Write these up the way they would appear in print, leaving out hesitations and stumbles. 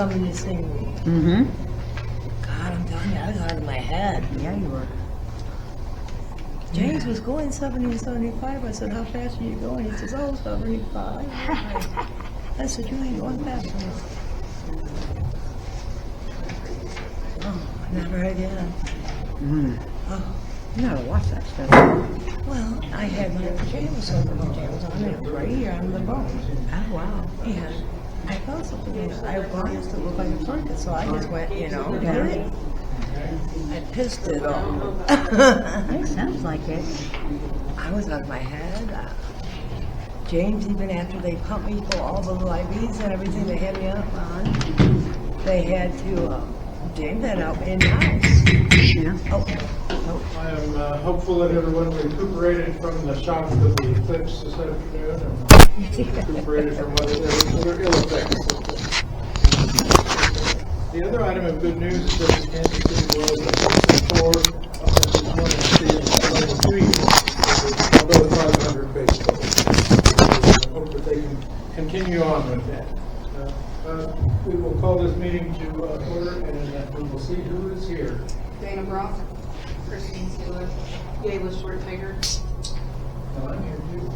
coming to see me. Mm-hmm. God, I'm telling you, I was out of my head. Yeah, you were. James was going 70 to 75. I said, how fast are you going? He says, oh, 75. I said, you ain't going fast enough. Oh, never again. Oh. You gotta watch that stuff. Well, I had my pajamas over pajamas on, and it was right here on the bone. Oh, wow. And I felt something. I wanted to look like a blanket, so I just went, hit it. I pissed it all. It sounds like it. I was out of my head. James, even after they pumped me full of all the IVs and everything they had me up on, they had to, James had out in the house. Yeah. I am hopeful that everyone recuperated from the shock of the eclipse this afternoon and recuperated from other ill effects. The other item of good news is that the Kansas City Royals have 4 offensive 1 and 3 although it's 500 baseball. I hope that they can continue on with that. We will call this meeting to order and we will see who is here. Dana Brock, Christine Steeler, Gayla Short-Tager. I'm here too.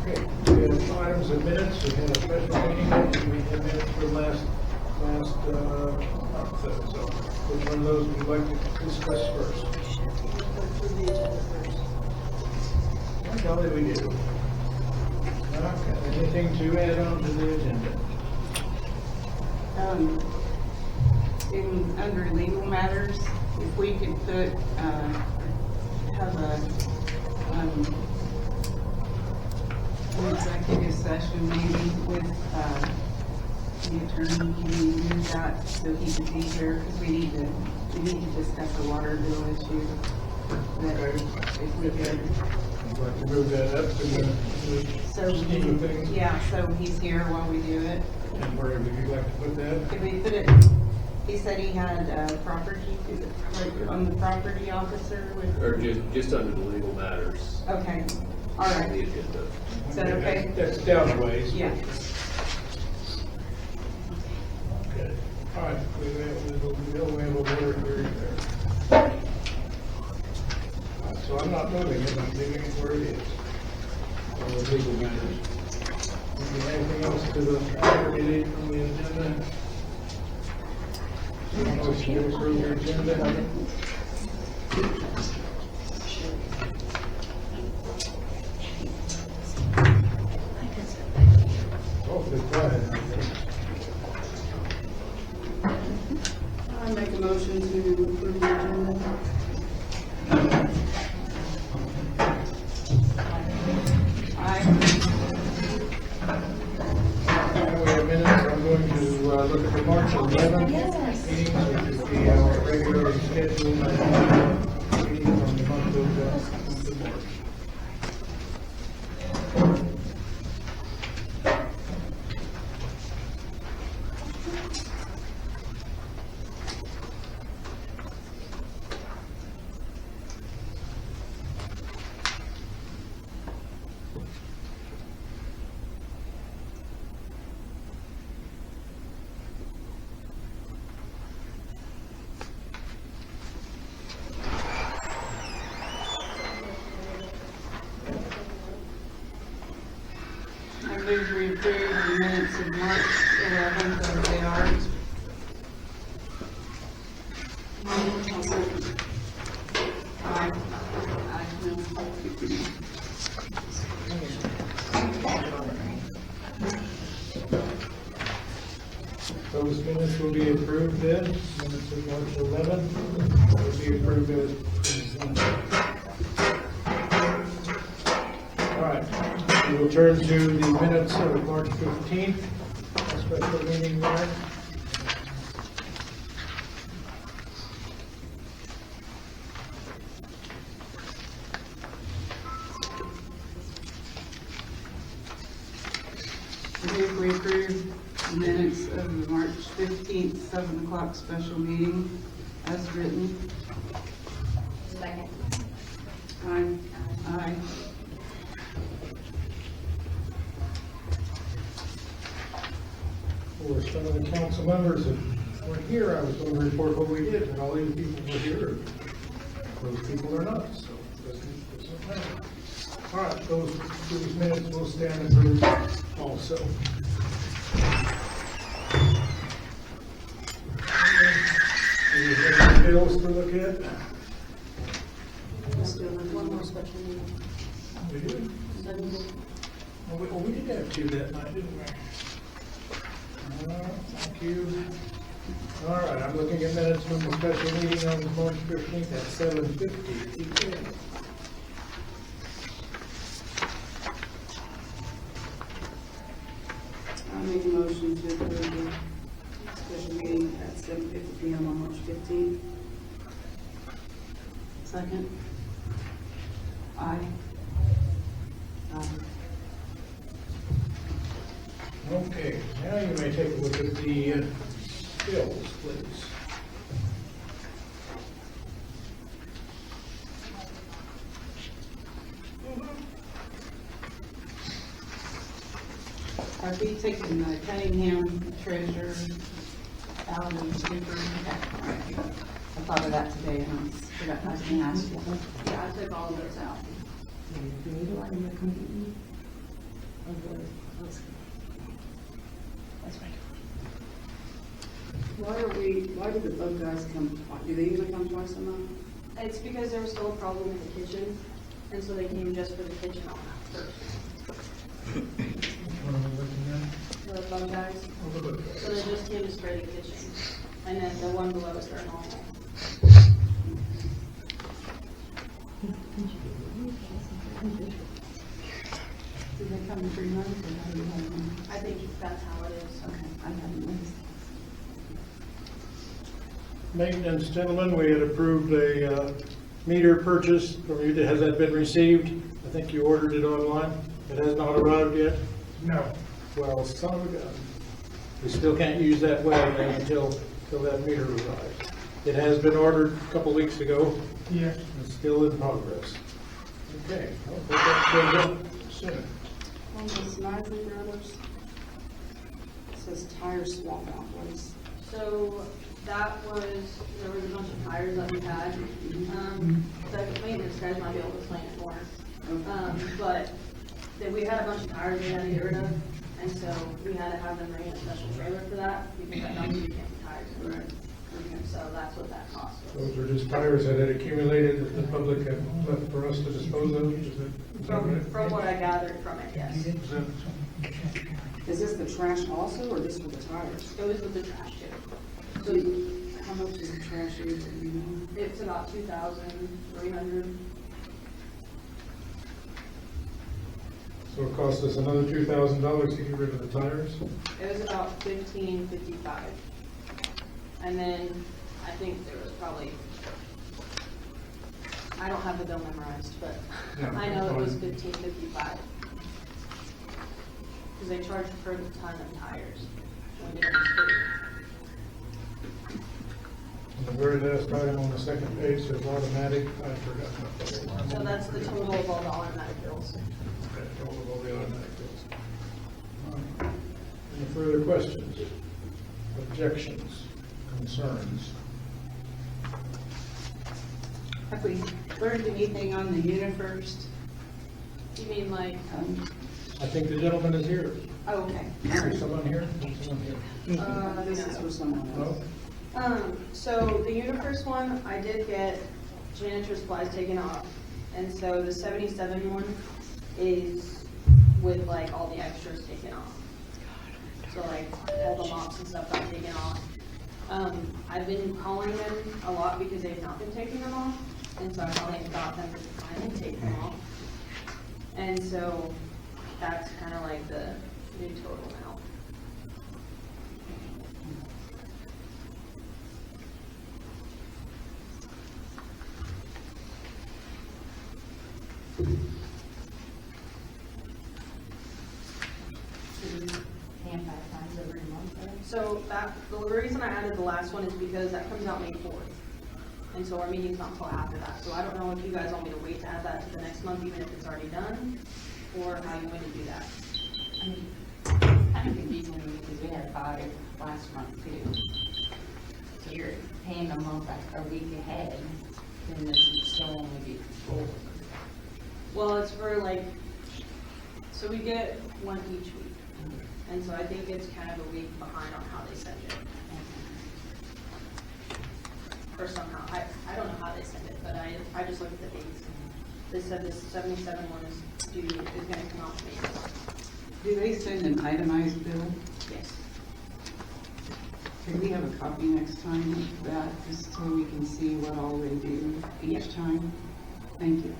Okay, we have items of minutes. We had a special meeting. We had minutes for last month. So, which one of those would you like to discuss first? What golly we do? Okay, anything to add on to the agenda? Under legal matters, if we could put, have an executive session maybe with the attorney, can you do that so he can be here? Because we need to discuss the water bill issue. Okay. If we could. I'd like to move that up to the scheme of things. Yeah, so he's here while we do it. And where would you like to put that? Could we put it, he said he had property, is it like on the property officer with? Or just under the legal matters. Okay, all On the right. agenda. Is that okay? That's down a ways. Yeah. Okay. All right, we have a word here. All right, so I'm not moving it, I'm leaving it where it is. On the legal matters. Is there anything else to the relate from the agenda? Motion to approve your agenda. Oh, good, go ahead. I make a motion to approve the agenda. We have minutes. I'm going to look at the March 11th meetings, which is our regularly scheduled meeting from the month of March. I move we approve the minutes of March 11th as they are. Aye. Those minutes will be approved then, minutes of March 11th will be approved as presented. All right, we will turn to the minutes of March 15th, a special meeting there. I move we approve the minutes of the March 15th, 7 o'clock special meeting as written. Second. Aye. Aye. For some of the council members that weren't here, I was going to report what we did, and all these people were here. Those people are not, so it doesn't matter. All right, those minutes will stand approved also. Do we have any bills to look at? One more special meeting. We do? Oh, we did have two that night, didn't we? Thank you. All right, I'm looking at minutes from the special meeting on March 15th at 7:50. I'll make a motion to approve the special meeting at 7:50 PM on March 15th. Second. Aye. Okay, now you may take a look at the bills, please. Are we taking the Cunningham treasurer out of the super? I thought of that today and I forgot I was going to ask you. Yeah, I took all of those out. Do you need a line in your computer? That's right. Why did the bug guys come, do they usually come twice a month? It's because there was still a problem in the kitchen, and so they came just for the kitchen on that first. What are we looking at? The bug guys. Oh, the book. So they just came to spray the kitchen, and then the one below is their normal. Did they come in 3 months or how do you have them? I think that's how it is. Okay, I haven't noticed. Maintenance, gentlemen, we had approved a meter purchase from you. Has that been received? I think you ordered it online. It has not arrived yet? No. Well, son of a gun. We still can't use that well then until that meter arrives. It has been ordered a couple weeks ago. Yes. It's still in progress. Okay, I'll put that goes up soon. On the Smiley Brothers, it says tire swap out, what is? So that was, there was a bunch of tires that we had. The maintenance guys might be able to explain it more. But that we had a bunch of tires we had to get rid of, and so we had to have them bring in a special trailer for that, because that dumps you can't be tires in it. So that's what that cost was. Those are just tires that had accumulated that the public had left for us to dispose of? Is that From what I gathered from it, yes. Is this the trash also, or just for the tires? It was with the trash too. So how much is the trash here, do you know? It's about 2,300. So it cost us another $2,000 to get rid of the tires? It was about 1,555. And then I think there was probably, I don't have the bill memorized, but Yeah, I know it was fine. 1,555. Because they charged per ton of tires when we did it for free. And the very last item on the second page says automatic. I forgot. So that's the total of all the automatic bills. Okay, total of all the automatic bills. All right. Any further questions, objections, concerns? Have we learned anything on the UniFirst? You mean like, I think the gentleman is here. oh, okay. Is there someone here? Someone here? This is for someone else. No? So the UniFirst one, I did get janitor supplies taken off. And so the 77 one is with like all the extras taken off. So like all the mops and stuff got taken off. I've been calling them a lot because they've not been taking them off. And so I finally got them to finally take them off. And so that's kind of like the new total now. So that, the reason I added the last one is because that comes out May 4th. And so our meeting's not until after that. So I don't know if you guys want me to wait to add that to the next month, even if it's already done, or how you want to do that. I mean, kind of confusing me because we had 5 $75 last month too. So you're paying a month, a week ahead, then this would still only be full. Well, it's for like, so we get one each week. And so I think it's kind of a week behind on how they send it. Or somehow, I don't know how they send it, but I just looked at the dates. They said this 77 one is due, is gonna come out May. Do they send an itemized bill? Yes. Can we have a copy next time of that, just so we can see what all they do each time? Thank you.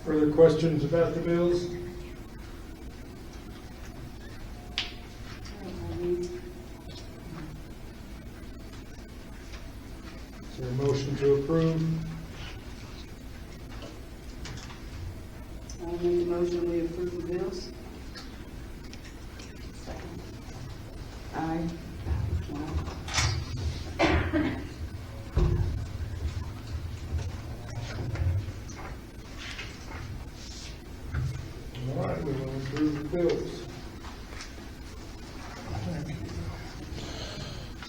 Further questions about the bills? Is there a motion to approve? I'll make a motion, we approve the bills. Aye. All right, we will approve the bills.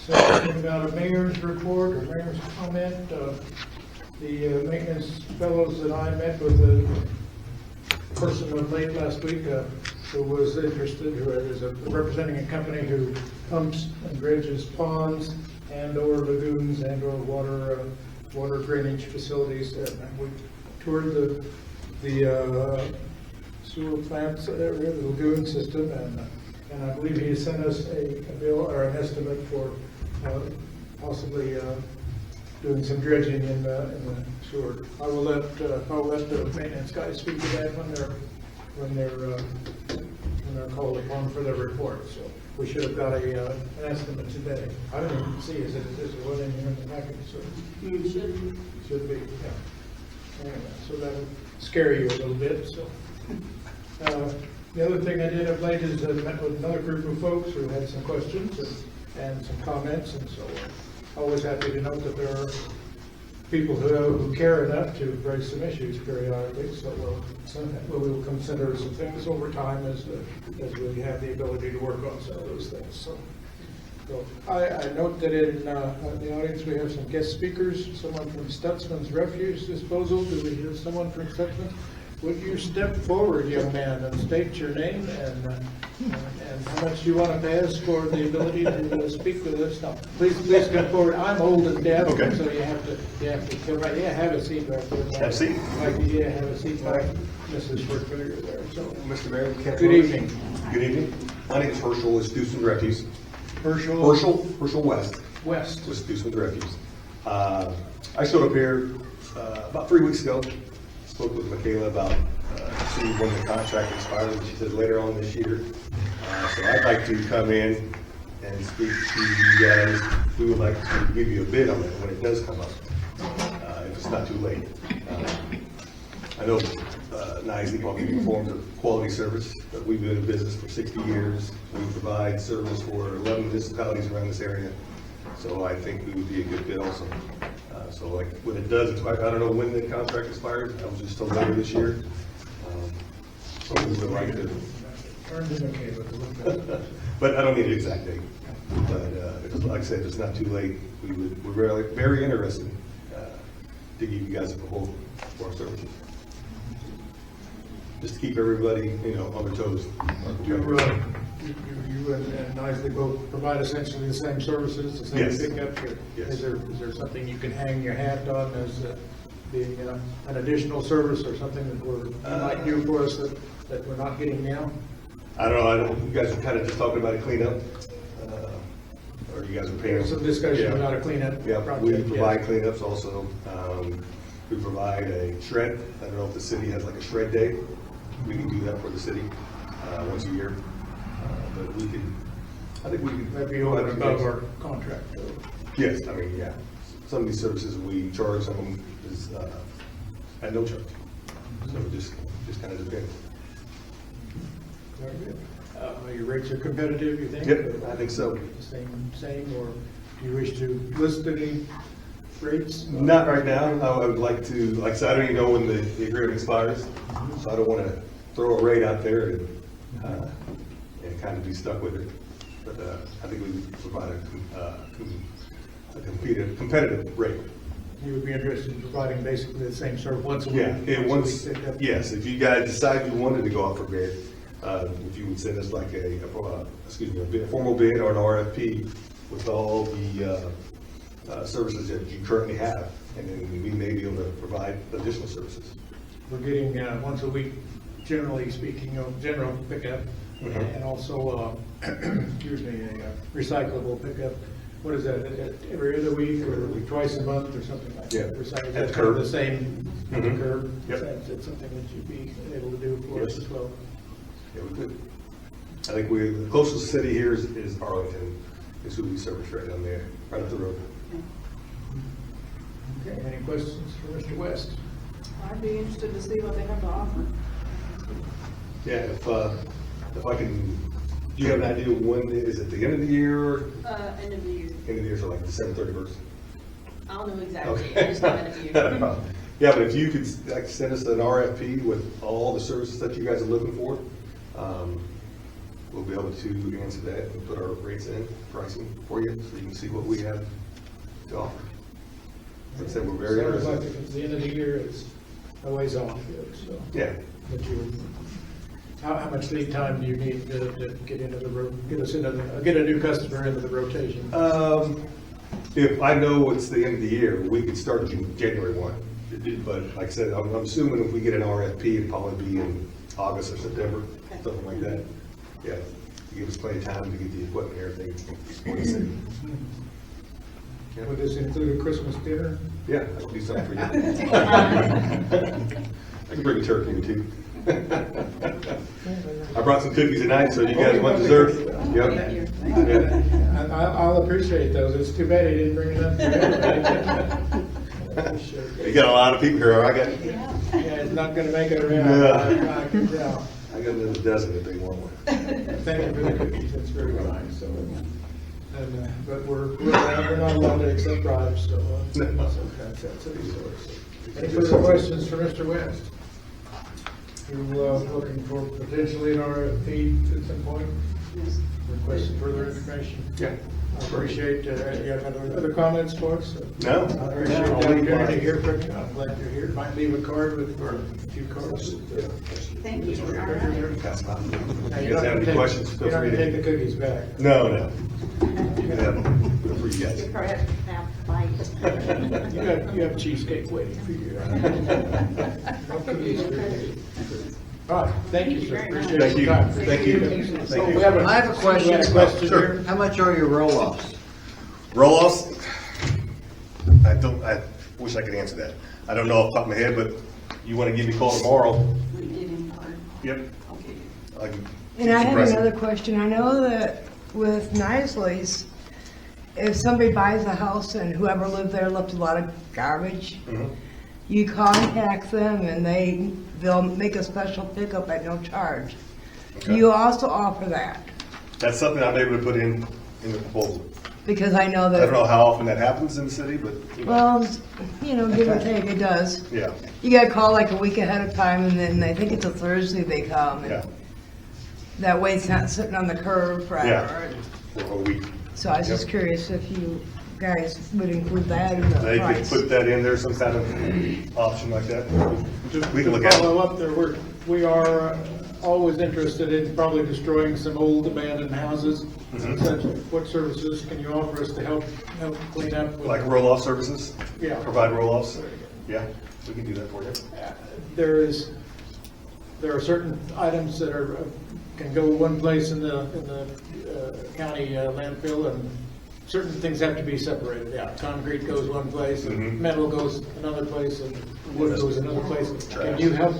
So, about a mayor's report or mayor's comment, the maintenance fellows that I met with a person of late last week who was interested, who is representing a company who pumps and dredges ponds and or lagoons and or water drainage facilities. And we toured the sewer plants area, the lagoon system, and I believe he sent us a bill or an estimate for possibly doing some dredging in the sewer. I'll let the maintenance guys speak to that when they're called upon for their report. So we should have got an estimate today. I didn't even see, is it what in here in the package? So should be, yeah. Anyway, so that'll scare you a little bit. So. The other thing I did of late is I met with another group of folks who had some questions and some comments, and so always happy to note that there are people who care enough to raise some issues periodically. So we'll consider some things over time as we have the ability to work on some of those things. So I note that in the audience we have some guest speakers. Someone from Stutzman's Refuse Disposal. Do we have someone from Stutzman? Would you step forward, young man, and state your name and how much you want to pay us for the ability to speak with us? No, please come forward. I'm old and deaf, Okay. so you have to come right. Yeah, have a seat right there. Have a seat. Yeah, have a seat. Like Mrs. Schwartzberger there. So, Mr. Mayor, good evening. Good evening. My name is Herschel with Stutzman Refuse. Herschel West West. with Stutzman Refuse. I showed up here about 3 weeks ago. Spoke with Michaela about seeing when the contract expired, and she said later on this year. So I'd like to come in and speak to you guys. We would like to give you a bid on it when it does come up, if it's not too late. I know NISE performs a quality service, but we've been in business for 60 years. We provide service for 11 municipalities around this area. So I think we would be a good bid also. So like when it does expire, I don't know when the contract expires. I was just told later this year. So we would like to. But I don't need an exact date. But like I said, if it's not too late, we're very interested to give you guys a proposal for our services. Just to keep everybody, on their toes. You and Nicely both provide essentially the same services, the same Yes. pickup. Yes. Is there something you can hang your hat on as being an additional service or something that you might do for us that we're not getting now? I don't know. You guys are kind of just talking about a cleanup, or you guys are paying. Some discussion about a cleanup Yeah, project. we provide yes. cleanups also. We provide a shred. I don't know if the city has like a shred day. We can do that for the city once a year. But I think we could. That'd be over and above our contract. Yes, I mean, yeah. Some of these services we charge, some of them is at no charge. So it just kind of depends. Very good. Your rates are competitive, you think? Yep, I think so. Same, or do you wish to list any rates? Not right now. I would like to, like I said, I don't even know when the agreement expires, so I don't want to throw a rate out there and kind of be stuck with it. But I think we would provide a competitive rate. You would be interested in providing basically the same sort of once a week? Yes, if you guys decide you wanted to go out for bid, if you would send us like a formal bid or an RFP with all the services that you currently have, and then we may be able to provide additional services. We're getting once a week, generally speaking, general pickup, and also, excuse me, a recyclable pickup. What is that, every other week or twice a month or something like that? Yeah. Recycle, At that's the kind of curb. the same at the curb? Yep. That's something that you'd be able to do for us Yes. as well? Yeah, we could. I think the closest city here is Arlington, is who we service right down there, right up the road. Okay, any questions for Mr. West? I'd be interested to see what they have to offer. Yeah, if I can, do you have an idea of when, is it the end of the year? End of the year. End of the year, so like December 31st? I don't know exactly, Okay. I just know end of the year. Yeah, but if you could like send us an RFP with all the services that you guys are looking for, we'll be able to answer that and put our rates in, pricing for you, so you can see what we have to offer. Like I said, we're very Sounds like interested. if it's the end of the year, it's a ways off, so. Yeah. But how much lead time do you need to get into get a new customer into the rotation? If I know it's the end of the year, we could start January 1. But like I said, I'm assuming if we get an RFP, it'd probably be in August or September, something like that. Yeah, give us plenty of time to get the equipment and everything for the city. Would this include a Christmas dinner? Yeah, I can do something for you. I can bring a turkey or two. I brought some cookies tonight, so you guys want dessert? Yep. Yeah. I'll appreciate those. It's too bad he didn't bring enough for everybody. You got a lot of people here. I got. Yeah, it's not gonna make it around. Yeah. I can tell. I got another dozen if they want one. Thank you for the cookies. That's very kind, so. But we're not allowed to accept bribes, so. That's a resource. Any further questions for Mr. West? You looking for potentially an RFP at some point? Requesting further information? Yeah. I appreciate, you have other comments for us? No. I appreciate the opportunity to hear from you. I'm glad you're here. Might leave a card with, or a few cards. Thank you. All right. Pass them out. Now, If you guys have any questions, feel You're not free gonna take to. the cookies back. No. You can have them for you guys. You probably have to have a bite. You have cheesecake waiting for you. No cookies for you. All right, thank you, sir. Appreciate Thank your you. time. Thank you. So we have I have a question. we have a question Sure. here. How much are your roll-offs? Roll-offs? I wish I could answer that. I don't know off the top of my head, but you want to give me a call tomorrow? We get in card. Yep. Okay. I can And I have impress it. another question. I know that with Nisley's, if somebody buys a house and whoever lived there left a lot of garbage, Mhm. you contact them and they'll make a special pickup at no charge. Do Okay. you also offer that? That's something I'm able to put in the proposal. Because I know I don't know that, how often that happens in the city, but, you know, well, give or take, it does. yeah, You gotta call like a week ahead of time and then I think it's a Thursday they come. and yeah, That way it's not sitting on the curb forever. for a week. So I was just Yep. curious if you guys would include that in the They could price. put that in there, some kind of option like that. Just We can look to at follow it. up there, we are always interested in probably destroying some old abandoned houses. Mhm. Such, what services can you offer us to help clean up? with- Like roll-off services? Yeah. Provide roll-offs? Yeah, we can do that for you. There are certain items that can go one place in the county landfill, and certain things have to be separated out. Concrete goes one place, and Mhm. metal goes another place, and wood goes another place. Can Trash. you help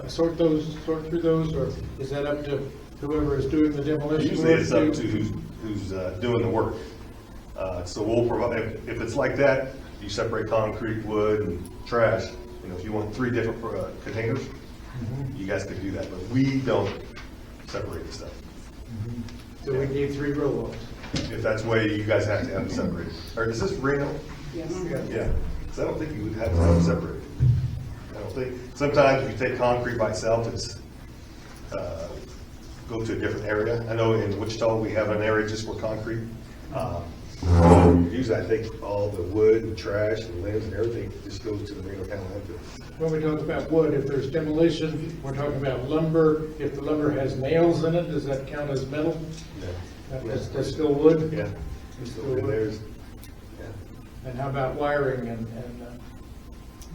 sort through those, or is that up to whoever is doing the demolition? Usually it's work up to who's doing the work. So we'll provide, if it's like that, you separate concrete, wood, and trash. If you want 3 different containers, You guys could do that, but we don't separate the stuff. So we need 3 roll-offs. If that's the way you guys have to have them separated. Or is this Reno? Yes. Yeah, because I don't think you would have them separated. I don't think, sometimes if you take concrete by itself, it's, go to a different area. I know in Wichita, we have an area just for concrete. Usually I think all the wood and trash and limbs and everything just goes to the Reno County landfill. When we talk about wood, if there's demolition, we're talking about lumber. If the lumber has nails in it, does that count as metal? Yeah. That's still wood? Yeah. It's So still wood. there's, And how about wiring and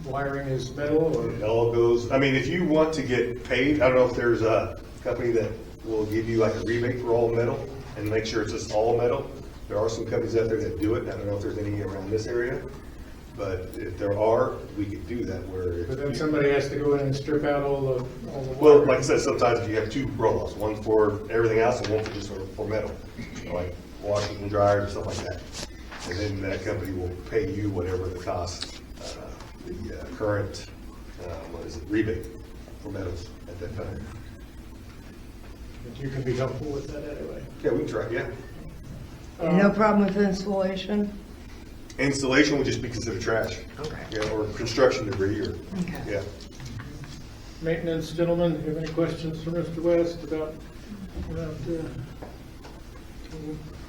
wiring is metal or? it all goes, I mean, if you want to get paid, I don't know if there's a company that will give you like a rebate for all metal and make sure it's just all metal. There are some companies out there that do it. I don't know if there's any around this area, but if there are, we could do that where. But then somebody has to go in and strip out all the Well, wiring. like I said, sometimes if you have 2 roll-offs, one for everything else and one for just for metal, like washing and dryers or stuff like that. And then that company will pay you whatever the cost, the current, rebate for metals at that time. But you can be helpful with that anyway. Yeah, we can try, yeah. And no problem with installation? Installation would just be considered trash. Okay. Yeah, or construction debris or, Okay. yeah. Maintenance, gentlemen, you have any questions for Mr. West about,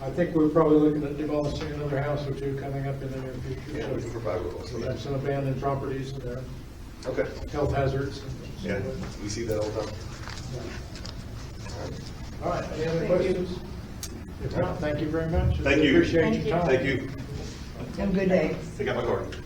I think we're probably looking at demolishing another house or 2 coming up in the near future. Yeah, we can provide roll-offs. We have some abandoned properties and there Okay, are health hazards. yeah, we see that all the time. All right, any other questions? If not, thank you very much. Thank you. Appreciate your time. Thank you. Have a good day. I got my card.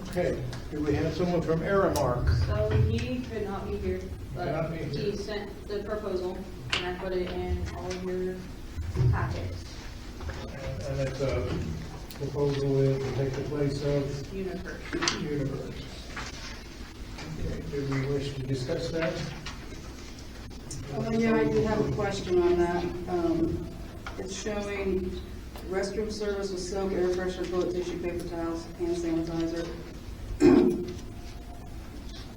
Okay, do we have someone from Aramark? So he could not be here, Cannot but be here. he sent the proposal, and I put it in all of your packets. And it's a proposal is to take the place of Universe. Universe. Okay, do we wish to discuss that? Yeah, I do have a question on that. It's showing restroom service with soap, air freshener, toilet tissue, paper towels, hand sanitizer. I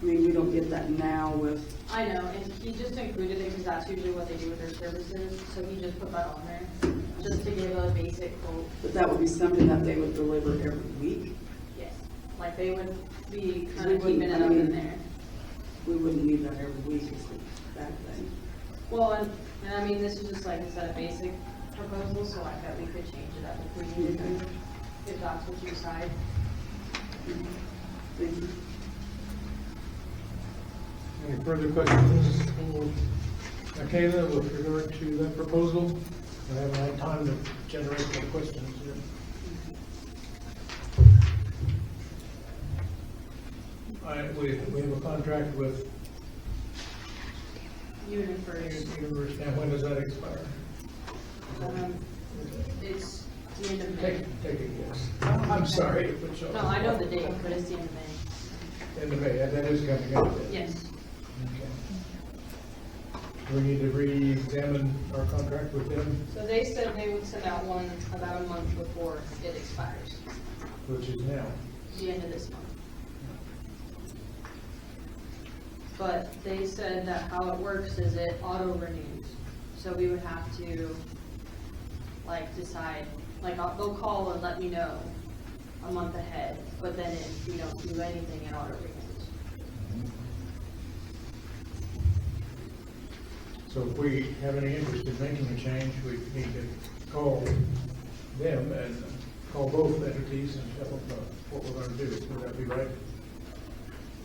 mean, we don't get that now with, I know, and he just included it because that's usually what they do with their services, so he just put that on there, just to give a basic quote. but that would be something that they would deliver every week. Yes, like they would be kind We of keeping wouldn't, it up I mean- in there. We wouldn't need that every week, is that thing. Well, and I mean, this is just like I said, a basic proposal, so I thought we could change it up if we needed to, if that's what you decide. Thank you. Any further questions for Michaela with regard to that proposal? I haven't had time to generate more questions yet. We have a contract with Universe, Universe now. When does that expire? it's the end of May. Take a guess. I'm sorry to put you on. No, I know the date, but it's the end of May. End of May, that is coming up. Yes. Okay. Do we need to re-examine our contract with them, So they said they would send out one about a month before it expires, which is now? the end of this month. But they said that how it works is it auto renews. So we would have to, like, decide, like, they'll call and let me know a month ahead, but then if we don't do anything, it auto renews. So if we have any interest in making a change, we need to call them and call both entities and tell them what we're going to do. Would that be right?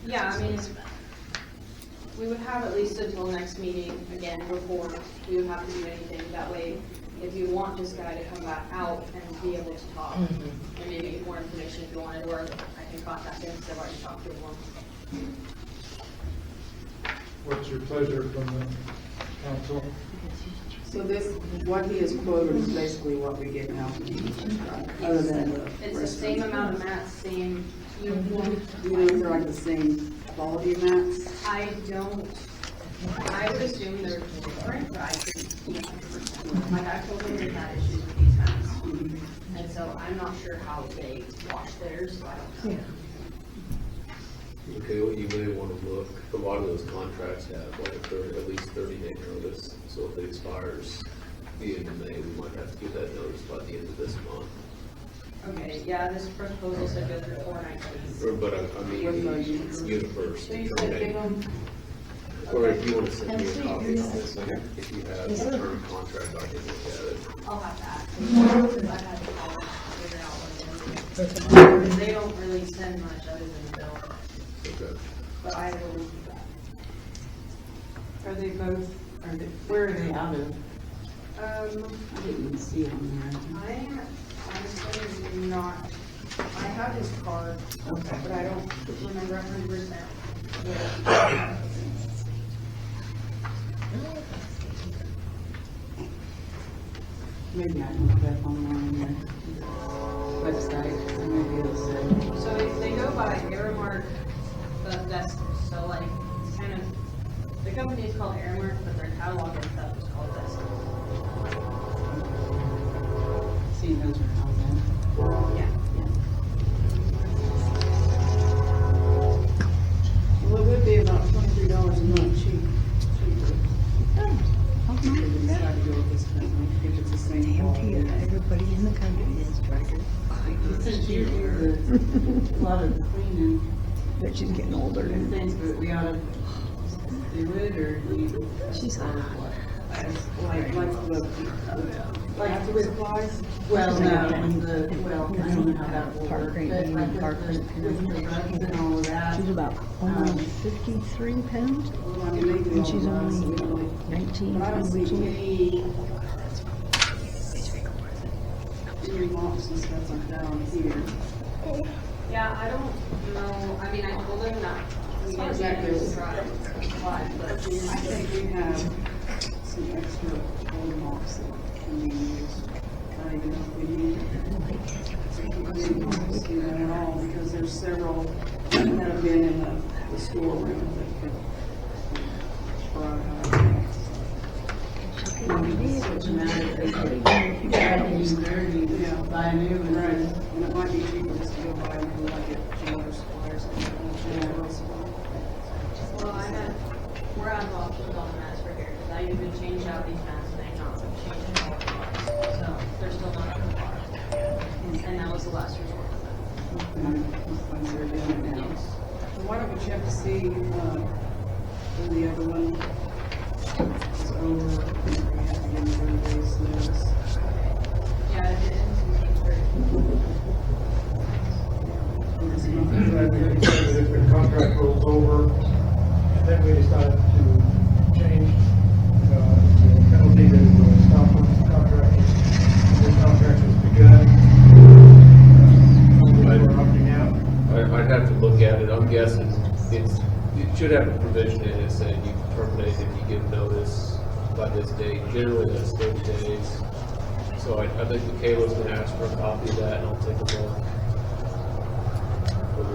Yeah, I mean, we would have at least until next meeting, again, before we would have to do anything. That way, if you want this guy to come back out and be able to talk, and maybe get more information if you wanted, or I can contact him, because I've already talked to him. What's your pleasure from the council? So this, what he has quoted is basically what we get now, other than the. It's the same amount of mats, same uniform. Do you know if they're like the same quality of mats? I would assume they're different, but I couldn't be 100%. Like, I told them they had issues with these mats. And so I'm not sure how they wash theirs, so I don't know. Okay, well, you may want to look, a lot of those contracts have like at least 30-day notice, so if it expires the end of May, we might have to give that notice by the end of this month. Okay, yeah, this proposal said go through 4 nights. But I mean, UniFirst. So you said give them, Or if you want to send me a copy of this, if you have the term contract, I can look at it. I'll have that. Because I had to call and figure out what it is. Because they don't really send much other than the bill, Okay. but I will do that. are they both, where are they out of? I Um, didn't even see it on there. I honestly not, I have his card, Okay. but I don't remember 100% where. Maybe I can look up online their website, and maybe it'll say. So they go by Aramark, that's, so like, it's kind of, the company is called Aramark, but their catalog and stuff is called Vesta. See, those are how then. Yeah. Well, it would be about $23 a month cheaper. They decide to go with this company, if it's the same Damn, quality. everybody in the country is tractor. Since you do a lot of cleaning But she's getting older and and things, but we ought to do it, or do you? she's hot. Like the supplies? Well, no, I don't know how that will Park work, rate, but like with park rate. with the rugs and all of that. She's about almost 53 pounds, Well, I mean, they do and all she's the rest, only we really- 19 But I don't see weeks old. any mops and stuff like that on here. Yeah, I don't know, I mean, I told him that we Not get exactly. to try, but I think we have some extra old mops that can be used. I don't even know if we need new mops, you know, at all, because there's several that have been in the storeroom that could rot out. What's the matter? If you got to use there, you Yeah. buy a new one. Right, and it might be cheaper just to go buy a new, like at General Supply or something. well, I had, we're out of options on the mats for here, because I usually change out these mats and they're not changing all the parts. So they're still not on the bar. And that was the last resort of that. They're doing it now. So why don't we check to see, when the other one is over, we have to give them 30 days notice. Yeah, it didn't. Like we said, if the contract rolls over, and then we decide to change, the penalty that will stop the contract, the contract has begun. We're opting out. I'd have to look at it, I'm guessing it should have a provision in it saying you can terminate if you give notice by this date, generally that's 30 days. So I think Michaela's gonna ask for a copy of that, and I'll take a look. But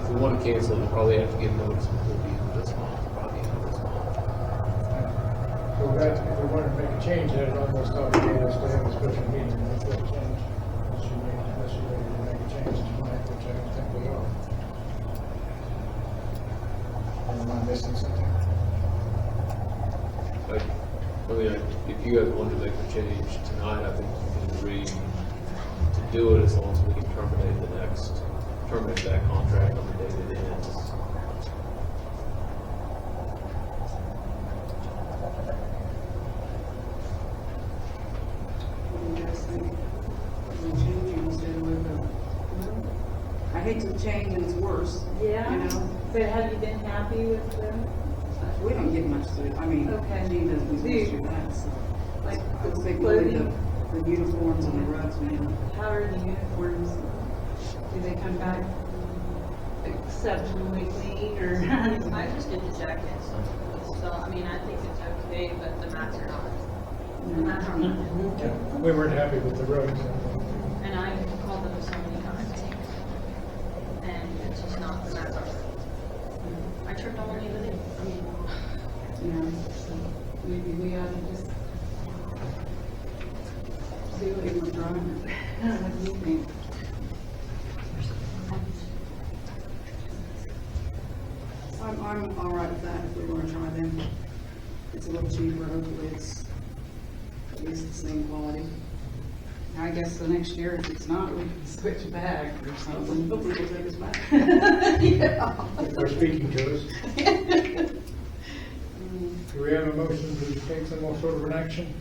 if we want to cancel, we'll probably have to give notice before the end of this month, probably the end of this month. So that's, if we wanted to make a change, that'd almost obligate us to have a special meeting to make that change. Unless you're ready to make a change tonight, which I don't think we are. Or am I missing something? I mean, if you guys want to make the change tonight, I think you can agree to do it as long as we can terminate that contract on the day that it ends. What do you guys think? We'll change it instead of, I hate to change and it's worse. Yeah. You know, But have you been happy with them? we don't get much to, I mean, Okay. Gene doesn't do much to that, so. Like I would think really clothing? the uniforms and the rugs, man. How are the uniforms? Do they come back exceptionally clean, or? I just did the jackets, so, I mean, I think it's okay, but the mats are not. The mats are not. Yeah, we weren't happy with the roads. And I called them so many times. And it's just not, the mats are. I tripped on one the other day. I mean, Yeah, so maybe we ought to just see what we're drawing. What do you think? I'm all right with that if we want to try them. It's a little cheaper, hopefully it's at least the same quality. I guess the next year, if it's not, we can switch back or something. Hopefully they'll take us back. Yeah. They're speaking to us. Do we have a motion to take some more sort of an action?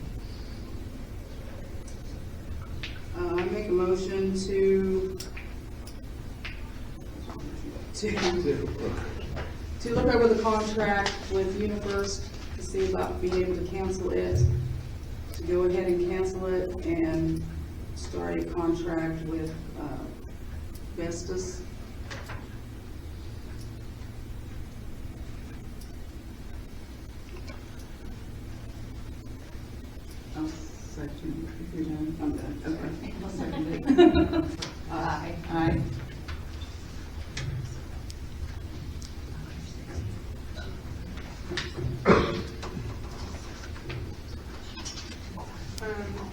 I make a motion to look over the contract with UniFirst to see about being able to cancel it, to go ahead and cancel it and start a contract with Vestas. I'll second if you're done. I'm done. Okay. I'll second it. Aye. Aye.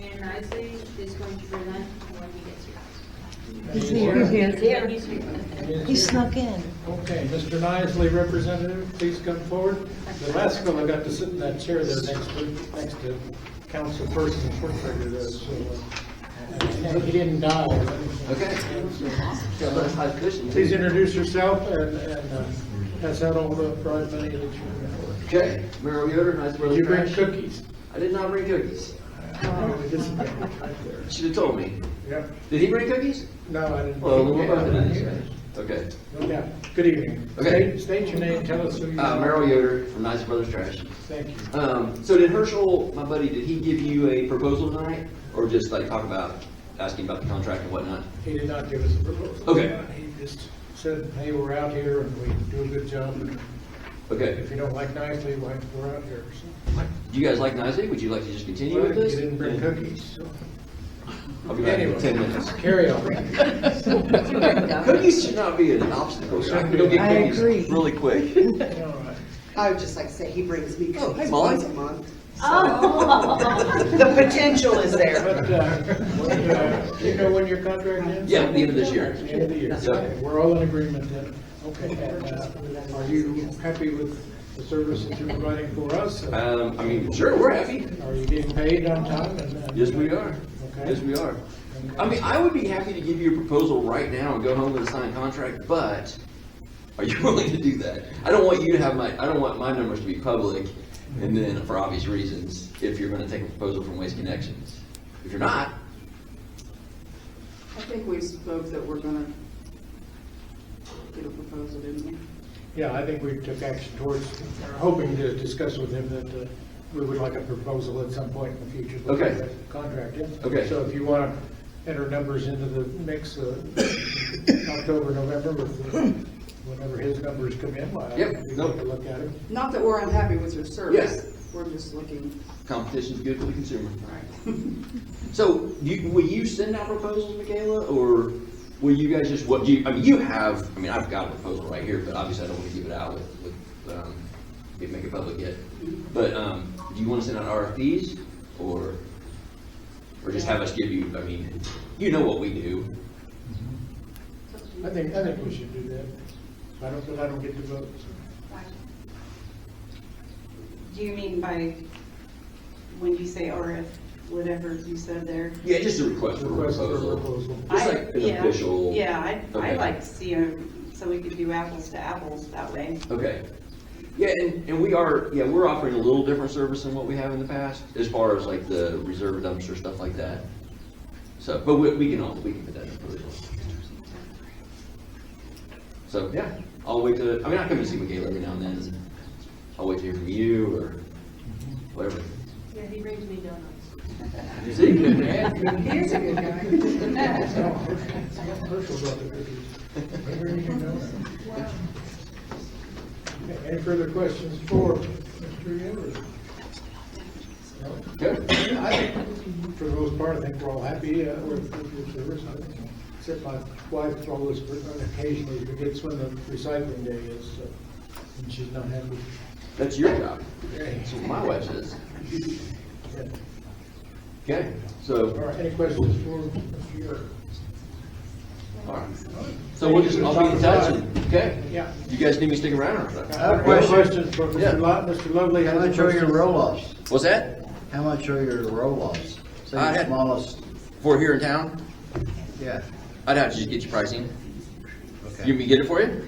And Isley is going to present when he gets here. He's here. He's here. He snuck in. Okay, Mr. Nisley, representative, please come forward. The last fellow got to sit in that chair there next to council person, clerk recorder there, so, and he didn't die. Okay. Got a nice high cushion, too. Please introduce yourself and pass out all the prize money that you Okay, Merrill Yoder, Nice Brothers You bring Trash. cookies. I did not bring cookies. We disadvantage right there. Should have told me. Yep. Did he bring cookies? No, I didn't. Well, we'll both do this. Okay. Yeah, good evening. Okay. State your name, tell us who you are. Merrill Yoder from Nice Brothers Trash. Thank you. So did Herschel, my buddy, did he give you a proposal tonight? Or just like talk about, asking about the contract and whatnot? He did not give us a proposal. Okay. He just said, hey, we're out here and we do a good job. And Okay. if you don't like Nicely, we're out here. So, Do you guys like Nicely? Would you like to just continue well, with you this? didn't bring Yeah. cookies, so. I'll be back in Anyway, 10 minutes. Carry on. Cookies should not be an obstacle. I can go get I cookies agree. really quick. All right. I would just like to say, he brings me Oh, hey, cookies Molly. once a month. Oh. The potential is there. But, do you know when your contract ends? Yeah, at the end of this year. The end of the year. So- Okay, we're all in agreement then. Okay, and, are you happy with the service that you're providing for us? I mean, sure, we're happy. Are you getting paid on time? Yes, we are. Okay. Yes, we are. I mean, I would be happy to give you a proposal right now and go home with a signed contract, but are you willing to do that? I don't want you to have I don't want my numbers to be public, and then, for obvious reasons, if you're gonna take a proposal from Waste Connections. If you're not, I think we spoke that we're gonna get a proposal, didn't we? Yeah, I think we took action towards, or hoping to discuss with him that we would like a proposal at some point in the future. before Okay. that Contract is. Okay. So if you want to enter numbers into the mix, October, November, with whenever his numbers come in, I'll Yep. be Nope. glad to look at it. Not that we're unhappy with your service. Yes. We're just looking, competition's good for the consumer. right. So, will you send out proposals, Michaela, or will you guys just, what do you, I mean, you have, I mean, I've got a proposal right here, but obviously I don't want to give it out make it public yet. But, do you want to send out RFPs, or just have us give you, I mean, you know what we do. I think we should do that. I don't get to vote. so. Do you mean by, when you say RF, whatever you said there? Yeah, just a request for a Request for a proposal. proposal. Just like an Yeah, official. Yeah, I'd Okay. like to see so we could do apples to apples that way. Okay. Yeah, and we're offering a little different service than what we have in the past, as far as like the reserve dumpster, stuff like that. So, but we can put that in the proposal. So, yeah, I'll wait to, I mean, I come and see Michaela every now and then. I'll wait to hear from you, or whatever. Yeah, he brings me donuts. You see? He's a good guy. Herschel brought the cookies. Where did you know that? Okay, any further questions for Mr. Yoder? No? Good. I think, for the most part, I think we're all happy with your service. Except my wife always occasionally forgets when the recycling day is, and she's not happy. That's your job. Okay. That's what my wife says. Yeah. Okay, All so, right, any questions for Mr. Yoder? All right. So we'll just, I'll be in touch, and, okay? Yeah. You guys need me to stick around or? I have a question for Yeah. Mr. Lovely. How much are your roll-offs? What's that? How much are your roll-offs? Say I the had- smallest, For here in town? yeah, I'd have to just get you pricing. okay. You want me to get it for you?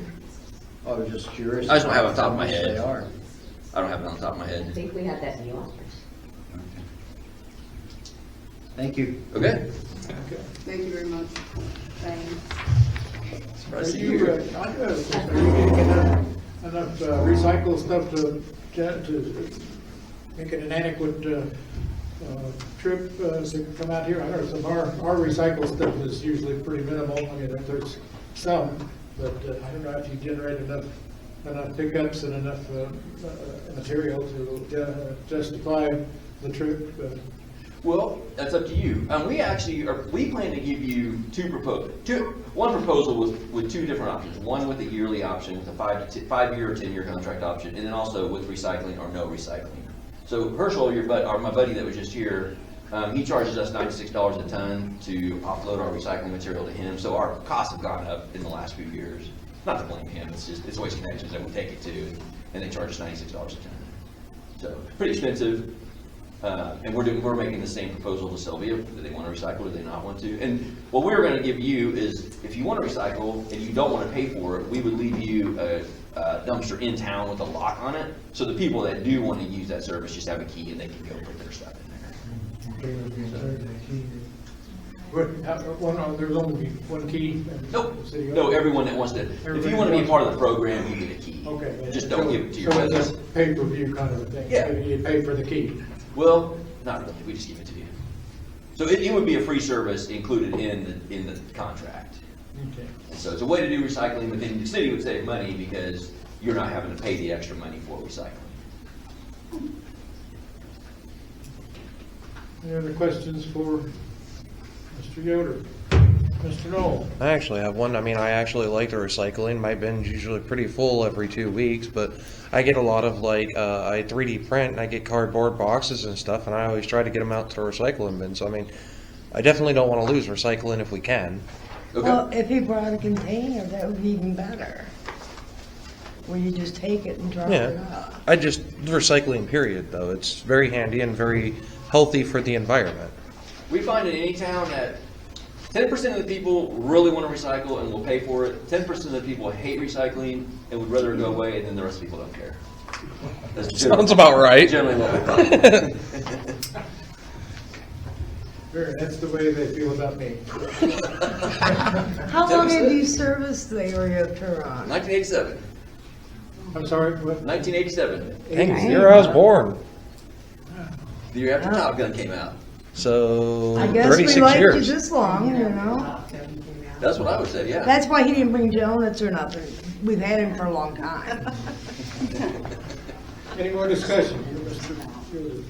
I was just curious. I just don't have it on top of how my much head. They are. I don't have it on top of my I head. think we had that in the office. Thank you. Okay? Thank you very much. Thanks. Surprised Are to you, hear. I do have a question. Are you getting enough recycled stuff to make it an adequate trip to come out here? I know some of our recycled stuff is usually pretty minimal. I mean, there's some, but I don't know if you generate enough pickups and enough material to justify the trip. Well, that's up to you. We plan to give you one proposal with two different options. One with a yearly option, with a 5-year or 10-year contract option, and then also with recycling or no recycling. So Herschel, my buddy that was just here, he charges us $96 a ton to offload our recycling material to him. So our costs have gone up in the last few years. Not to blame him, it's Waste Connections that we take it to, and they charge us $96 a ton. So pretty expensive. And we're making the same proposal to Sylvia. Do they want to recycle? Do they not want to? And what we're going to give you is, if you want to recycle and you don't want to pay for it, we would leave you a dumpster in town with a lock on it. So the people that do want to use that service just have a key and they can go put their stuff in there. There's only one key? Nope. No, everyone that wants to. If you want to be a part of the program, you get a key. Okay. Just don't give it to your So residents. it's a pay-per-view kind of a thing? Yeah. You pay for the key? Well, not really. We just give it to you. So it would be a free service included in the contract. Okay. And so it's a way to do recycling, but then the city would save money because you're not having to pay the extra money for recycling. Any other questions for Mr. Yoder? Mr. Knoll? I actually have one. I mean, I actually like the recycling. My bin's usually pretty full every 2 weeks, but I get a lot of I 3D print and I get cardboard boxes and stuff, and I always try to get them out to the recycling bin. So, I mean, I definitely don't want to lose recycling if we can. Okay. Well, if he brought a container, that would be even better. Where you just take it and drop it Yeah. off. I just, recycling period, though. It's very handy and very healthy for the environment. We find in any town that 10% of the people really want to recycle and will pay for it. 10% of the people hate recycling and would rather it go away, and then the rest of the people don't care. That's Sounds about right. generally what we find. Sure, that's the way they feel about me. How long have you serviced the area of Turon? 1987. I'm sorry, what? 1987. Dang, the year I was born. The year after Top Gun came out. So, I guess we 36 liked you years. this long, you know? That's what I would say, yeah. That's why he didn't bring donuts or nothing. We've had him for a long time. Any more discussion? Mr. Yoder?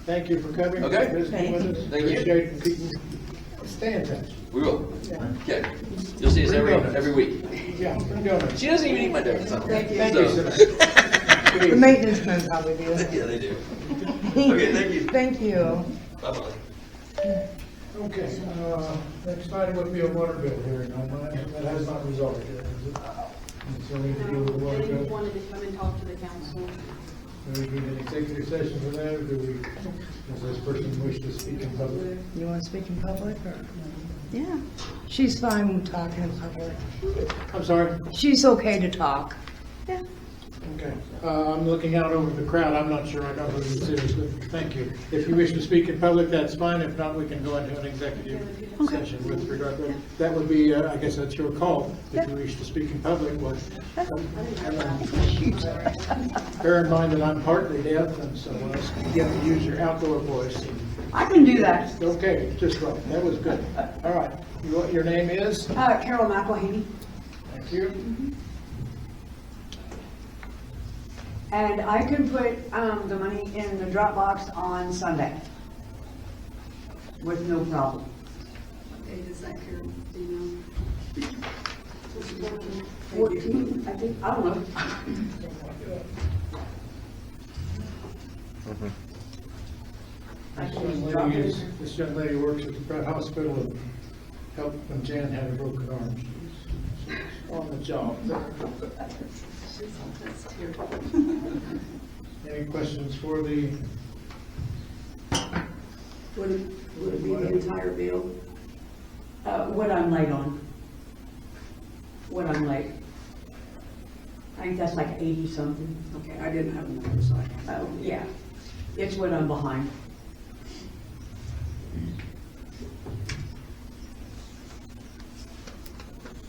Thank you for coming. Okay. Visiting with us. Thank you. Appreciate and keeping, stay in touch. We will. Okay. You'll see us every week. Yeah, bring donuts. She doesn't even eat my donuts. Thank you. Thank you, So- sir. The maintenance men probably do. Yeah, they do. Okay, thank you. Thank you. Bye-bye. Okay, next item would be a water bill hearing on mine. That has not resolved yet, is it? So we need to deal with the water They bill. wanted to come and talk to the council. Do we need an executive session for that, or do we, does this person wish to speak in public? You want to speak in public or? Yeah. She's fine with talking in public. I'm sorry? She's okay to talk. Yeah. Okay. I'm looking out over the crowd. I'm not sure I know who this is, but thank you. If you wish to speak in public, that's fine. If not, we can go into an executive session with regard to that. That would be, I guess that's your call. If you wish to speak in public, well, bear in mind that I'm partly deaf, and so you have to use your outdoor voice. I can do that. Okay, just right. That was good. All right. Your name is? Carol McElhaney. Thank you. And I can put the money in the drop box on Sunday with no problem. Okay, does that Carol, do you know? 14, I think, I don't know. I can drop it. This young lady works at the Pratt Hospital, and help when Jan had a broken arm. She was on the job there. That's terrible. Any questions for the, Would it be the entire bill? What I'm late on. What I'm late. I think that's like 80 something. Okay, I didn't have the number, so I can't. Oh, yeah. It's what I'm behind.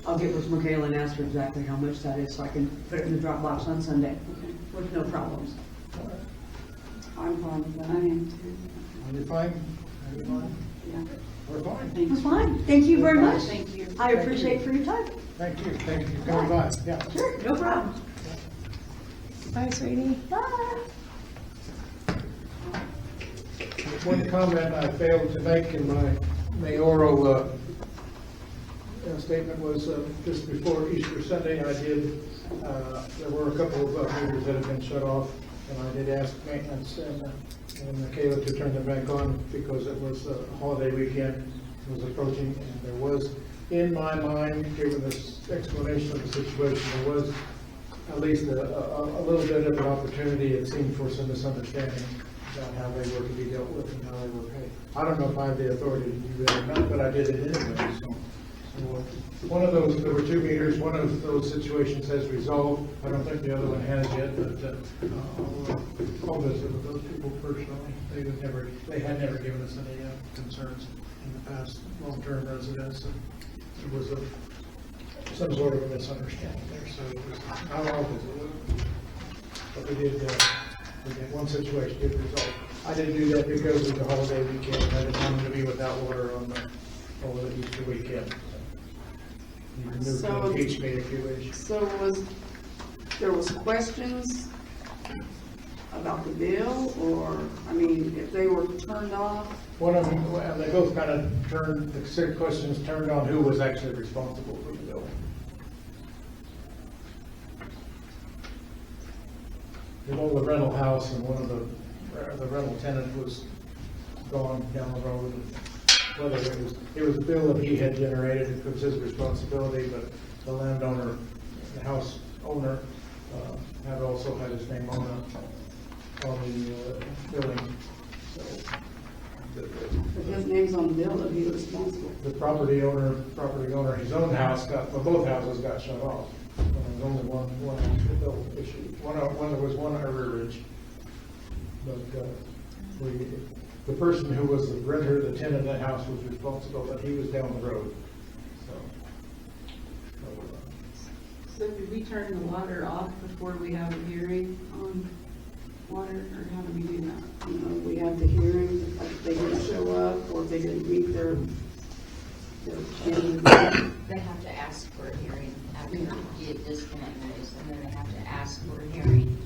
I'll get with Michaela and ask her exactly how much that is, so I can put it in the Dropbox on Sunday with no problems. I'm fine with that. I am too. are you fine? Are you fine? Yeah. We're fine. It's fine. Thank you very much. Thank you. I appreciate for your time. Thank you for coming by, yeah. Sure, no problem. Bye, sweetie. Bye. One comment I failed to make in my mayoral statement was just before Easter Sunday, there were a couple of meters that had been shut off, and I did ask maintenance and Michaela to turn them back on because it was a holiday weekend, was approaching, and there was, in my mind, given this explanation of the situation, there was at least a little bit of an opportunity, it seemed, for some misunderstanding about how they were to be dealt with and how they were paid. I don't know if I have the authority to do that or not, but I did it anyway, so. One of those, there were 2 meters, one of those situations has resolved. I don't think the other one has yet, but I'll visit with those people personally. They had never given us any concerns in the past, long-term residents. It was some sort of a misunderstanding there, so it was, I'll visit with them. But we did one situation did resolve. I didn't do that because of the holiday weekend. I didn't want them to be without water over the Easter weekend. You can move to impeach me if you wish. So there was questions about the bill, or, I mean, if they were turned off? One of them, well, they both kind of the same questions turned on who was actually responsible for the bill. You know, the rental house and one of the rental tenant was gone down the road. Whether it was a bill that he had generated, it was his responsibility, but the landowner, the house owner, had also had his name on the billing. So If his name's on the bill, then he's responsible. the property owner, his own house both houses got shut off. There was only one actual bill issue. There was one arrearage. But, the person who was the renter, the tenant of that house was responsible, but he was down the road. So did we turn the water off before we have a hearing on water, or how do we do that? You know, we have the hearing, like if they didn't show up, or if they didn't meet their They have to ask for a hearing after you get disconnect notice, and then they have to ask for a hearing.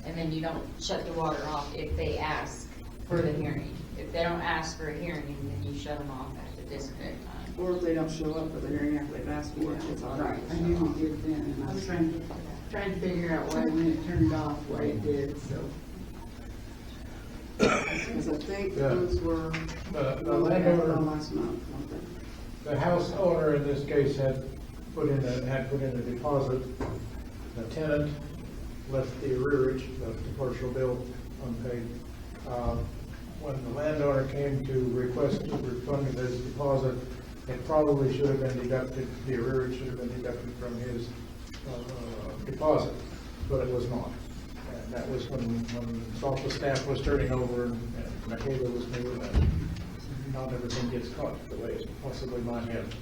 And then you don't shut the water off if they ask for the hearing. If they don't ask for a hearing, then you shut them off at the disconnect time. or if they don't show up for the hearing after they've asked for it, it's all right. I knew we did then, and I was trying to figure out why when it turned off, why it did, so. Because I think those were, The landowner, last month, weren't they? the house owner in this case had put in a deposit. The tenant left the arrearage, left the partial bill unpaid. When the landowner came to request the refund of his deposit, it probably should have been deducted, the arrearage should have been deducted from his deposit, but it was not. And that was when the staff was turning over and Michaela was new, and not everything gets caught the way it possibly might have.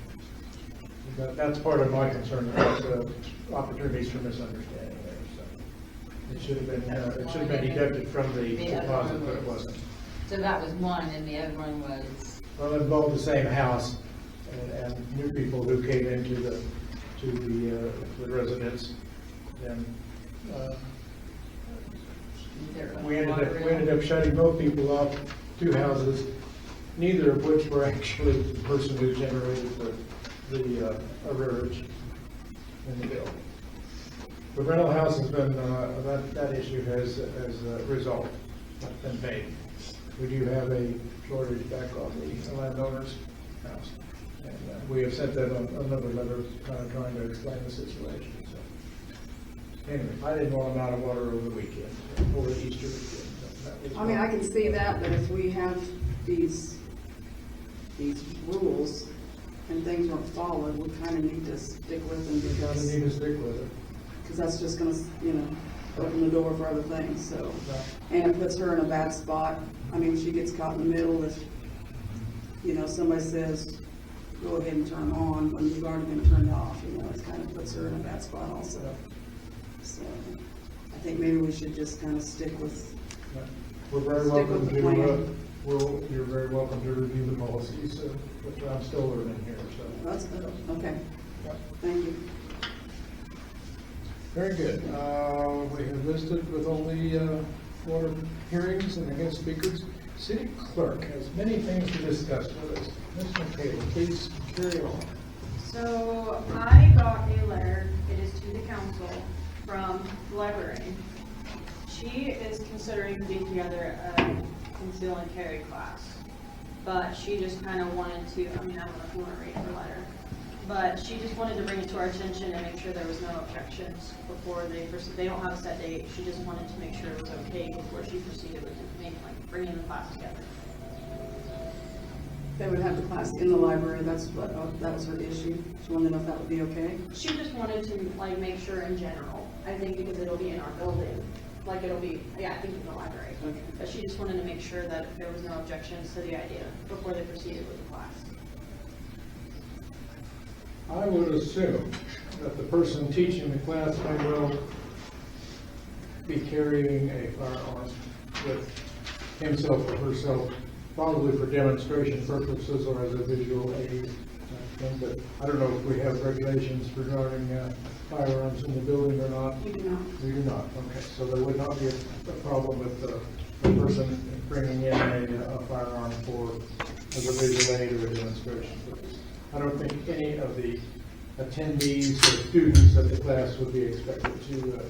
That's part of my concern about opportunities for misunderstanding there. So it should have been deducted from the deposit, but it wasn't. So that was one, and the other one was, Well, it involved the same house and new people who came into the residence. And we ended up shutting both people off, 2 houses, neither of which were actually the person who generated the arrearage in the bill. The rental house has been, that issue has resolved, been paid. We do have a shortage back on the landowner's house. And we have sent them another letter kind of trying to explain the situation, so. Anyway, I didn't want them out of water over the weekend, over the Easter weekend. That was I mean, I can see that, but if we have these rules and things aren't followed, we kind of need to stick with them We kind of need to stick with it. because that's just gonna, open the door for other things, so. And it puts her in a bad spot. I mean, she gets caught in the middle if, somebody says, go ahead and turn on when you've already been turned off, it kind of puts her in a bad spot also. So I think maybe we should just kind of stick with, We're very Stick welcome with the to, plan. you're very welcome to review the policies, which I'm still learning here, so. that's good, okay, Yeah. thank you. Very good. We have listed with all the water hearings and against speakers. City clerk has many things to discuss with us. Ms. McHale, please carry on. So I got a letter, it is to the council, from the librarian. She is considering putting together a conceal and carry class, but she just kind of wanted to, I don't know if you want to read her letter, but she just wanted to bring it to our attention and make sure there was no objections before they don't have a set date. She just wanted to make sure it was okay before she proceeded with bringing the class together. They would have the class in the library, that was her issue. She wanted to know if that would be okay. She just wanted to make sure in general, I think because it'll be in our building, it'll be, I think in the library. Okay. But she just wanted to make sure that there was no objections to the idea before they proceeded with the class. I would assume that the person teaching the class may well be carrying a firearm with himself or herself, probably for demonstration purposes or as a visual aid. But I don't know if we have regulations regarding firearms in the building or not. We do not. We do not, okay. So there would not be a problem with the person bringing in a firearm as a visual aid or a demonstration purpose. I don't think any of the attendees or students of the class would be expected to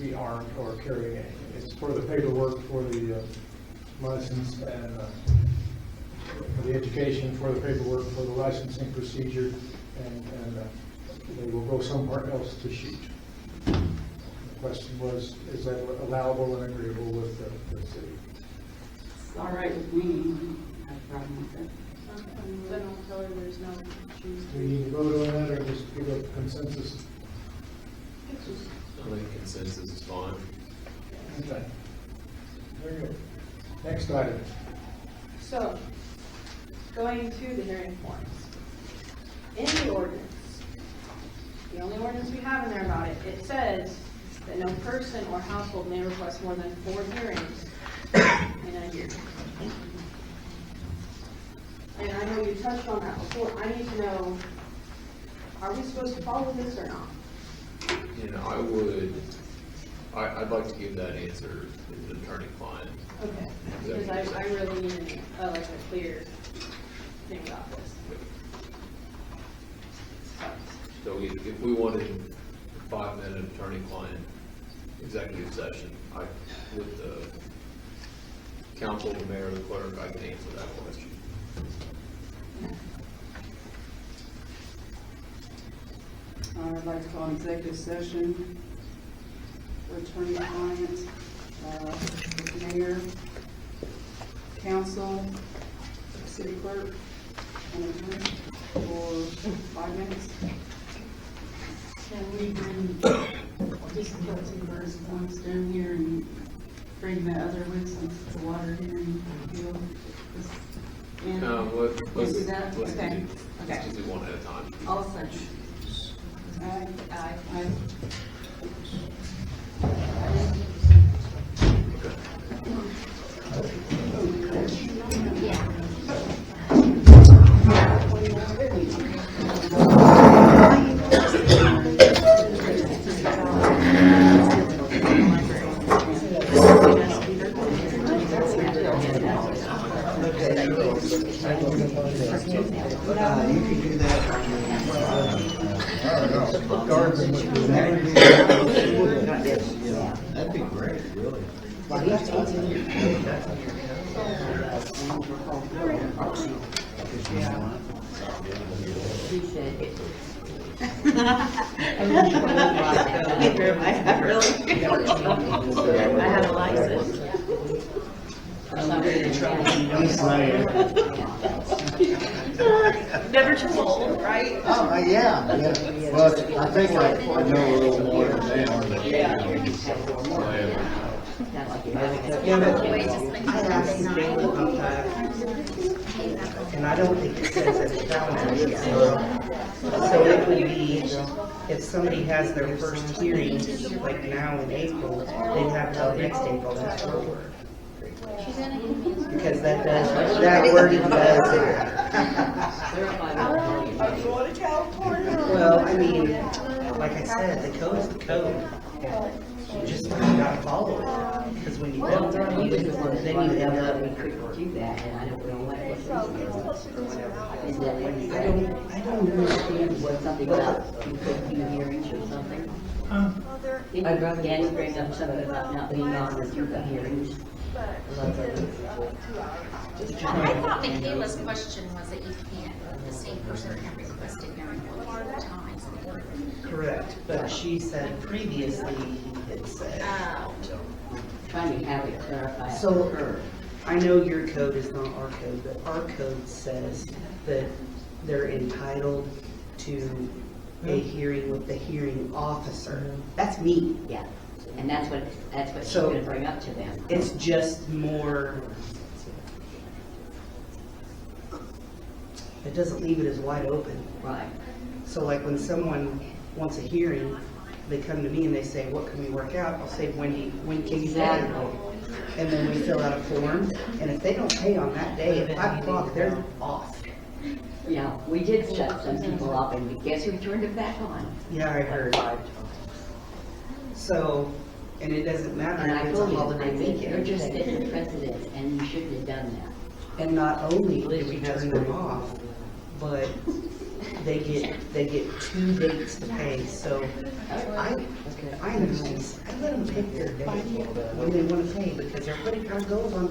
be armed or carrying anything. It's for the paperwork, for the license, and for the education, for the paperwork, for the licensing procedure, and they will go somewhere else to shoot. The question was, is that allowable and agreeable with the city? It's all right with me. I have a problem with it. Then I'll tell her there's no issues. Do we need to vote on that or just give a consensus? I think consensus is fine. Okay. Very good. Next item. So, going to the hearing forms. In the ordinance, the only ordinance we have in there about it, it says that no person or household may request more than 4 hearings in a year. And I know you touched on that before. I need to know, are we supposed to follow this or not? I'd like to give that answer to the attorney-client. Okay, because I really need a clear thing about this. So if we wanted a 5-minute attorney-client executive session, with the council, the mayor, the clerk, I can answer that question. I'd like to call an executive session for attorney-client, with mayor, council, city clerk, and attorney for 5 minutes. Can we bring difficulty first once down here and bring the other ones since it's a water hearing deal? Let's do that? let's Okay. do- Okay. Let's just do one at a time. All second. Aye. That'd be great, really. I had a license. Just saying. Never too old, right? Oh, yeah. Well, I think I know a little more than that. Yeah, but I asked Jane about that, and I don't think it says it's calendar. So it would be, if somebody has their first hearing, like now in April, they'd have till next April to forward. Because that wording does. I'm going to California. Well, I mean, like I said, the code is the code. You just gotta follow it, because when you don't, then you end up. Do that, and I don't know what it is. I don't understand what Something about, you could do hearings or something. I'd rather Danny bring up something about not being on the hearings. I thought Michaela's question was that you can't, the same person can request a hearing multiple times. Correct, but she said previously it said. Trying to have it clarified So- for her. I know your code is not our code, but our code says that they're entitled to a hearing with the hearing officer. That's me. Yeah, and that's what she's So- gonna bring up to them. It's just more, it doesn't leave it as wide open. Right. So like when someone wants a hearing, they come to me and they say, what can we work out? I'll say, when can you pay? And then we fill out a form, and if they don't pay on that day at 5 o'clock, they're off. Yeah, we did shut some people off, and guess who turned it back on? Yeah, I heard. So, and it doesn't matter And I if it's a told you, I holiday think you're weekend. just setting precedent, and you shouldn't have done that. And not only do we turn them off, but they get 2 dates to pay, so I understand. I let them pick their day when they want to pay, because everybody kind of goes on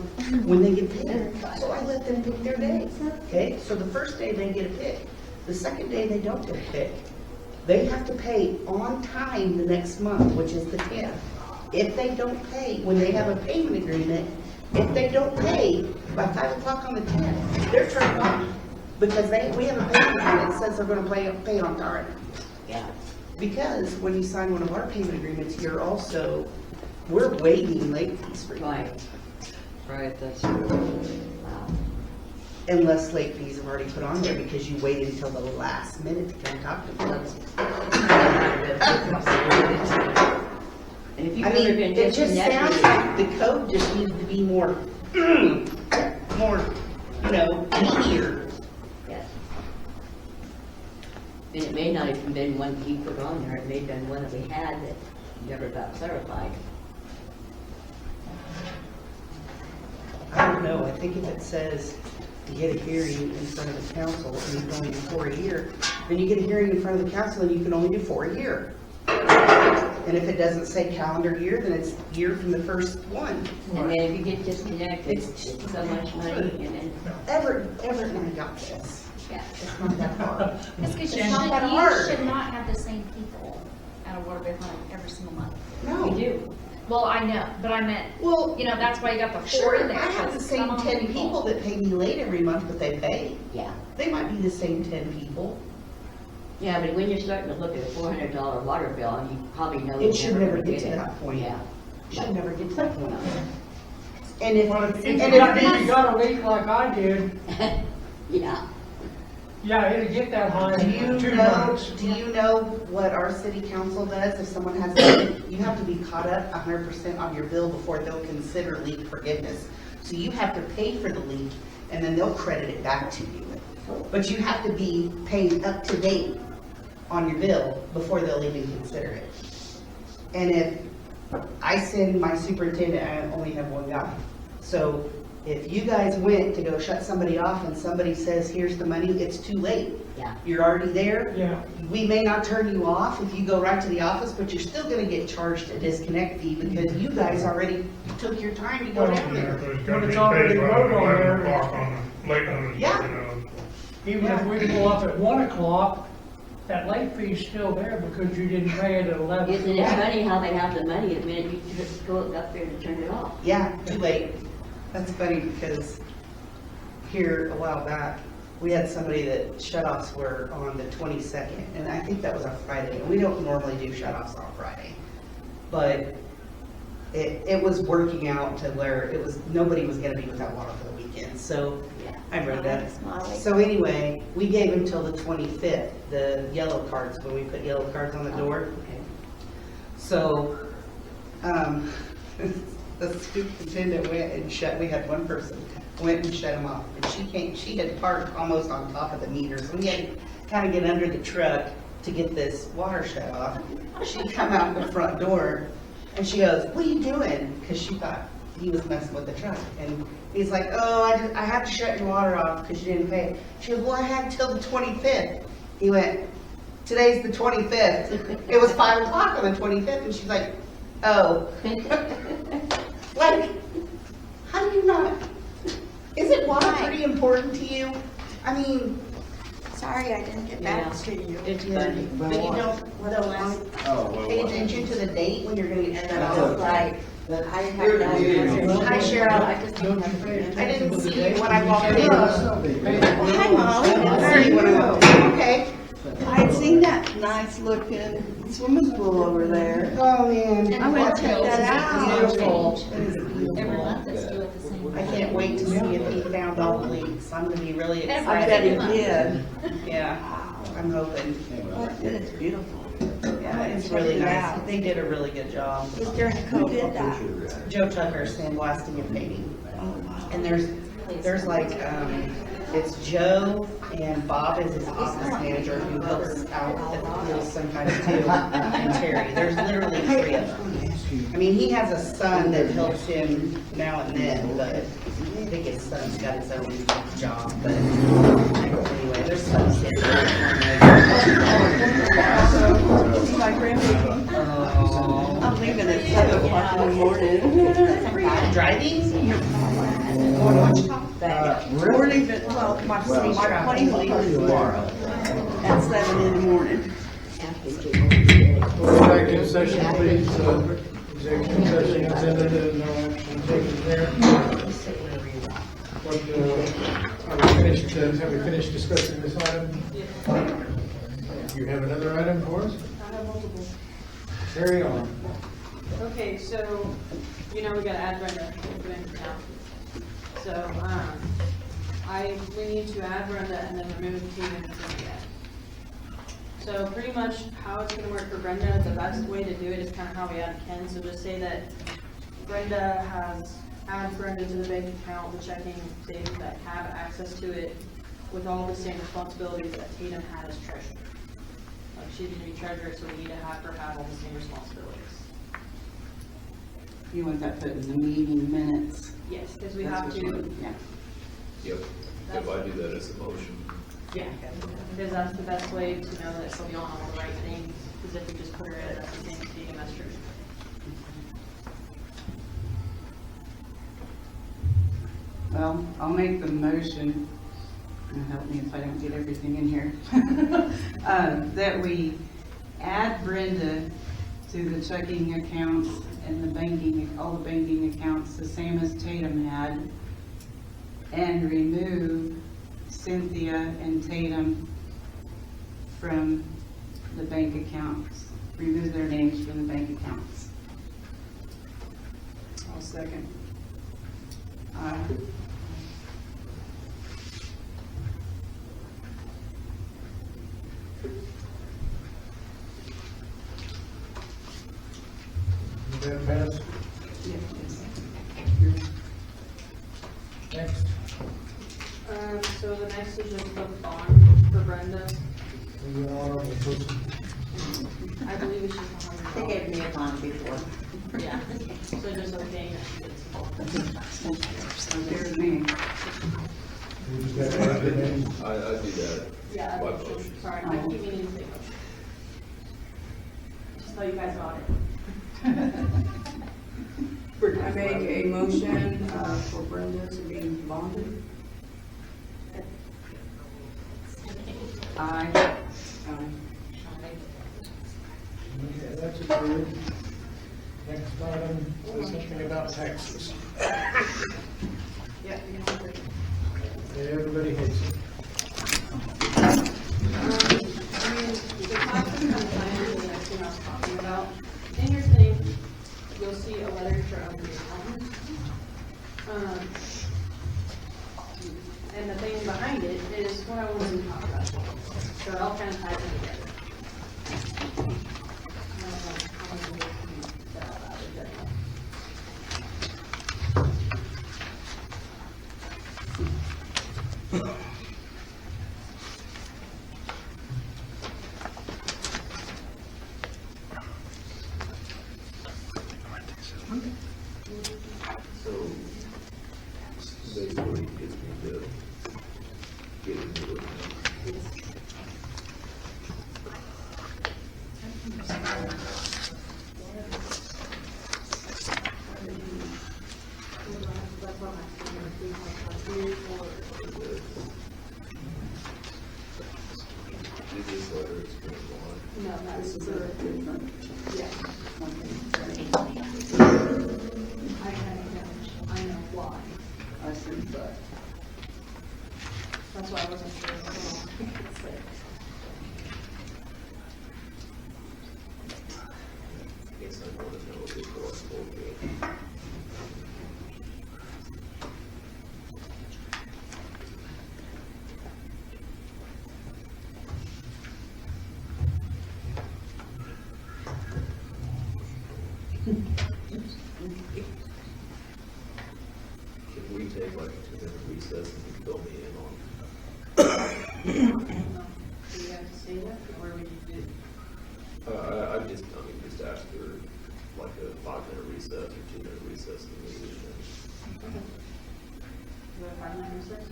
when they get paid. So I let them pick their day, okay? So the first day they get a pick, the second day they don't get a pick. They have to pay on time the next month, which is the 10th. If they don't pay, when they have a payment agreement, if they don't pay by 5 o'clock on the 10th, they're turned off. Because we have a payment agreement that says they're gonna pay on time. Yeah. Because when you sign one of our payment agreements, we're waiving late fees for you. Right, that's. Unless late fees are already put on there because you waited until the last minute to come talk to us. And if you've I ever mean, been it just sounds disconnected, like the code just needs to be more, meatier. yes. And it may not have been one that you put on there, it may have been one that we had that never got clarified. I don't know, I think if it says you get a hearing in front of the council and you can only do 4 a year, then you get a hearing in front of the council and you can only do 4 a year. And if it doesn't say calendar year, then it's year from the first one. And then if you get disconnected, it's so much money, and then, Everett and I got this. yeah. It's not that hard. That's because It's not that hard. you should not have the same people at a water bill line every single month. No. We do. Well, I know, but I meant, Well, that's why you got the 4 sure, in there. I have the 'cause same some of 10 people that pay me late every month, but they pay. Yeah. They might be the same 10 people. Yeah, but when you're starting to look at a $400 water bill, you probably know. It you're should never gonna get to it. that point. Yeah. Should never get to that point. And if, Well, and if if you got these, a leak like I did, Yeah. yeah, it'd get that high do in you 2 know, months. do you know what our city council does if someone has a leak? You have to be caught up 100% on your bill before they'll consider leak forgiveness. So you have to pay for the leak and then they'll credit it back to you. But you have to be paid up to date on your bill before they'll even consider it. And if I send my superintendent, I only have one guy. So if you guys went to go shut somebody off and somebody says, here's the money, it's too late. Yeah. You're already there. Yeah. We may not turn you off if you go right to the office, but you're still gonna get charged a disconnect fee because you guys already took your time to go down there. When it's already wrote on there, Yeah. even if we go up at 1 o'clock, that late fee's still there because you didn't pay it at 11. Isn't it funny how they have the money the minute you just go up there to turn it off? Yeah, too late. That's funny because here a while back, we had somebody that shut-offs were on the 22nd, and I think that was a Friday. And we don't normally do shut-offs on Friday. But it was working out to where it was, nobody was gonna be without water for the weekend. So I read that. So anyway, we gave him till the 25th, the yellow cards, when we put yellow cards on the door. So, the superintendent went and we had one person, went and shut him off. And she had parked almost on top of the meter, so we had to kind of get under the truck to get this water shut off. She come out the front door, and she goes, "What are you doing?" Because she thought he was messing with the truck. And he's like, "Oh, I have to shut your water off because you didn't pay." She goes, "Well, I had till the 25th. He went, "Today's the 25th. It was 5 o'clock on the 25th. And she's like, "Oh." Like, how do you not? Isn't water pretty important to you? I mean, sorry I didn't get back to you. It's funny. But you don't pay attention to the date when you're gonna get shut off. Right. I didn't have that. Hi, Cheryl. I didn't see you when I walked in. Hi, Molly. I didn't see you when I walked in. Okay. I'd seen that nice looking swimming pool over there. Oh, man. I went to check that out. Beautiful. Every month it's do it the same I way. can't wait to see if he found all the leaks. I'm gonna be really I excited. bet he did. Yeah, I'm hoping. It's beautiful. Yeah, it's really nice. They did a really good job. Was during COVID. Who did that? Joe Tucker, sandblasting and painting. Oh, wow. And there's like, it's Joe and Bob is his office manager who helps out at the pool sometimes too, and Terry. There's literally 3 of them. I mean, he has a son that helps him now and then, but I think his son's got his own job, but anyway, there's some. My grandbaby. I'm leaving at 7 o'clock in the morning. Driving? We're leaving, well, my plane leaves tomorrow at 7 in the morning. Go back in session, please. Executive session is ended and no action taken there. What, have we finished discussing this item? You have another item for us? I have multiple. Carry on. Okay, so, we gotta add Brenda to the bank account. So, we need to add Brenda and then remove Tatum and Cynthia. So pretty much how it's gonna work for Brenda, the best way to do it is kind of how we added Ken. So just say that add Brenda to the bank account, the checking savings that have access to it with all the same responsibilities that Tatum had as treasurer. Like she's gonna be treasurer, so we need to have her have all the same responsibilities. You want that put in the meeting minutes? Yes, because we That's have what you to, want, yeah. Yep, if I do that as a motion. yeah, because that's the best way to know that she'll be on all the right things, because if we just put her in as the same Tatum as treasurer. Well, I'll make the motion, and help me if I don't get everything in here, that we add Brenda to the checking accounts and the banking, all the banking accounts, the same as Tatum had, and remove Cynthia and Tatum from the bank accounts, remove their names from the bank accounts. I'll second. Did that pass? Next. So the next is just the bond for Brenda. We go on over to- I believe it's just $100. They gave me a bond before. Yeah, so just okay that she gets involved. So there's me. we just got to add it in. I do that. Yeah, By that's- motion. sorry, I keep meaning to say motion. Just so you guys got it. I make a motion for Brenda to be bonded. Aye. item, something about taxes. Yeah, you know, great. Everybody hates it. I mean, the class is kind of planned for the next thing I was talking about. In your thing, you'll see a letter from the accountant. And the thing behind it is what I wanted to talk about. So it all kind of ties in together. I don't know how much of this can be said out loud, but definitely. So, basically, it gets me to get into it. Is this letter experience one? No, that's the, yeah. I know why. I see, but. That's why I wasn't sure. Guess I want to know if it's all good. Can we take like a 2-minute recess and you fill me in on? Do you have to say that, or would you do? I've just, just asked for like a 5-minute recess or 2-minute recess in the meeting. Do you have 5 minutes recess?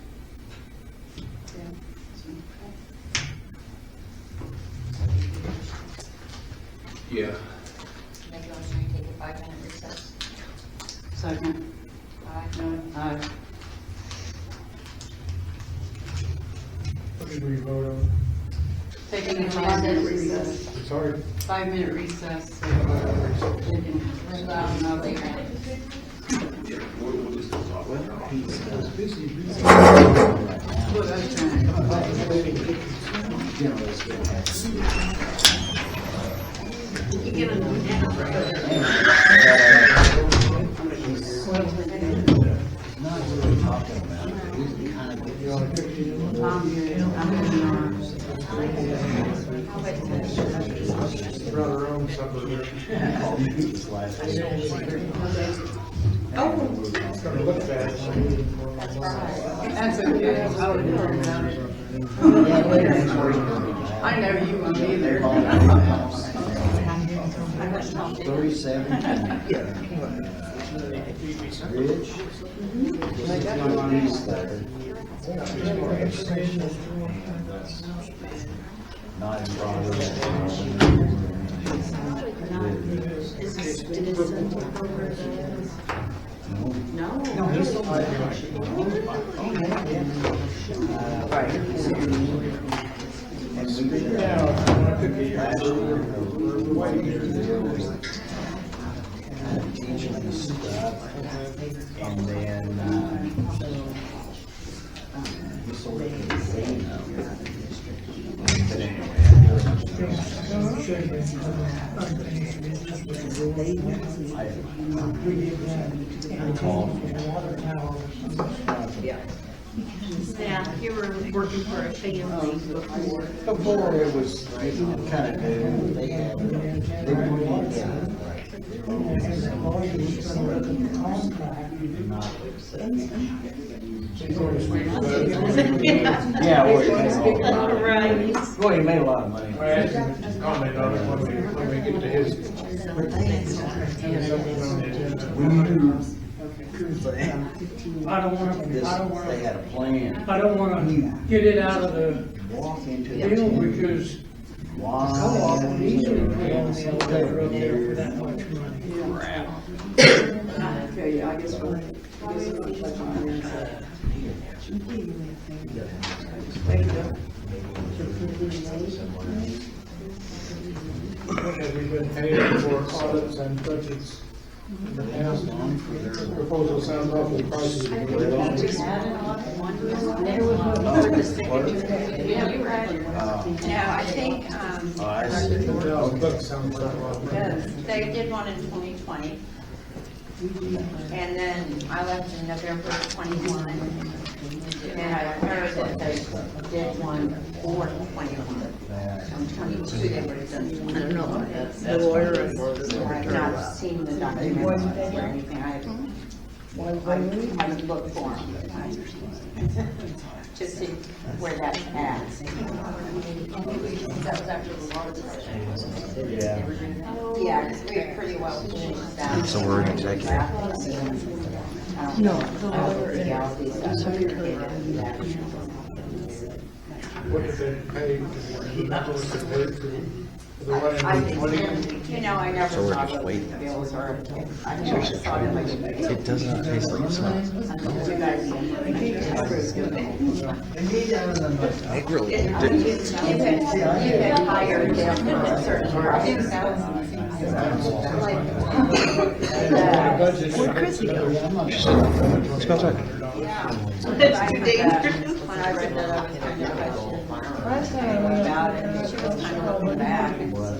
Yeah. Make a motion to take a 5-minute recess. Second. Aye. Aye. What did we vote on? Taking a 5-minute recess. Sorry. 5-minute recess. So We'll go out and play around. Yeah, we'll just talk about it. What I was trying You get a new dinner break. Not really talking about it, we kind of get Brought our own subdivision. It's gonna look bad. That's okay. I would do it. I know you won't either. 37. Ridge. Not in progress. No. Right. And we did last year, teaching this stuff, and then, we sort of get the same out of the district. But Yeah, you were working for a family before. before it was kind of new, they had, they were yeah, well, he made a lot of money. I asked him to comment on it when we get to his. I don't wanna, This, I don't wanna, they had a plan. I don't wanna get it out of the Walk into the deal tent. because the Why? co-op would easily put on the elevator up there for that much money. Okay, yeah, I guess we'll touch on here. Have we been paid for audits and budgets The proposal sounds awfully pricey. No, I think, The book sounds like a lot of money. they did one in 2020. And then I left in November of 21. And I heard that they did one for 21. On 22, they would have done. I don't know, the lawyer. I've not seen the documents or anything. I haven't looked for them. To see where that's at. That was after the law decision. Yeah, because we pretty well finished that. So we're in executive. No, the lawyer. What did they pay? Do you remember what they paid for the one I in 20? think, you know, I never So we're saw just the waiting. bills or, I never saw them. It does not taste like smoke. I really You can hire them at certain prices. Where'd Chrissy go? Let's go outside. When I read that, I was kind of questioning about it, and she was kind of looking back and what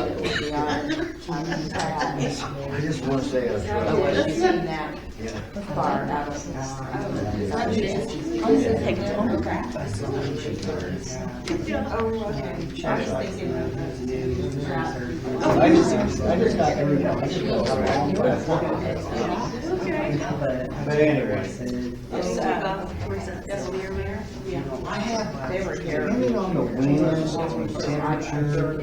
it would be on. I just want to say, I wasn't seeing that far out of the Oh, okay. I was thinking I just got everything. But anyway. They were here. Depending on the winds, temperature,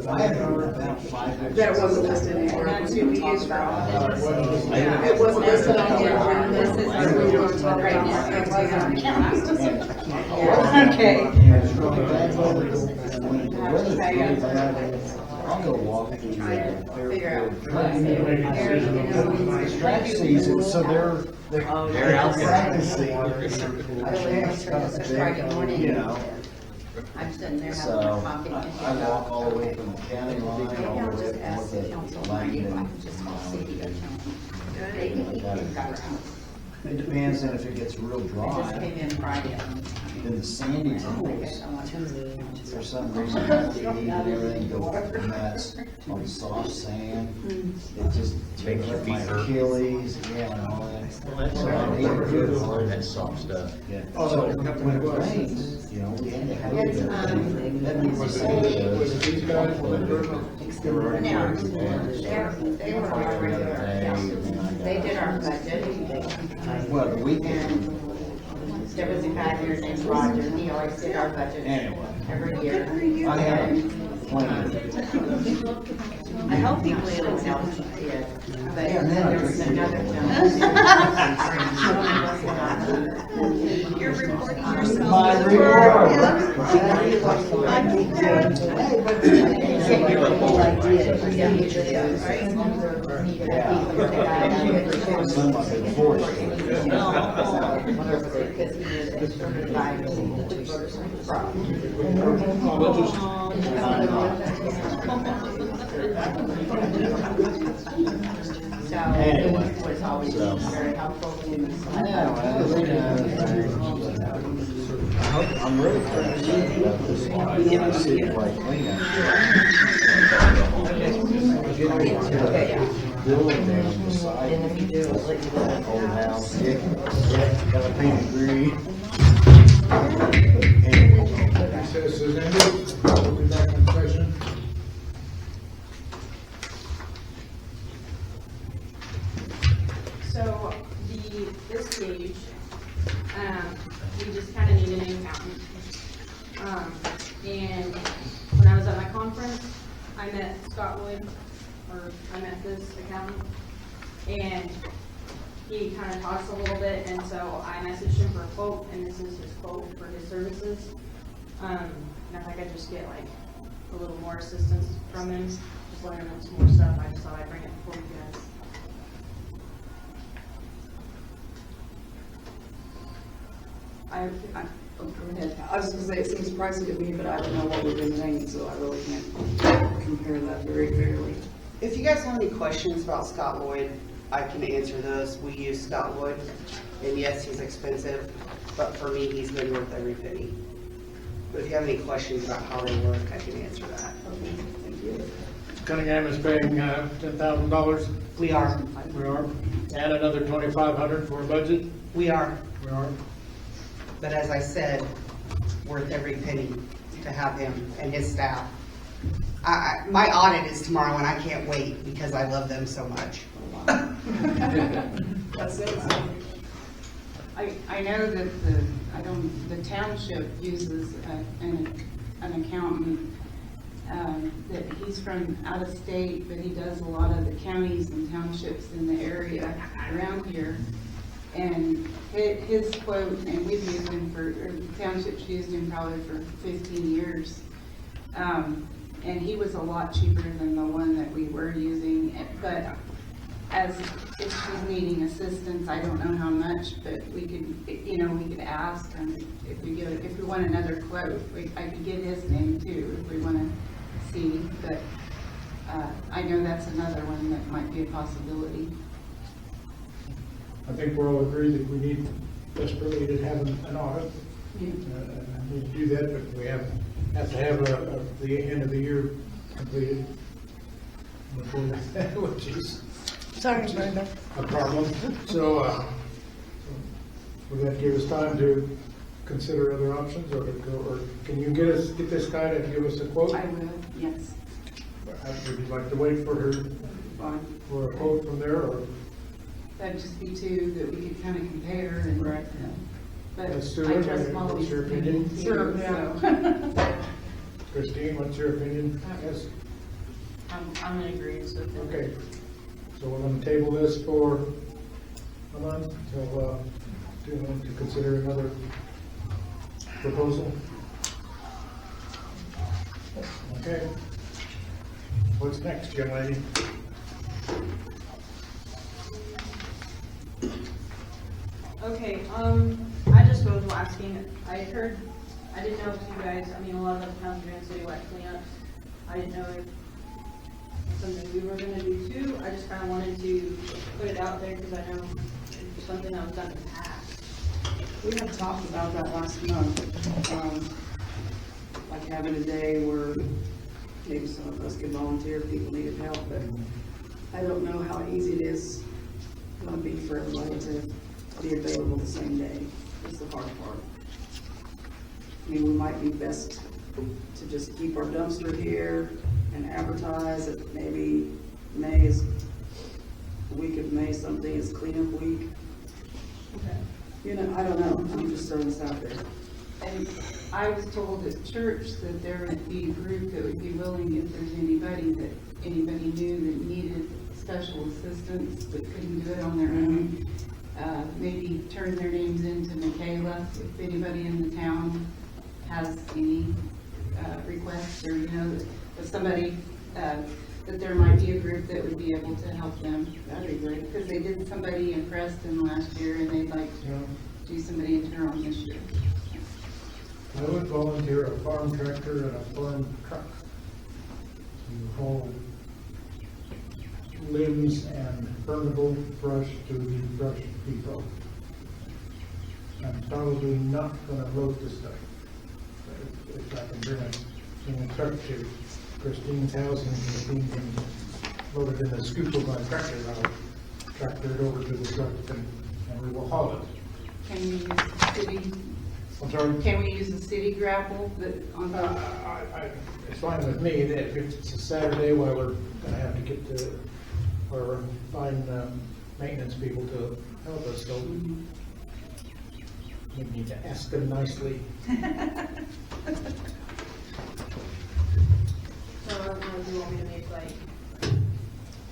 I have heard about 5. That wasn't listed anywhere. That's who we use for all this. It wasn't listed on the agenda. This is what we were talking right now. Okay. I'll go walk through Figure the stretch season, so they're out practicing. Friday morning. You know, I'm sitting there having so a coffee. I walk all the way from the county line, all the way up to the Langdon. It depends on if it gets real Just dry, came in Friday. then the sandy zones, for some reason, and everything go nuts on the soft sand. It just makes my Achilles, yeah, and all that. So I need to get hard that soft stuff. Yeah. So when it rains, you know, we had to have it. That means the sand Was it these guys? They were already No, prepared. they were already there. They did our budget. Well, the weekend. There was a guy here named Roger, he always did our budget Anyway. every year. I have plenty. I hope he really helped you, but Yeah, there was another gentleman. You're reporting yourself. My to the reward. So it was always very helpful to me. I'm really proud of this. I see it like clean. Building down the side. Old house. Yeah, got a painted green. Recess is ended. We'll be back in session. So this page, we just kind of need an accountant. And when I was at my conference, I met Scott Wood, or I met this accountant, and he kind of talks a little bit, and so I messaged him for a quote, and this is his quote for his services. And if I could just get like a little more assistance from him, just learning some more stuff, I just thought I'd bring it before you guys. I was gonna say, it seems pricey to me, but I don't know what we've been paying, so I really can't compare that very fairly. If you guys have any questions about Scott Lloyd, I can answer those. We use Scott Lloyd, and yes, he's expensive, but for me, he's been worth every penny. But if you have any questions about how they work, I can answer that. Okay, thank you. Cunningham is paying $10,000. We are. We are. And another $2,500 for a budget. We are. We are. But as I said, worth every penny to have him and his staff. My audit is tomorrow, and I can't wait because I love them so much. That's it. I know that the township uses an accountant, that he's from out of state, but he does a lot of the counties and townships in the area around here. And his quote, and we've used him or the township's used him probably for 15 years. And he was a lot cheaper than the one that we were using, but as if she's needing assistance, I don't know how much, but we could, we could ask, and if we want another quote, I could get his name too, if we want to see, but, I know that's another one that might be a possibility. I think we're all agreed that we need desperately to have an audit. Yeah. Need to do that, but we have to have the end of the year completed. Which is Sorry, Brenda. a problem. So, will that give us time to consider other options, or can you get this guy to give us a quote? I will, yes. Would you like to wait for her, for a quote from there, or? That'd just be two that we could kind of compare and. Right. But Let's do I it. trust What's Molly's your opinion? opinion too, Sure, so. Christine, what's your opinion? Yes? I'm in agreement with it. Okay, so we're gonna table this for a month, till, to consider another proposal. Okay. What's next, young lady? Okay, I just was asking, I didn't know if you guys, a lot of the towns are doing citywide cleanups. I didn't know if it's something we were gonna do too. I just kinda wanted to put it out there because I know it's something that was done in the past. We had talked about that last month, like having a day where maybe some of us could volunteer if people needed help, but I don't know how easy it is gonna be for everybody to be available the same day. That's the hard part. We might be best to just keep our dumpster here and advertise that maybe May is, the week of May something is cleanup week. Okay. I don't know, I'm just throwing this out there. And I was told at church that there would be a group that would be willing, if there's anybody knew that needed special assistance but couldn't do it on their own, maybe turn their names into Michaela, if anybody in the town has any requests, or that somebody, that there might be a group that would be able to help them. That'd be great, because they did somebody in Preston last year, and they'd like to do somebody in Turon this year. I would volunteer a farm tractor and a farm truck to haul limbs and burnable brush to the brush depot. I'm probably not gonna load the stuff. If I can bring a truck to Christine's house, and Christine can load it in the scoop of my tractor, I'll tractor it over to the truck and we will haul it. Can we use the city? I'm sorry? Can we use the city grapple that on the? It's fine with me that if it's a Saturday, well, we're gonna have to get to, or find maintenance people to help us, so we need to ask them nicely. So, do you want me to make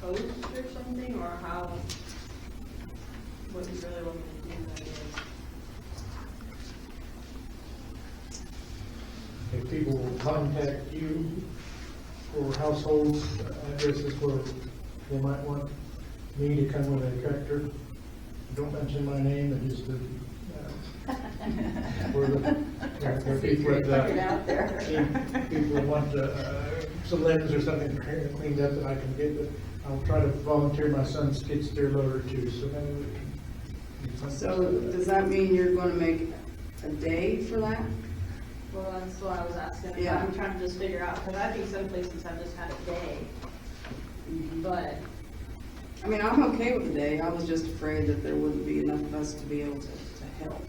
posts or something, or how, what you really want me to do that is? If people will contact you for household addresses where they might want me to come with a tractor, don't mention my name, and just where the people that people want some limbs or something cleaned up that I can get, but I'll try to volunteer my son's skid steer loader too, so maybe we can. get something So started. does that mean you're gonna make a day for that? Well, that's what I was asking. Yeah. I'm trying to just figure out, because I think some places have just had a day. But, I mean, I'm okay with the day, I was just afraid that there wouldn't be enough of us to be able to help.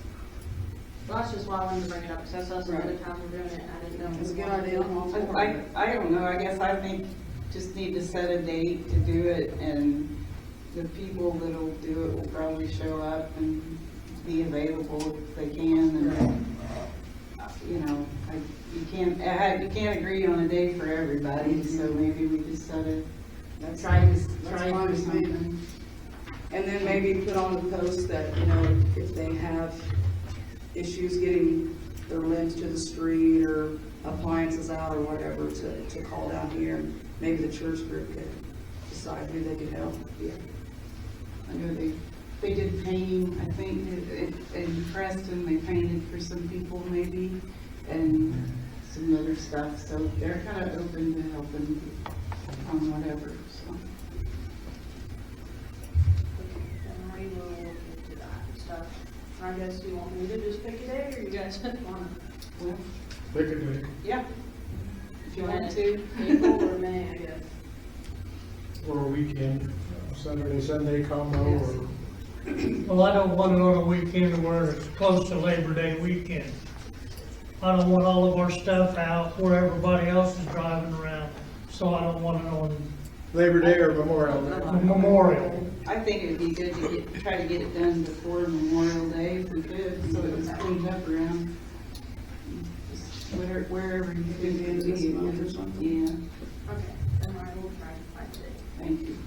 well, that's just why I wanted to bring it up, because I saw some other Right. towns were doing it, and I didn't know. It's a good idea, I'm all for it. I don't know, I guess I think just need to set a date to do it, and the people that'll do it will probably show up and be available if they can, and, you know, you can't agree on a day for everybody, so maybe we just set a, That's try fine for with me. something. And then maybe put on the post that, you know, if they have issues getting their limbs to the street or appliances out or whatever, to call down here. Maybe the church group could decide who they could help. Yeah. I know they did painting, I think, in Preston, they painted for some people maybe, and some other stuff, so they're kind of open to helping on whatever, so. Then we will look into that stuff. I guess you want me to just pick a day, or you guys want Well, Pick a day. yeah, if you want to. April or May, I guess? Or a weekend, Saturday, Sunday combo, or. Well, I don't want it on a weekend where it's close to Labor Day weekend. I don't want all of our stuff out where everybody else is driving around, so I don't want it on Labor Day or Memorial Day. Memorial. I think it'd be good to try to get it done before Memorial Day if we could, so it was cleaned up around. Just wherever you Maybe the end of this month or could. something. Yeah, Okay, then I will try to find it. thank you.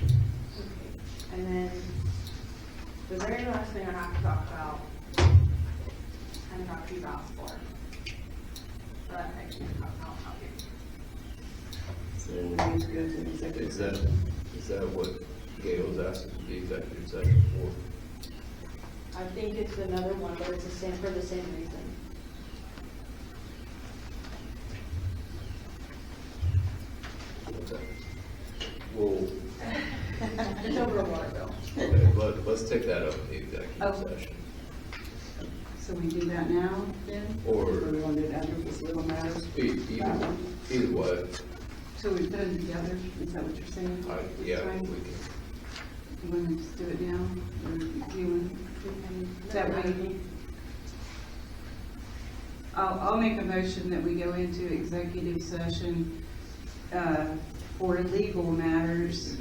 Okay, and then, the very last thing I have to talk about, kind of talked to you about before. But I can't talk about how here. So we need to go to executive Is session. that what Gail was asking for the executive session for? I think it's another one, but it's the same, for the same reason. Okay. Well, It's over a water bill. okay, let's take that up in the executive Oh. session. So we do that now, then? Or Or we want to do it after this little matters? either way, So we've done it together, is that what you're saying? yeah, Right. we can. You want to just do it now, or you want? That way, I'll make a motion that we go into executive session, for legal matters.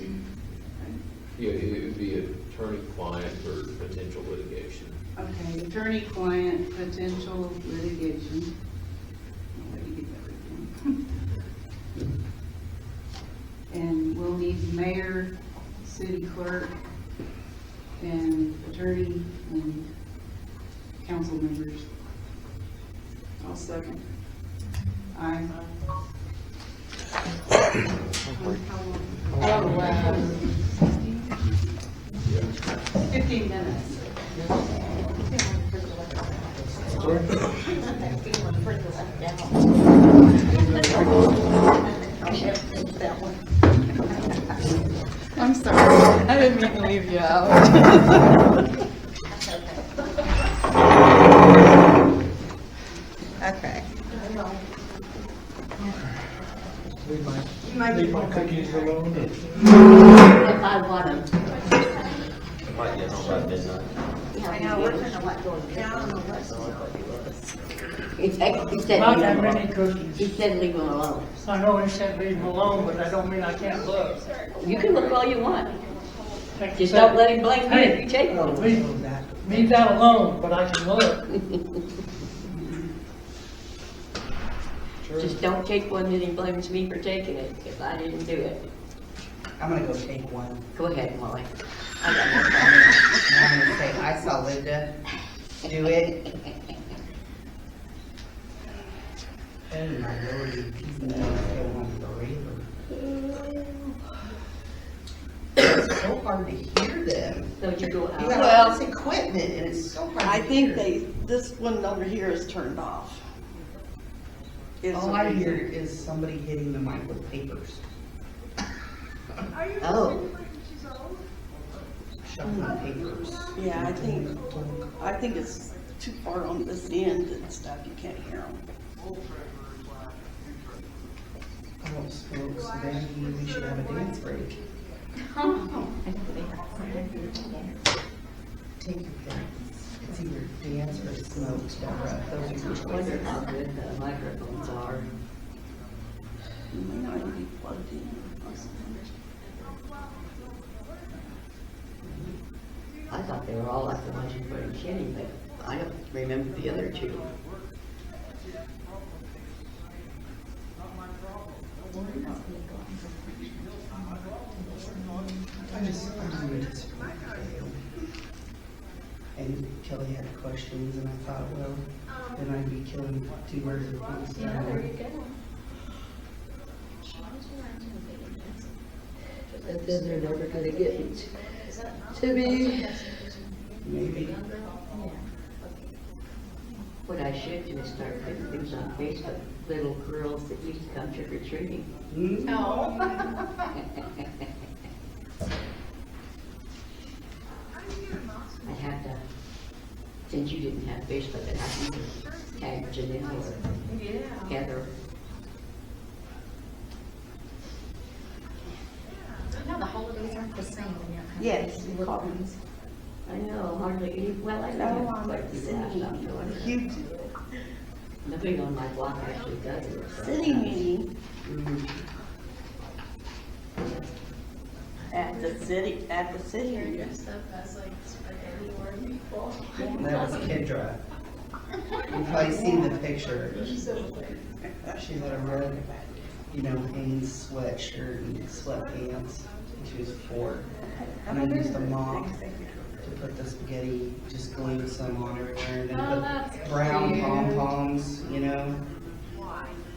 Yeah, it would be attorney-client for potential litigation. Okay, attorney-client, potential litigation. I'll let you get that written down. And we'll need mayor, city clerk, and attorney, and council members. I'll second. Aye. Oh, 15 minutes. I'm sorry, I didn't mean to leave you out. Okay. Leave my cookies alone. If I want them. Might get home by midnight. I know, we're gonna let go down the list. He said, Not leave that them many alone. cookies. He said leave them alone. I know he said leave him alone, but that don't mean I can't look. You can look all you want. Like you Just said, don't let him blame you if hey, you take one. leave that alone, but I can look. Just don't take one that he blames me for taking it, if I didn't do it. I'm gonna go take one. Go ahead, Molly. I got no And I'm gonna say, I saw Linda do it. And my lord, he's gonna go on forever. It's so hard to hear them. So you go You out. got all this equipment and it's so hard to hear. I think this one over here is turned off. All I hear is somebody hitting the mic with papers. Oh. Shuffling papers. Yeah, I think it's too far on this end and stuff, you can't hear them. Oh, smokes, then we should have a dance break. Take your pick. It's either dance or smokes, Deborah. Those are your I wonder choices. how good the microphones are. You may not even be plugged in or something. I thought they were all like the ones you put in Kenny, but I don't remember the other two. I'm really disappointed in you. And Kelly had questions, and I thought, well, then I'd be killing two birds with one stone. Yeah, there you go. But then they're never gonna get to me. Maybe. What I should do is start putting things on Facebook, little girls that used to come trick or treating. Oh. I'd have to, since you didn't have Facebook, I'd have to tag Janelle or Heather. No, the holidays aren't the same when you're. Yes, coffins. I know, hardly any, well, I know No, I'm quite a few that city I'm going to. You do. Nobody on my block actually does it. so- City meeting Mhm. at the city meeting. Yeah. That was Kendra. You've probably seen the picture. She's had a red, Hanes sweatshirt and sweatpants. She was 4. And I used a mop to put the spaghetti, just glued some on everywhere, and then Oh, put that's brown cute. pom-poms,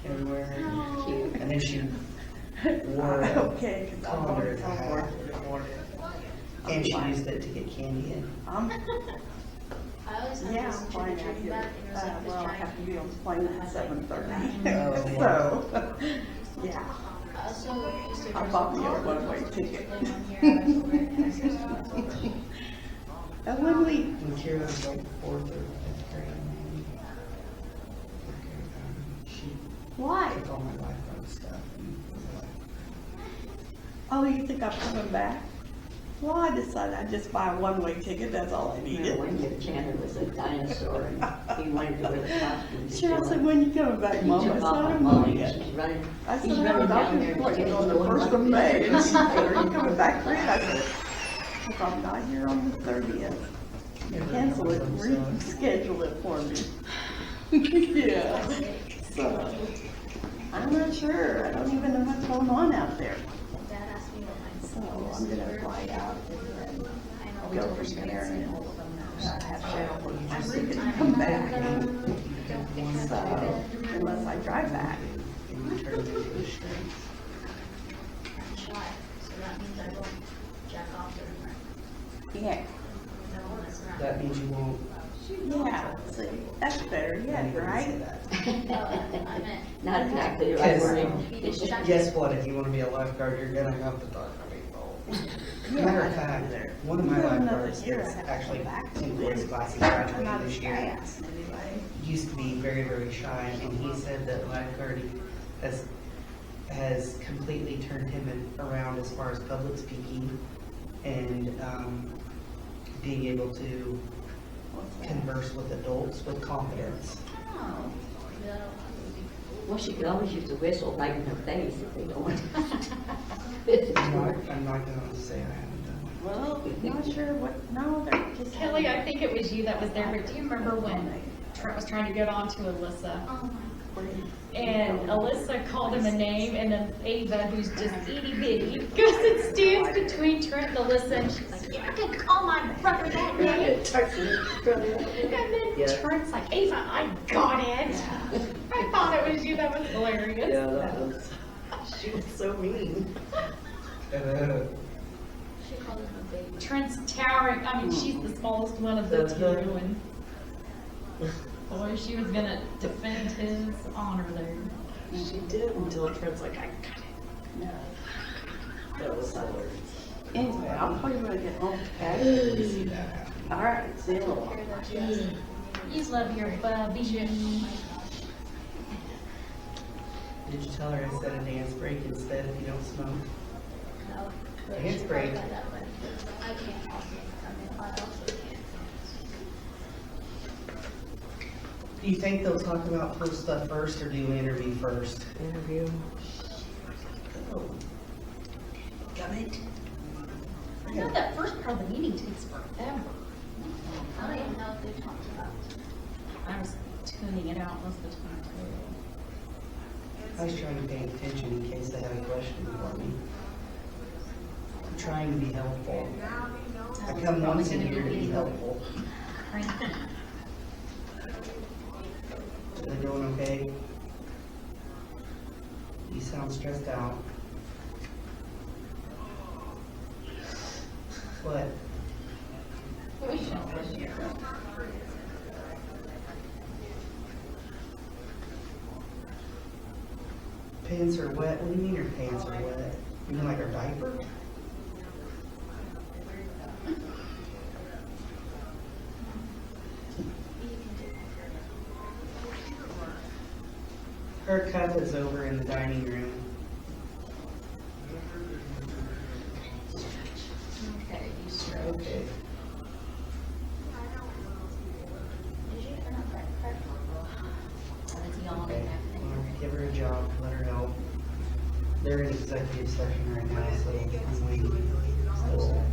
everywhere. Cute. And then she wore a Okay, 'cause I'm colander going as a to hat. And she used it to get candy in. Yeah, I'm flying out here. Well, I have to be on the plane at 7:30. Oh, So, yeah. I bought me a one-way ticket. And when we, When Kira was like 4th or 5th grade, she why? took all my lifeguard stuff. And was like, Oh, you think I'm coming back? Well, I decided I'd just buy a one-way ticket, that's all I Remember needed. when Chandler was a dinosaur and he wanted to wear the costume. to Sure, I show said, up. when you coming back, He Mom? I took said, off I on don't know Molly, yet. she's running, I said, he's I have a running down doctor's there. appointment on the to 1st of May. And she said, are you coming back then? I said, if I'm not here on the 30th, cancel it, reschedule it for me. Yeah, so, I'm not sure, I don't even know what's going on out there. So I'm gonna fly out and then go from there and have Cheryl and see if it can come back. So, unless I drive back. Yeah, that means you won't. yeah, see, that's better, yeah, right? Not exactly the right wording. It's just, Guess what, if you wanna be a lifeguard, you're gonna have to talk to people. Matter of fact, one of my You have another lifeguards year that's I have to actually go back to in it. voice classes I'm graduating not this as year, fast anyway. used to be very, very shy, and he said that lifeguarding has completely turned him around as far as public speaking and being able to converse with adults with confidence. well, she could always use a whistle right in her face if they don't want to. I'm not gonna say I haven't done Well, not sure what, no, they're just. Kelly, I think it was you that was there, but do you remember when Trent was trying to get on to Alyssa? And Alyssa called him a name, and then Ava, who's just itty bitty, goes and stands between Trent and Alyssa, and she's like, "You can call my brother that name." And then Trent's like, "Ava, I got it." I thought it was you. That was hilarious. Yeah, that was, she was so mean. Trent's towering. I mean, she's the smallest one of the two, and Boy, she was gonna defend his honor there. She did until Fred's like, I got it. That was hilarious. Anyway, I'll call you when I get home, okay? All right, see you later. You love your Bubby. Did you tell her I said a dance break instead if you don't smoke? No. Dance break. I can't talk. I also can't. Do you think they'll talk about post stuff first or do you interview first? Interview. Oh. Got it? I know that first part of the meeting takes forever. I don't even know if they talked about I was tuning it out most of the time I was trying to pay attention in case they have a question for me. I'm trying to be helpful. I come once a year to be helpful. too. Are they doing okay? You sound stressed out. What? Pants are wet? What do you mean your pants are wet? You mean like our diaper? Her cup is over in the dining room. Okay, you stroke. Okay. Okay. Well, give her a job, let her help. They're in executive session right now, so I'm waiting. So,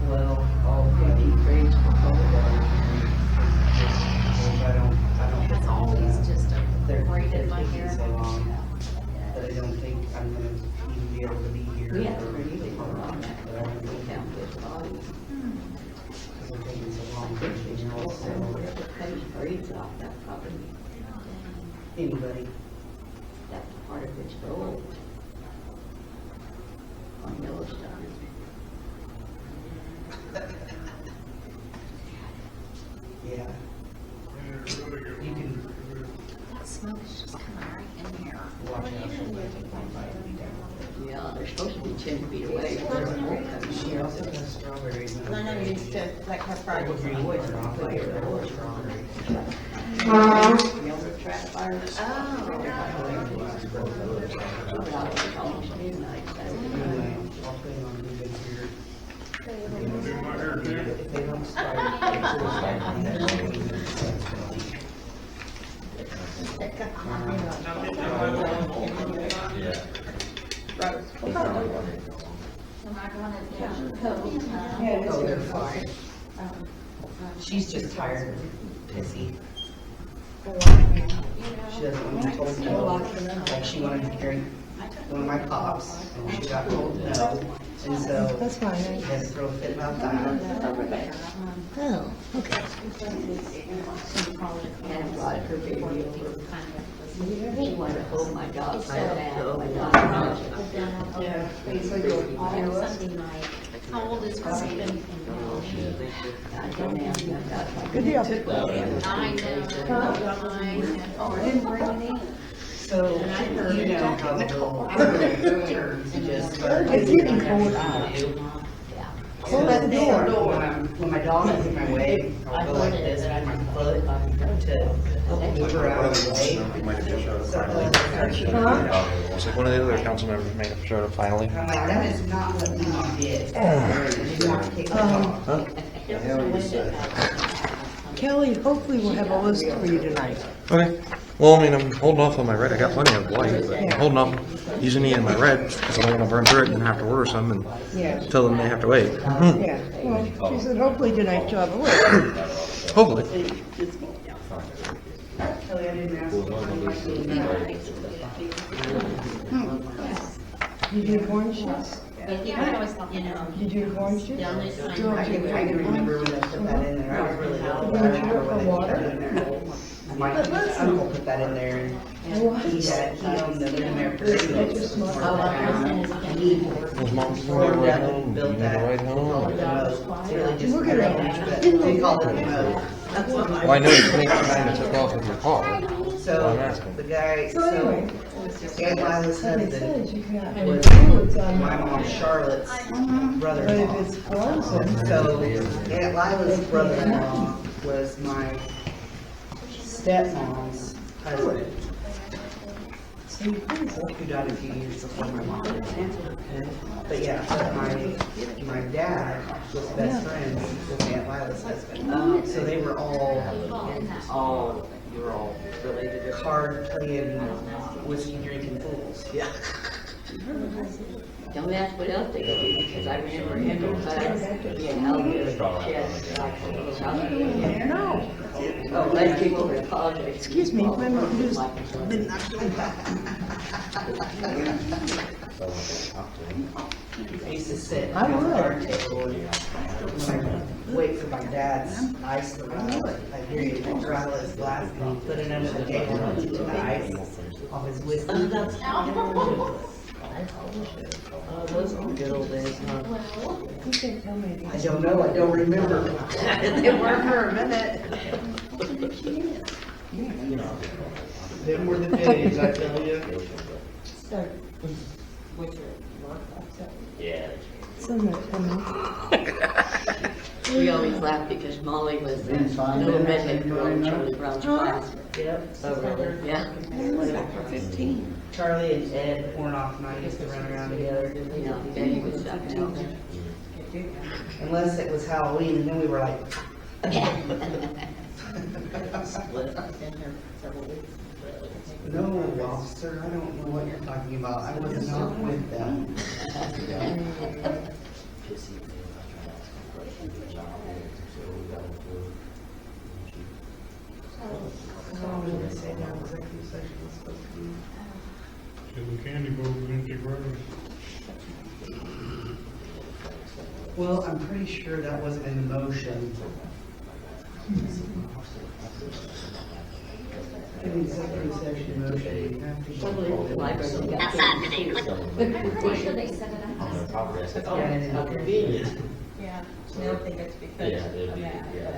well, I'll be great for I don't. That's always just a They're braid in my taking hair. so long that I don't think I'm gonna even be able to be here. We have for to really the go part on that, that I want to we be count his body. because they're taking so long for everything else, So, so whatever cut his braids off, that probably, anybody. that's part of his goal. On Yellowstone. Yeah. You can That smoke is just coming right in here. watch out for that. Yeah, they're supposed to be 10 feet away. She also has strawberries. I know you used to, like, her pride was Green always corn, around I'll there. take her over strawberry. You know, the trap fires. Anyway, I'll put it on the big here. If they don't start, oh, they're fine. She's just tired and pissy. She doesn't want to be told no. Like she wanted to drink one of my pops and she got told no. And so That's fine. she had to throw a fit about that. Oh, okay. And brought her baby over. She wanted to hold my dog so bad, my dog. Yeah. Sunday night. How old is her husband? I don't have Good deal. I know. Oh, I didn't bring it in. So, you know how the little turns and just start. It's getting cold out. Close that door. When my dog is in my way, I'll go like this with my foot to move her out of the way. It's like one of the other council members made a showed up finally. I'm like, that is not what Elon did. He did not take the dog. Kelly, hopefully we'll have a list for you tonight. Okay. Well, I mean, I'm holding off on my red. I got plenty of white, but I'm holding off using any of my red because I don't want to burn through it and have to order some and Yeah. tell them they have to wait. Yeah, well, she said hopefully tonight you'll have a list. Hopefully. Kelly, I didn't ask you. Did you do orange juice? I always thought, you know. Did you do orange juice? I can remember when I put that in there. I was really Did you do it for water? my uncle put that in there, and he owned the Mid-America Radio. And he tore down and built that. It's really just range, but they call it remote. Well, I know you kind of took off with your car. So, I'm asking. the guy, So so, anyway, Aunt Lila's Says husband you cannot was do it's on. my mom Charlotte's But if brother-in-law. it's frozen. So, Aunt Lila's brother-in-law was my stepmom's husband, So you freeze it. who died a few years before my mom. But yeah, but my dad was best friends with Aunt Lila's husband. So they were all You're all related. card playing, whiskey drinking fools. Yeah. Don't ask what else they do, because I remember him, being held there. No. Oh, let's people apologize. Excuse me, my mom just did not do I used to sit I at the would. card table and wait for my dad's ice to run. I'd hear you rattle his glass and he'd put it under the table and keep the ice off his whiskey. Those are good old days, huh? You can't tell me. I don't know, I don't remember. They were for a minute. Them were the days, I tell you. Start. Yeah. Some of it, We always laughed because Molly was the little redhead girl in Charlie Brown's class. Yep. Oh, really? Yeah. for 15. Charlie and Ed Warnock and I used to run around together. Yeah, he was up now. Unless it was Halloween and then we were like. No, officer, I don't know what you're talking about. I was not with them. Should the candy go with empty burgers? Well, I'm pretty sure that wasn't in the motion. An executive session motion, you have to. Totally, the library got candy too. I'm pretty sure they set it up. Yeah, and it's not convenient. Yeah, I don't think it's because of that, but.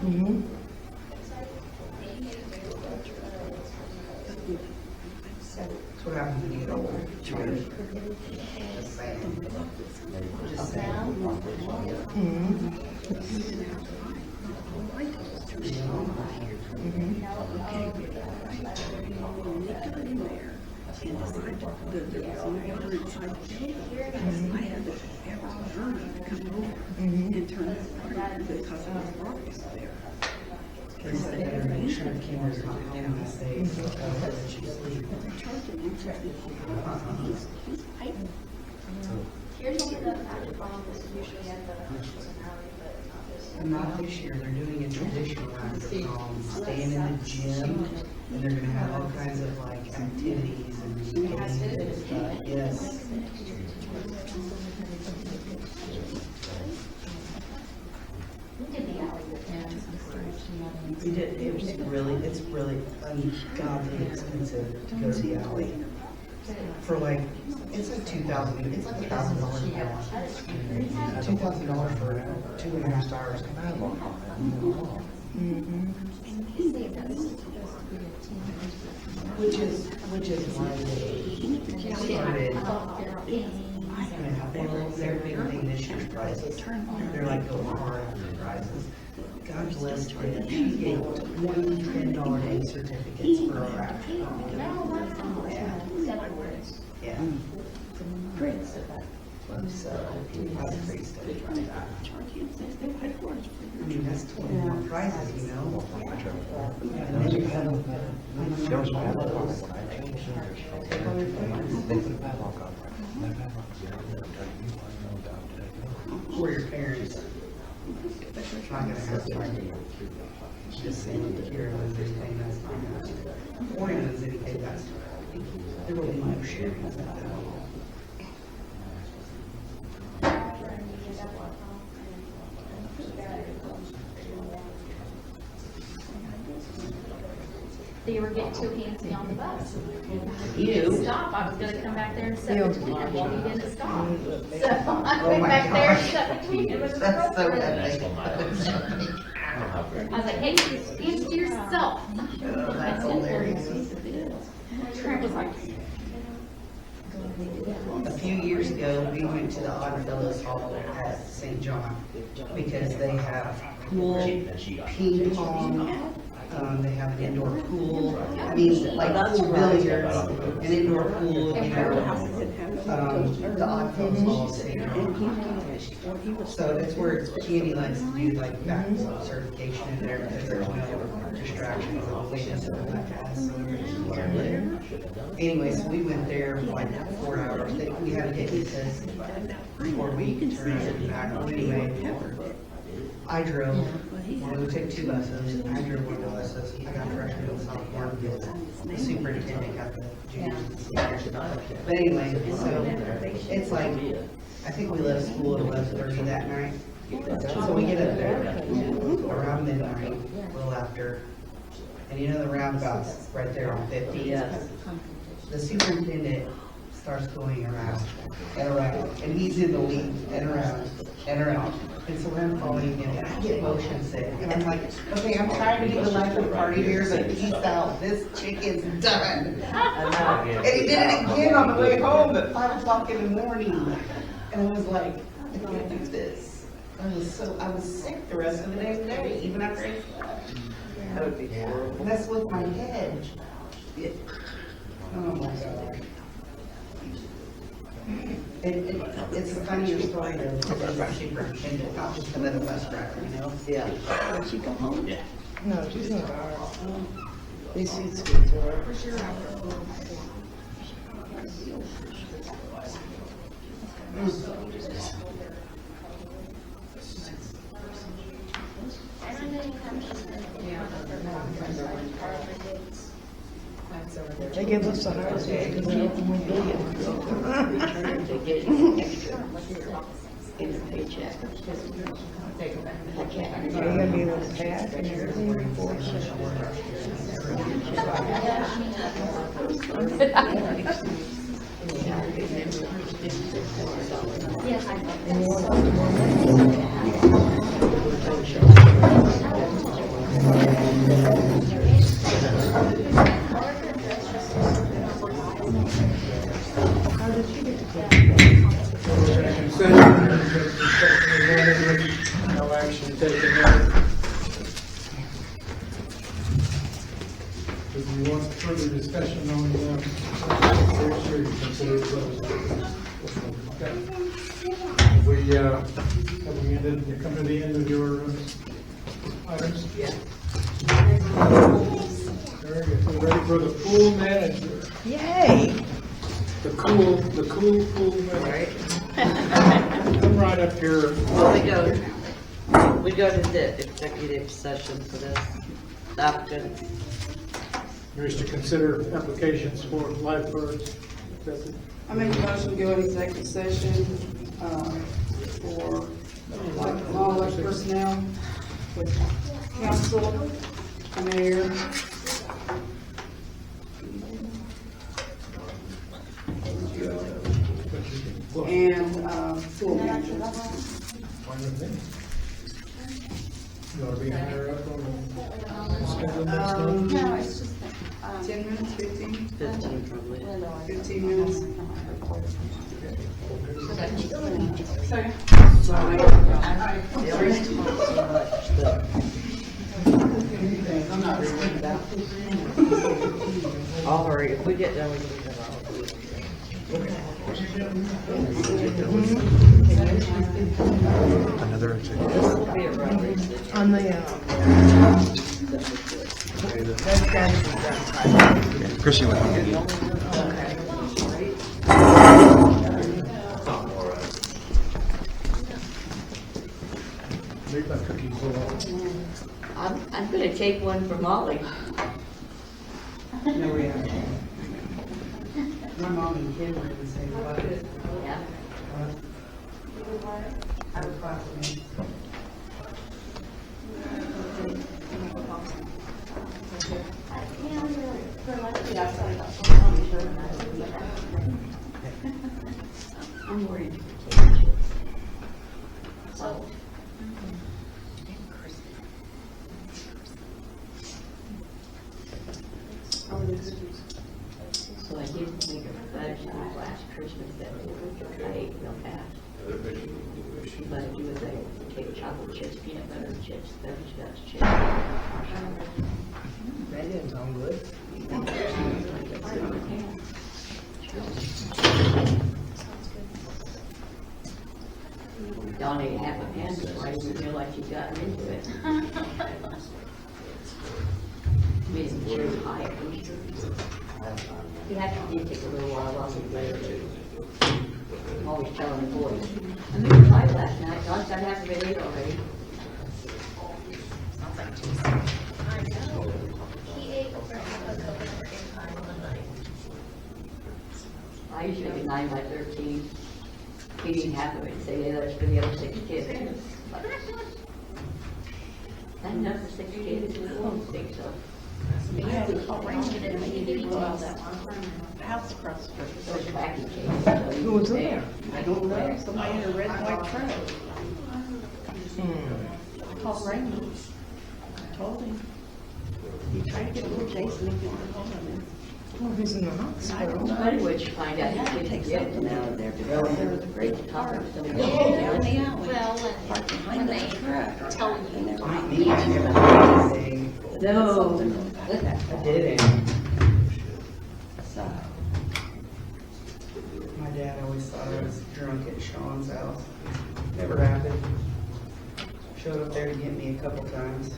Mm-hmm. That's what happens when you get older. Just saying. Just saying. They said they better make sure the camera's not down these days, so that she sleep. Here's only the magic bomb is usually at the alley, but not this. And not this year, they're doing a traditional after prom, staying in the gym, and they're gonna have all kinds of like activities and games and stuff, yes. We did, it's really ungodly expensive to go to the alley. For like, it's like $2,000, it's like $1,000 an hour. $2,000 for an hour, 2.5 hours. Which is why they started, their big thing this year's prizes. They're like going hard after prizes. God bless them, she gave 20 $10 day certificates for our after. Yeah. Great. So, that's pretty steady right now. I mean, that's 20 more prizes, you know? Who are your parents? Not gonna ask her. Just saying that here was anything that's not gonna, or even is anything that's, there will be no sharing of that. They were getting too handsy on the bus. He You? didn't stop, I was gonna come back there and sit between them, well, he didn't stop. So I Oh went my back there and gosh. sat between him and the That's so girlfriend. I was like, hey, stand to yourself. Oh, that's hilarious. Trent was like, A few years ago, we went to the Oddfellows Hall at St. John because they have pool, ping pong, they have an indoor pool. I mean, like pool billiards, an indoor pool, you know. The Oddfellows Hall of St. John. So that's where Candy likes to do like back certification in there because there's no distractions and cleanliness and all that. So anyways, we went there for like 4 hours. We had to get visas before we could turn it back. Anyway, I drove. Well, we took 2 buses. I drove one of the buses. I got freshman and sophomore because the superintendent got the juniors and seniors. But anyway, so it's like, I think we left school at 11:30 that night. So we get up there around midnight, a little after. And you know the roundabout's right there on 50? The superintendent starts going around and around, and he's in the lead, and around, and around. And so I'm following him, and I get motion sick. And I'm like, okay, I'm trying to do the life of the party here, but peace out, this chick is done. And he did it again on the way home at 5 o'clock in the morning. And I was like, I can't do this. I was sick the rest of the day today, even after I slept. That would be horrible. That's with my head. Oh my God. It's a funnier story than the superintendent, not just another bus driver, you know? Yeah. Did she go home? Yeah. No, she's not ours. These seats go to her. For sure. They give us the hardest way because we open 1 billion. To get extra in the paycheck. I can't. You're gonna be able to pass and everything before yes, I and you want to do more money? How did she get to Consent, no action taken there. If you want further discussion on the sure you consider it closed. Okay. We come to the end of your items? Yeah. Very good. We're ready for the pool manager. Yay! The cool pool manager. Come right up here. Well, we go to the executive session for this. Applicant. Here is to consider applications for lifeguards. I make a motion to go in executive session, for non-elected personnel with council, mayor, and, school manager. Fine with me. You want to be higher up on the schedule next month? No, it's just, 10 minutes, 15? 15 probably. 15 minutes. Second. I'm not reading that. I'll hurry, if we get done, we can get Another on the, that's got to be done. Chrissy went. I'm gonna take one from Molly. No reaction. My mom and Kim were in the same class. Yeah. I was classmates. I'm worried for potato chips. So. So I did make a fudge last Christmas that I ate real fast. But I do with a potato chocolate chips, peanut butter chips, butterscotch chips. That didn't sound good. Dawn ate half a pan before I didn't feel like she'd gotten into it. Made some cherry pie at least. It actually did take a little while we did it. I'm always telling the boys, I made a pie last night, Dawn got half of it ate already. I know. He ate over half a coconut pie one night. I usually make it 9 by 13, eating half of it and say, yeah, that's for the other 6 kids. That's enough for 6 kids? I don't think so. House across the street. Those wacky cakes. Who was there? I don't know, somebody in a red and white truck. Hmm. Called Raymond. I told him. He tried to get a little Jason, he couldn't get hold of him. Well, he's in the I don't hospital. know. Funny what you find out. I had to take something out of there because there was a great Talk car. to somebody. Down the alley. Well, Parked behind when the they truck. tell And you. there might be anything. No. I didn't. So. My dad always thought I was drunk at Sean's house. Never happened. Showed up there to get me a couple times.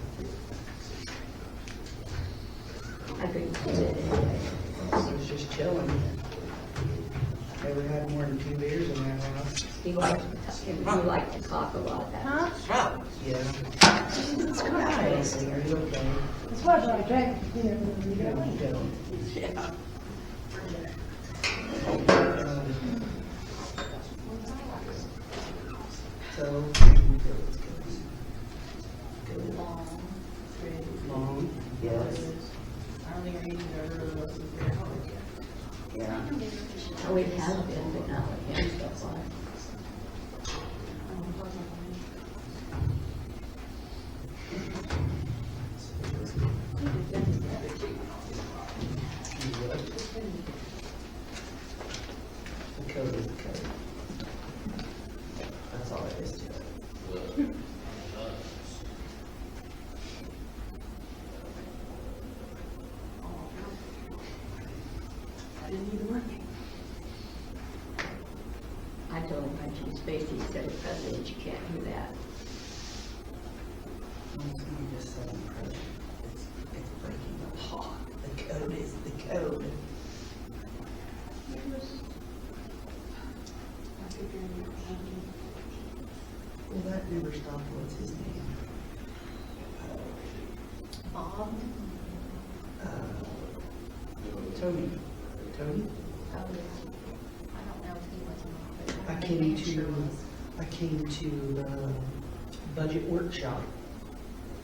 I couldn't see it anyway. I was just chilling. Never had more than 2 beers in that house. He liked to talk a lot. Huh? Yeah. Jesus Are Christ. you okay? That's why I drank, you know, when you get away. Yeah. So, good. Long, yes. I don't think I need to go to those very hard yet. Yeah. Oh, it has been, but not like him so far. The code is the code. That's all it is to it. I didn't even work. I told him punch in his face, he said, President, you can't do that. Let me just set them pressure. It's breaking the law. The code is the code. Well, that never stopped. What's his name? Bob. Tony. Tony? I don't know if he was or not. I but came I'm sure was. to the budget workshop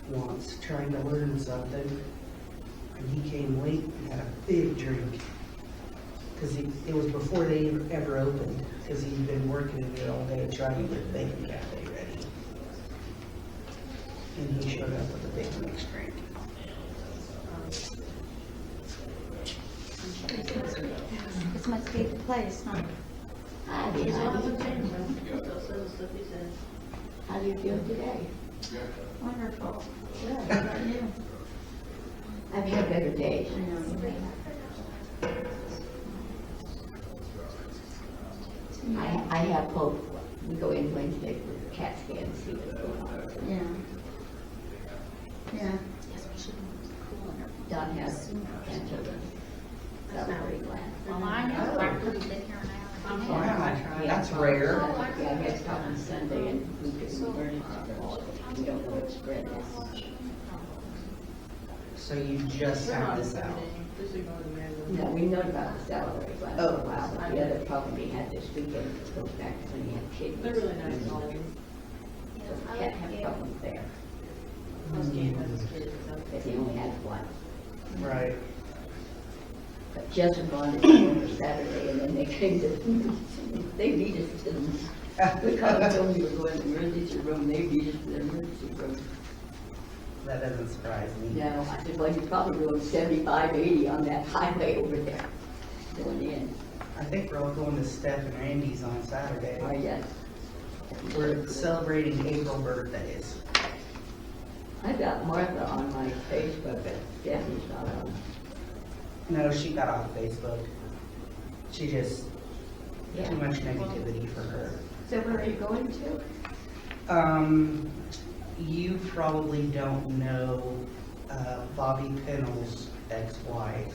once, trying to learn something. And he came late and had a big drink. Cause it was before they ever opened, cause he'd been working in it all day trying to get the bacon cafe ready. And he showed up with a big mixed drink. This must be the place, huh? How do you feel today? Wonderful. Good, how about you? I've had better days. I have hope. We go in Wednesday for CAT scan and see what's going on. Yeah. Don has grandchildren. So I'm very glad. Well, I know, I've been here an hour. Wow, that's rare. Yeah, we had to talk on Sunday and we couldn't learn it. We don't know what spread is. So you just found this out? No, we know about the salary fund for a while, but the other problem we had this weekend goes back to when you have kids. They're really nice always. So we can't have problems there, Most campus kids, if you only had one. Right. But Jess and Ron did it for Saturday, and then they came to, they beat us to them. We called and told me we were going to the emergency room, they beat us to the emergency room. That doesn't surprise me. No, I said, well, you're probably going 75, 80 on that highway over there, going in. I think we're all going to Steph and Randy's on Saturday. Oh, yes. We're celebrating April birthdays. I've got Martha on my Facebook, but Stephanie's not on. No, she got off Facebook. She just, Yeah. too much negativity for her. So where are you going to? You probably don't know, Bobby Pennell's ex-wife.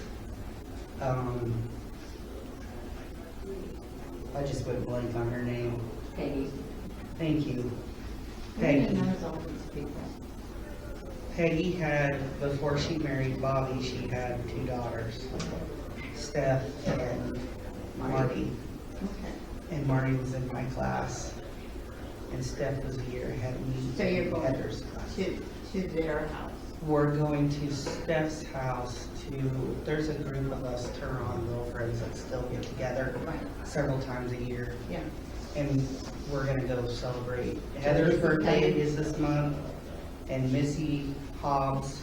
I just went blank on her name. Peggy. Thank you. Peggy Peggy. knows all these people. Peggy had, before she married Bobby, she had 2 daughters, Steph and Marty. Okay. And Marty was in my class, and Steph was a year ahead of me. So you're in going Heather's class. to their house. We're going to Steph's house there's a group of us Turon girlfriends that still get together Right. several times a year. Yeah. And we're gonna go celebrate. Heather's birthday is this month, and Missy Hobbs,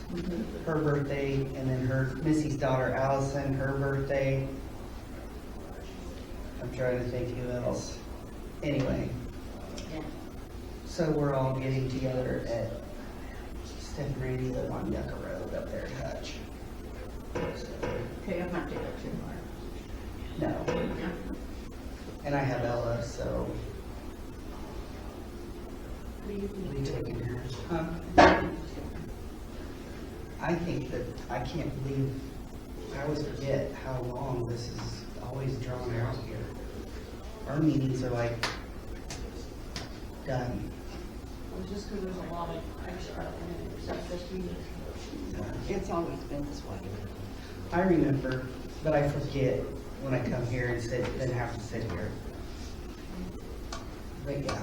her birthday, and then Missy's daughter Allison, her birthday. I'm trying to think who else. Anyway, Yeah. so we're all getting together at Steph and Randy live on Yucca Road up there in Hutch. Okay, I'm not doing it tomorrow. No. And I have Ella, so we taking her. Huh? I think that, I can't believe, I always forget how long this is always drawn out here. Our meetings are like done. It's just because there's a lot of extra stuff this week. It's always been this way. I remember, but I forget when I come here and sit, then have to sit here. But yeah.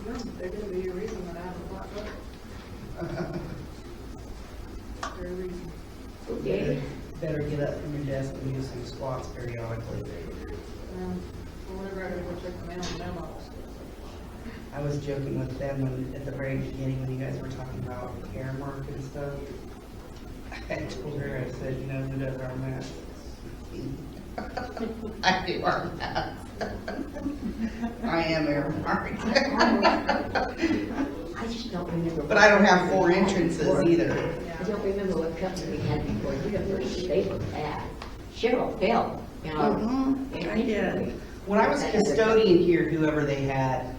No, there's gonna be a reason that I have a black book. For a reason. Okay. Better get up from your desk and do some squats periodically. Whenever I go check the mail, the mailbox. I was joking with them at the very beginning when you guys were talking about hair mark and stuff. I told her, I said, you know who does our math? I do our math. I am hair mark. I just don't remember. But I don't have 4 entrances either. I don't remember what company we had before university. They were bad. Cheryl Bell. I did. When I was custodian here, whoever they had,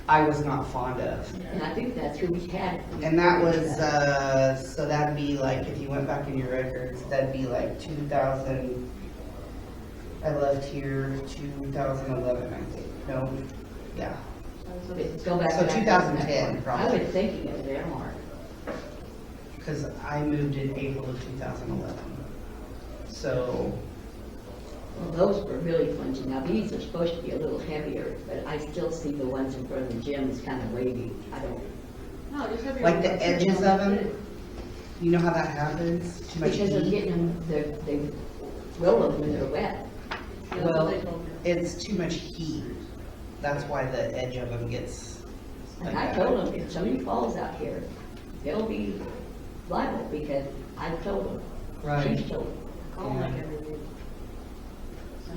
I was not fond of. And I think that's who we had. And that was, so that'd be like, if you went back in your records, that'd be like 2000, I left here 2011, I think. No, yeah. Go back. So to 2010, I probably. was thinking of their mark. Because I moved in April of 2011. So, Well, those were really flimsy. Now, these are supposed to be a little heavier, but I still see the ones in front of the gym as kind of wavy. I don't. No, just have your. like the edges of them, you know how that happens? Too much Because they're heat? getting them, they roll them when they're wet. Well, it's too much heat. That's why the edge of them gets like And I that. told them, if somebody falls out here, they'll be liable because I told them. Right. She's told them. Call Yeah. like every week.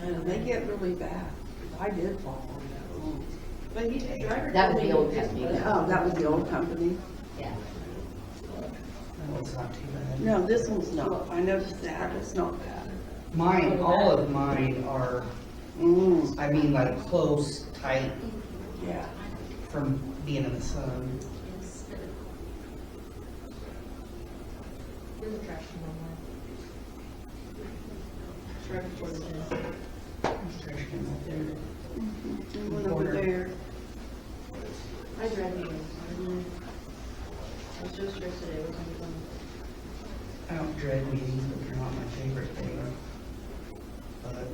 And they get really bad. I did fall on that. But he's a driver. That was the old company. Oh, that was the old company? Yeah. No, it's not too bad. No, this one's not. I noticed that. It's not bad. Mine, all of mine are, I mean, like close, tight Yeah. from being in the sun. There's a trash can on there. It's right before the gym. Trash can right there. And one over there. I drive you. I was just yesterday with him. I don't dread meetings, but they're not my favorite thing. But.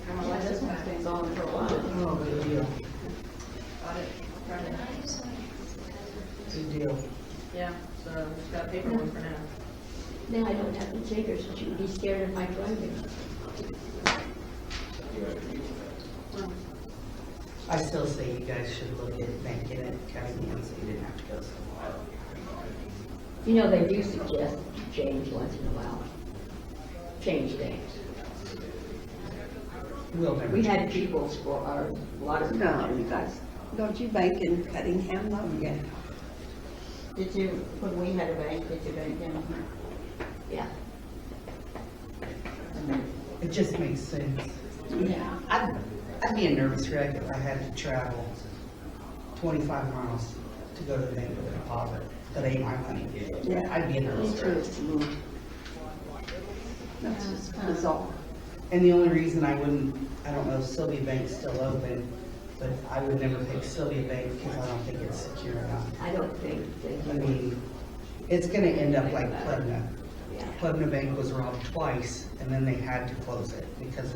Well, this one's been going for a while. Oh, good deal. Got it Friday. Good deal. Yeah, so just got paperwork for now. Now I don't have to take her, so she would be scared of my driving. I still say you guys should look at making it county and so you didn't have to go so far. You know, they do suggest change once in a while. Change things. We'll never We had change. people for our water. No, company. you guys, don't you bank in Cuttingham though? Yeah. Did you, when we had a bank, did you bank in? Yeah. It just makes sense. Yeah. I'd be a nervous wreck if I had to travel 25 miles to go to the bank with a deposit. That ain't my money. Yeah. I'd be a nervous wreck. That's just bizarre. And the only reason I wouldn't, I don't know if Sylvia Bank's still open, but I would never pick Sylvia Bank because I don't think it's secure enough. I don't think they I mean, it's gonna end up like Plebna. Yeah. Plebna Bank was robbed twice, and then they had to close it because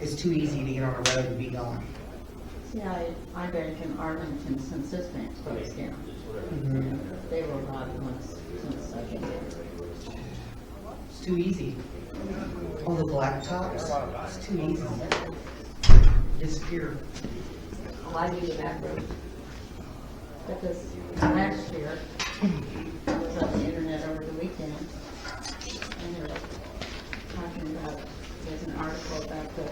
it's too easy to get on a road and be gone. Yeah, I bank in Arlington since this bank closed down. Mhm. They were robbed once since I came there. It's too easy. All the blacktops, it's too easy. Disappear. Oh, I do the back road. Because last year, I was on the internet over the weekend, and they were talking about, there's an article about the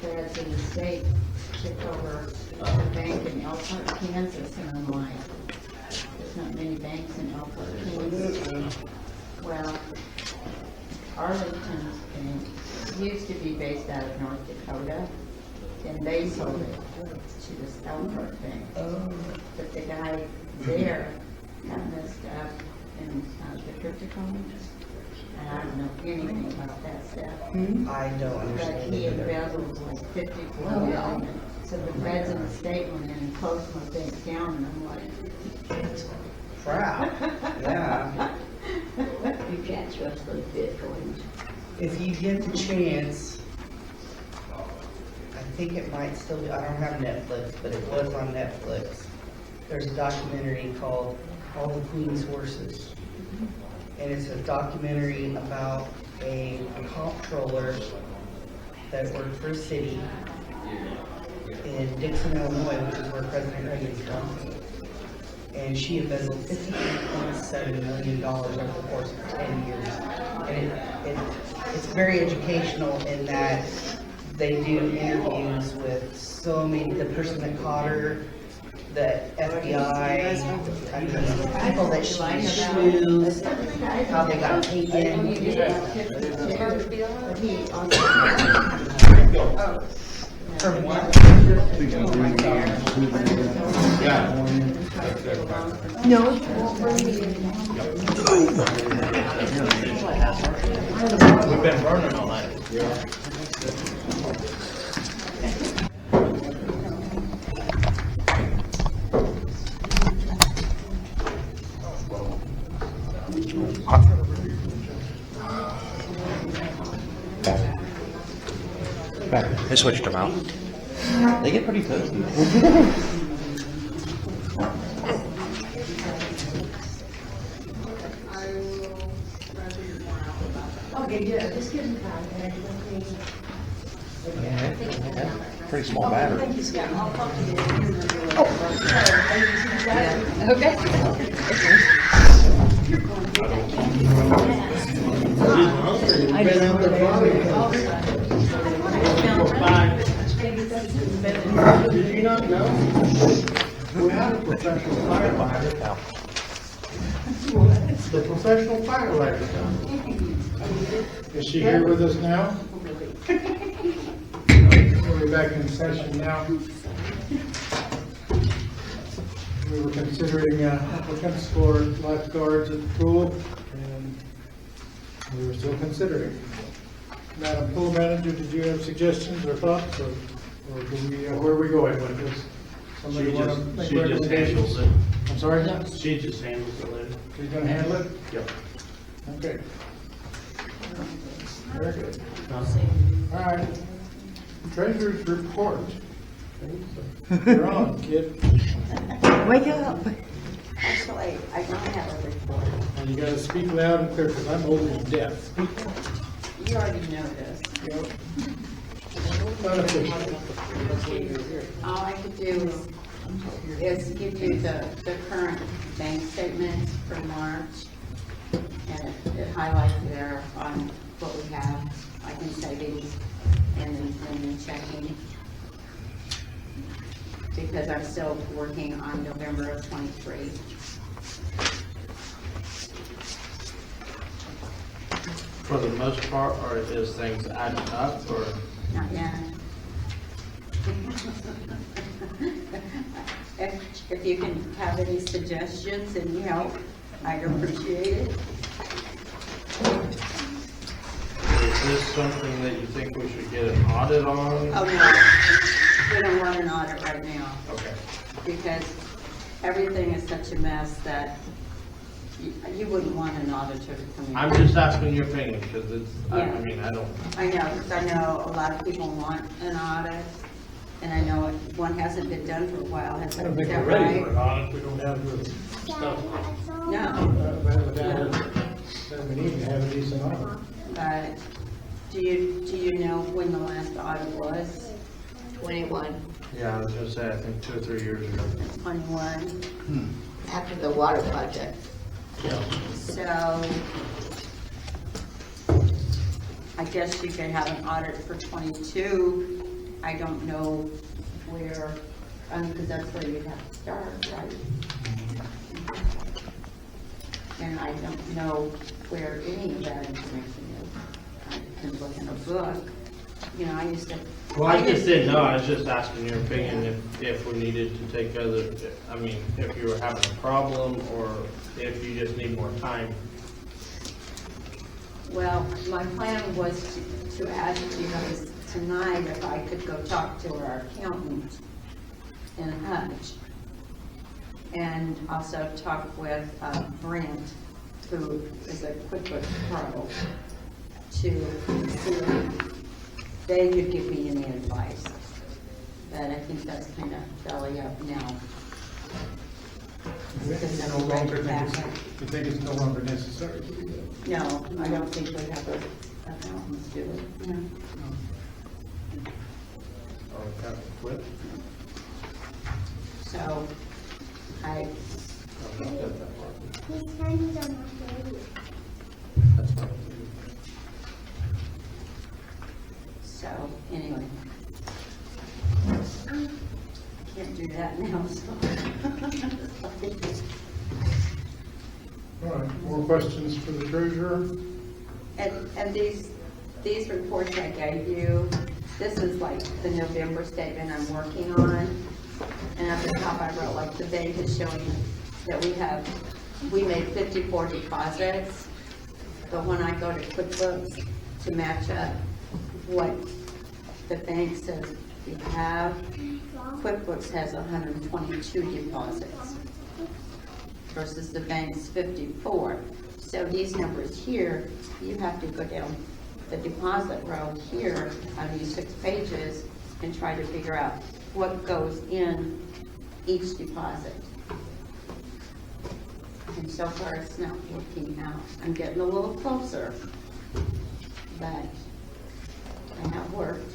feds in the state took over a bank in Elkhart, Kansas, and I'm like, there's not many banks in Elkhart, Kansas. Well, Arlington's bank used to be based out of North Dakota, and they sold it to this Elkhart bank. But the guy there got messed up in the cryptocurrency, and I don't know anything about that stuff. I don't But understand he it either. embezzled like 54 million. So the feds in the state went in and closed my bank down, and I'm like, Crap. Yeah. you can't trust those bitcoins. If you get the chance, I think it might still be, I don't have Netflix, but it was on Netflix. There's a documentary called All the Queen's Horses. And it's a documentary about a comptroller that worked for a city in Dixon, Illinois, which is where President Reagan's from. And she embezzled $53.7 million over the course of 10 years. And it's very educational in that they do interviews with so many, the person that caught her, the FBI, I mean, people that she schmoozed, how they got taken. From what? No, it won't bring me in. We've been burning all night. They switched them out. They get pretty toasty. Okay, yeah, just give me time. Pretty small battery. Thank you, Scott. I'll talk to you. Did you not know? We have a professional firefighter. The professional firefighter. Is she here with us now? We're back in session now. We were considering applicants for lifeguards at the pool, and we were still considering. Madam Pool Manager, did you have suggestions or thoughts, or do we, where are we going with this? Somebody want to make She just recommendations? handles it. I'm sorry? She just handles it later. She's gonna handle it? Yep. Okay. Very good. All right. Treasurer's report. You're on, kid. Wake up. Actually, I don't have a report. And you gotta speak loud and clear, because I'm old and deaf. You already know this. All I could do is give you the current bank statements for March. And it highlights there on what we have, like in savings and in checking. Because I'm still working on November of '23. For the most part, or is things adding up, or? Not yet. If you can have any suggestions and help, I'd appreciate it. Is this something that you think we should get an audit on? Oh, no, we don't want an audit right now. Okay. Because everything is such a mess that you wouldn't want an auditor to come in. I'm just asking your opinion, because it's, I Yeah. mean, I don't. I know, because I know a lot of people want an audit, and I know one hasn't been done for a while, has I don't is think that we're ready right? for an audit, we don't have the stuff. No, Then we need to have a decent audit. but do you know when the last audit was? 21, Yeah, I was gonna say, I think 2 or 3 years ago. 21? after the water project. Yeah. So I guess you could have an audit for 22. I don't know where, because that's where you'd have to start, right? And I don't know where any of that information is. I can look in a book. You know, I used to. Well, I just didn't know, I was just asking your opinion if we needed to take other, I mean, if you were having a problem, or if you just need more time. Well, my plan was to ask you guys tonight if I could go talk to our accountant in Hutch. And also talk with Brent, who is a QuickBooks Pro, to see if they could give me any advice. But I think that's kind of belly up now. Because No I'm longer right back. you think it's no longer necessary to do that? No, I don't think we have a accountants do it, no. Or kind of quit. So, I, I've not done that part. That's fine. so, anyway. Can't do that now, so. All right, more questions for the treasurer? And these reports I gave you, this is like the November statement I'm working on. And at the top I wrote, like, the bank is showing that we made 54 deposits. But when I go to QuickBooks to match up what the bank says we have, QuickBooks has 122 deposits versus the bank's 54. So these numbers here, you have to go down the deposit row here on these 6 pages and try to figure out what goes in each deposit. And so far, it's not working out. I'm getting a little closer, but I have worked.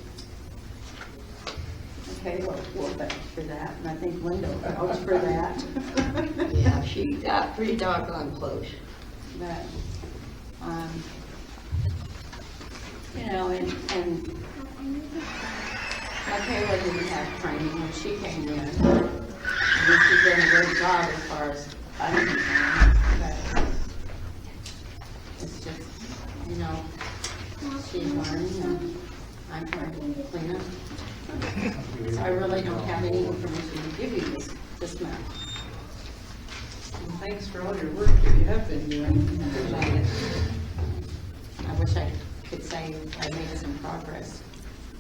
Okay, well, we'll vouch for that, and I think Linda will vouch for that. Yeah, she got pretty doggone close. But, you know, and Kayla didn't have training when she came in. And she's done a great job as far as I'm concerned, but it's just, you know, she's learning and I'm trying to clean up. So I really don't have any information to give you this month. Well, thanks for all your work that you have been doing. I wish I could say I made some progress.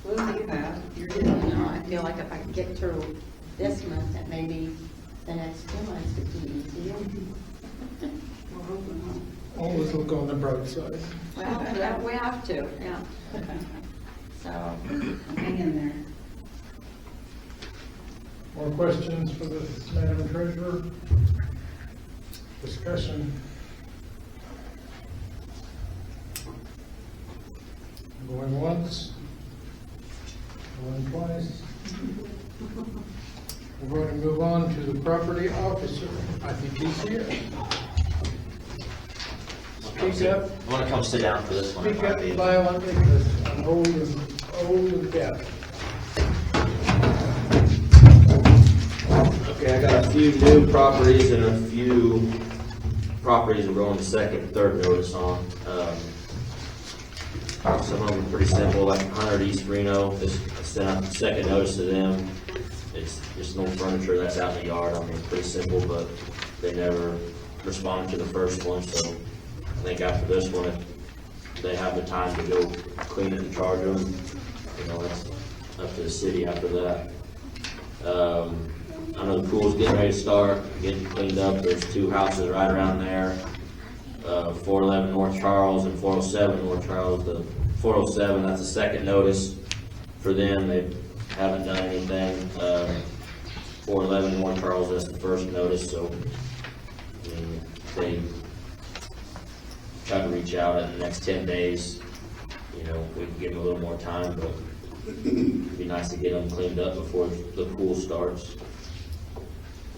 We'll do that. You know, I feel like if I could get through this month, that maybe the next 2 months could be easier. We're hoping not. Always look on the bright side. Well, yeah, we have to, yeah. So, Hang in there. More questions for the Madam Treasurer? Discussion? Going once? Going twice? We're going to move on to the property officer. I think he's here. Speak up. I want to come sit down for this one. Speak up violently because I'm old and deaf. Okay, I got a few new properties and a few properties we're going to second and third notice on. Some of them are pretty simple, like 100 East Reno, just sent out the second notice to them. It's just no furniture that's out in the yard. I mean, pretty simple, but they never responded to the first one, so I think after this one, if they have the time to go clean it and charge them, you know, that's up to the city after that. I know the pool's getting ready to start, getting cleaned up. There's two houses right around there, 411 North Charles and 407 North Charles. The 407, that's the second notice for them. They haven't done anything. 411 North Charles, that's the first notice, so I mean, they try to reach out in the next 10 days. You know, we can give them a little more time, but it'd be nice to get them cleaned up before the pool starts.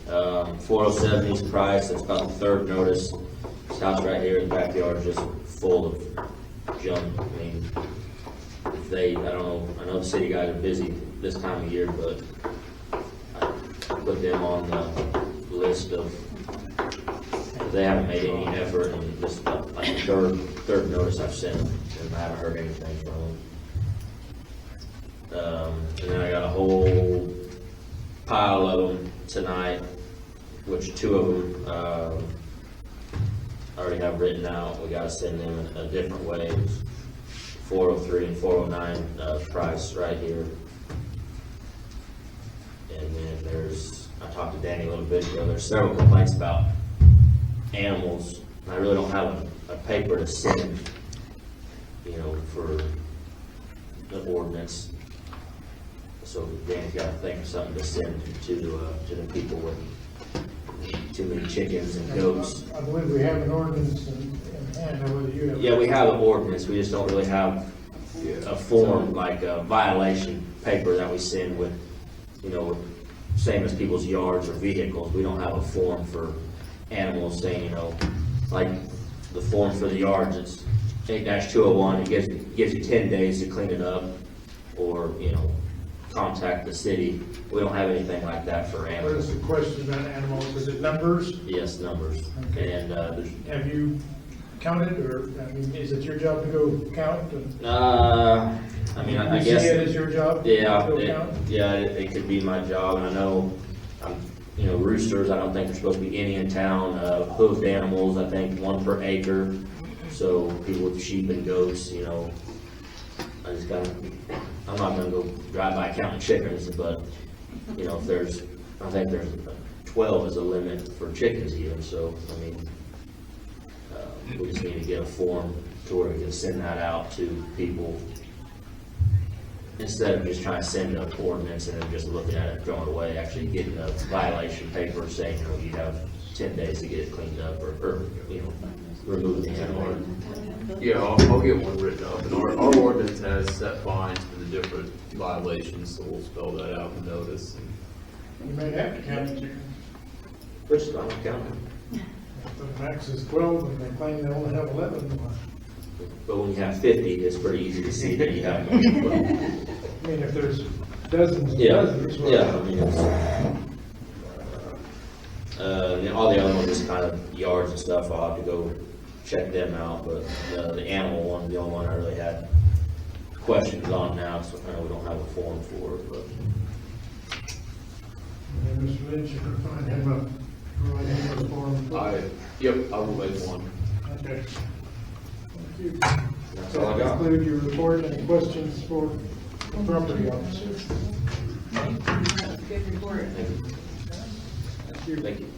407 East Price, that's about the third notice. This house right here in the backyard is just full of junk. I mean, if they, I don't know, I know the city guys are busy this time of year, but I put them on the list of, they haven't made any effort, and this is like the third notice I've sent them, and I haven't heard anything from them. And then I got a whole pile of them tonight, which two of them I already have written out. We gotta send them in a different way. 403 and 409 price right here. And then there's, I talked to Danny a little bit ago, there's several complaints about animals. I really don't have a paper to send, you know, for the ordinance. So Danny's got to think of something to send to the people with too many chickens and goats. I believe we have an ordinance in hand, or whether you have. Yeah, we have an ordinance, we just don't really have a form, like a violation paper that we send with, you know, same as people's yards or vehicles. We don't have a form for animals saying, you know, like the form for the yards, it's 8-201, it gives you 10 days to clean it up, or, you know, contact the city. We don't have anything like that for What animals. is the question about animals? Is it numbers? Yes, numbers. Okay. And, Have you counted, or, I mean, is it your job to go count? I mean, I guess. You see it as your job? Yeah, to go count? it could be my job, and I know, you know, roosters, I don't think there's supposed to be any in town. Hoofed animals, I think 1 per acre. So people with sheep and goats, you know, I'm not gonna go drive by counting chickens, but, you know, I think there's 12 is a limit for chickens even, so, I mean, we just need to get a form to where we can send that out to people instead of just trying to send an ordinance and then just looking at it, throwing it away, actually getting a violation paper saying, you know, you have 10 days to get it cleaned up, or you know, remove the animal. Yeah, I'll get one written up, and our ordinance has set fines for the different violations, so we'll spell that out in the notice. You may have to count the chickens. Which is not counting. The max is 12, and they claim they only have 11. But when you have 50, it's pretty easy to see that you have. I mean, if there's dozens and Yeah, dozens. well, yeah, I mean, and all the other ones is kind of yards and stuff. I'll have to go check them out, but the animal one, the only one I really had questions on now, so I know we don't have a form for it, but. And Mr. Lynch, you can find him a form. Yep, I will make one. Okay. Thank you. That's all I got. Conclude your report. Any questions for the property officer? Good report. Thank you. Thank you.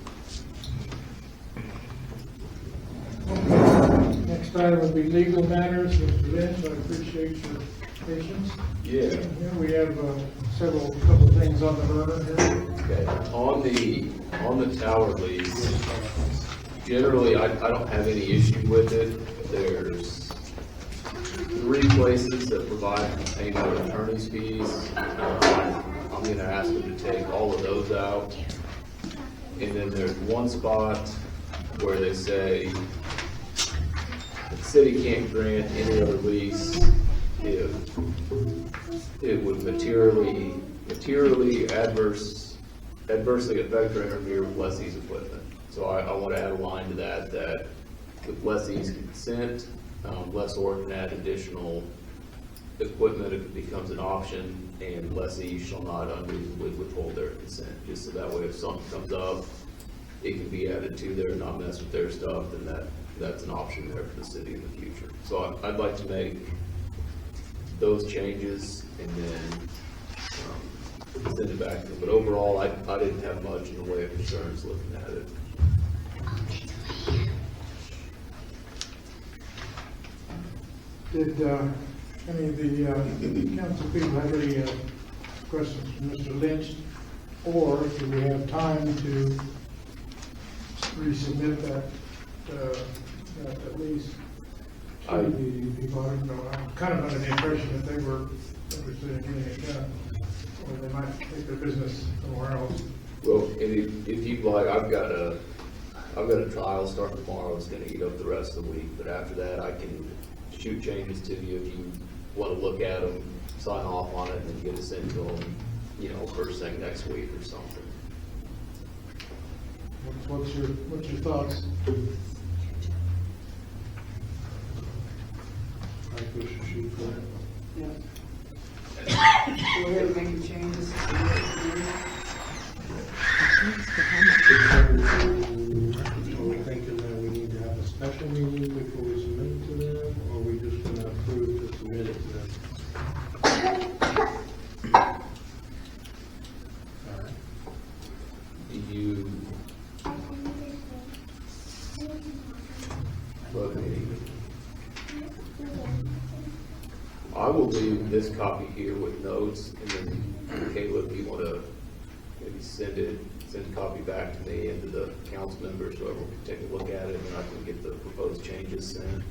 Next item would be legal matters. Mr. Lynch, I appreciate your patience. Yeah. Here we have couple of things on the burner here. Okay, on the tower lease, generally, I don't have any issue with it. There's 3 places that provide payment of attorney's fees. I'm gonna ask them to take all of those out. And then there's one spot where they say the city can't grant any other lease if it would materially adversely affect or interfere with lessee's equipment. So I want to add a line to that with lessee's consent, lessor can add additional equipment if it becomes an option, and lessee shall not unreasonably withhold their consent, just so that way if something comes up, it can be added to there, not mess with their stuff, then that's an option there for the city in the future. So I'd like to make those changes and then send it back to them. But overall, I didn't have much in the way of concerns looking at it. Did any of the council people have any questions from Mr. Lynch? Or do we have time to resubmit that lease to the people? I don't know. I'm kind of under the impression that they were interested in getting it done, or they might take their business somewhere else. Well, and if you'd like, I've got a trial starting tomorrow. It's going to eat up the rest of the week, but after that, I can shoot changes to you if you want to look at them, sign off on it, and then get us into them, first thing next week or something. What's your thoughts? I think we should shoot for it. Yeah. Go ahead and make the changes. Are we thinking that we need to have a special meeting before we submit it to them, or are we just gonna approve to submit it to them? Alright. Do you? I will leave this copy here with notes, and then Kayla, if you want to maybe send a copy back to me and to the council members, so everyone can take a look at it, and I can get the proposed changes sent.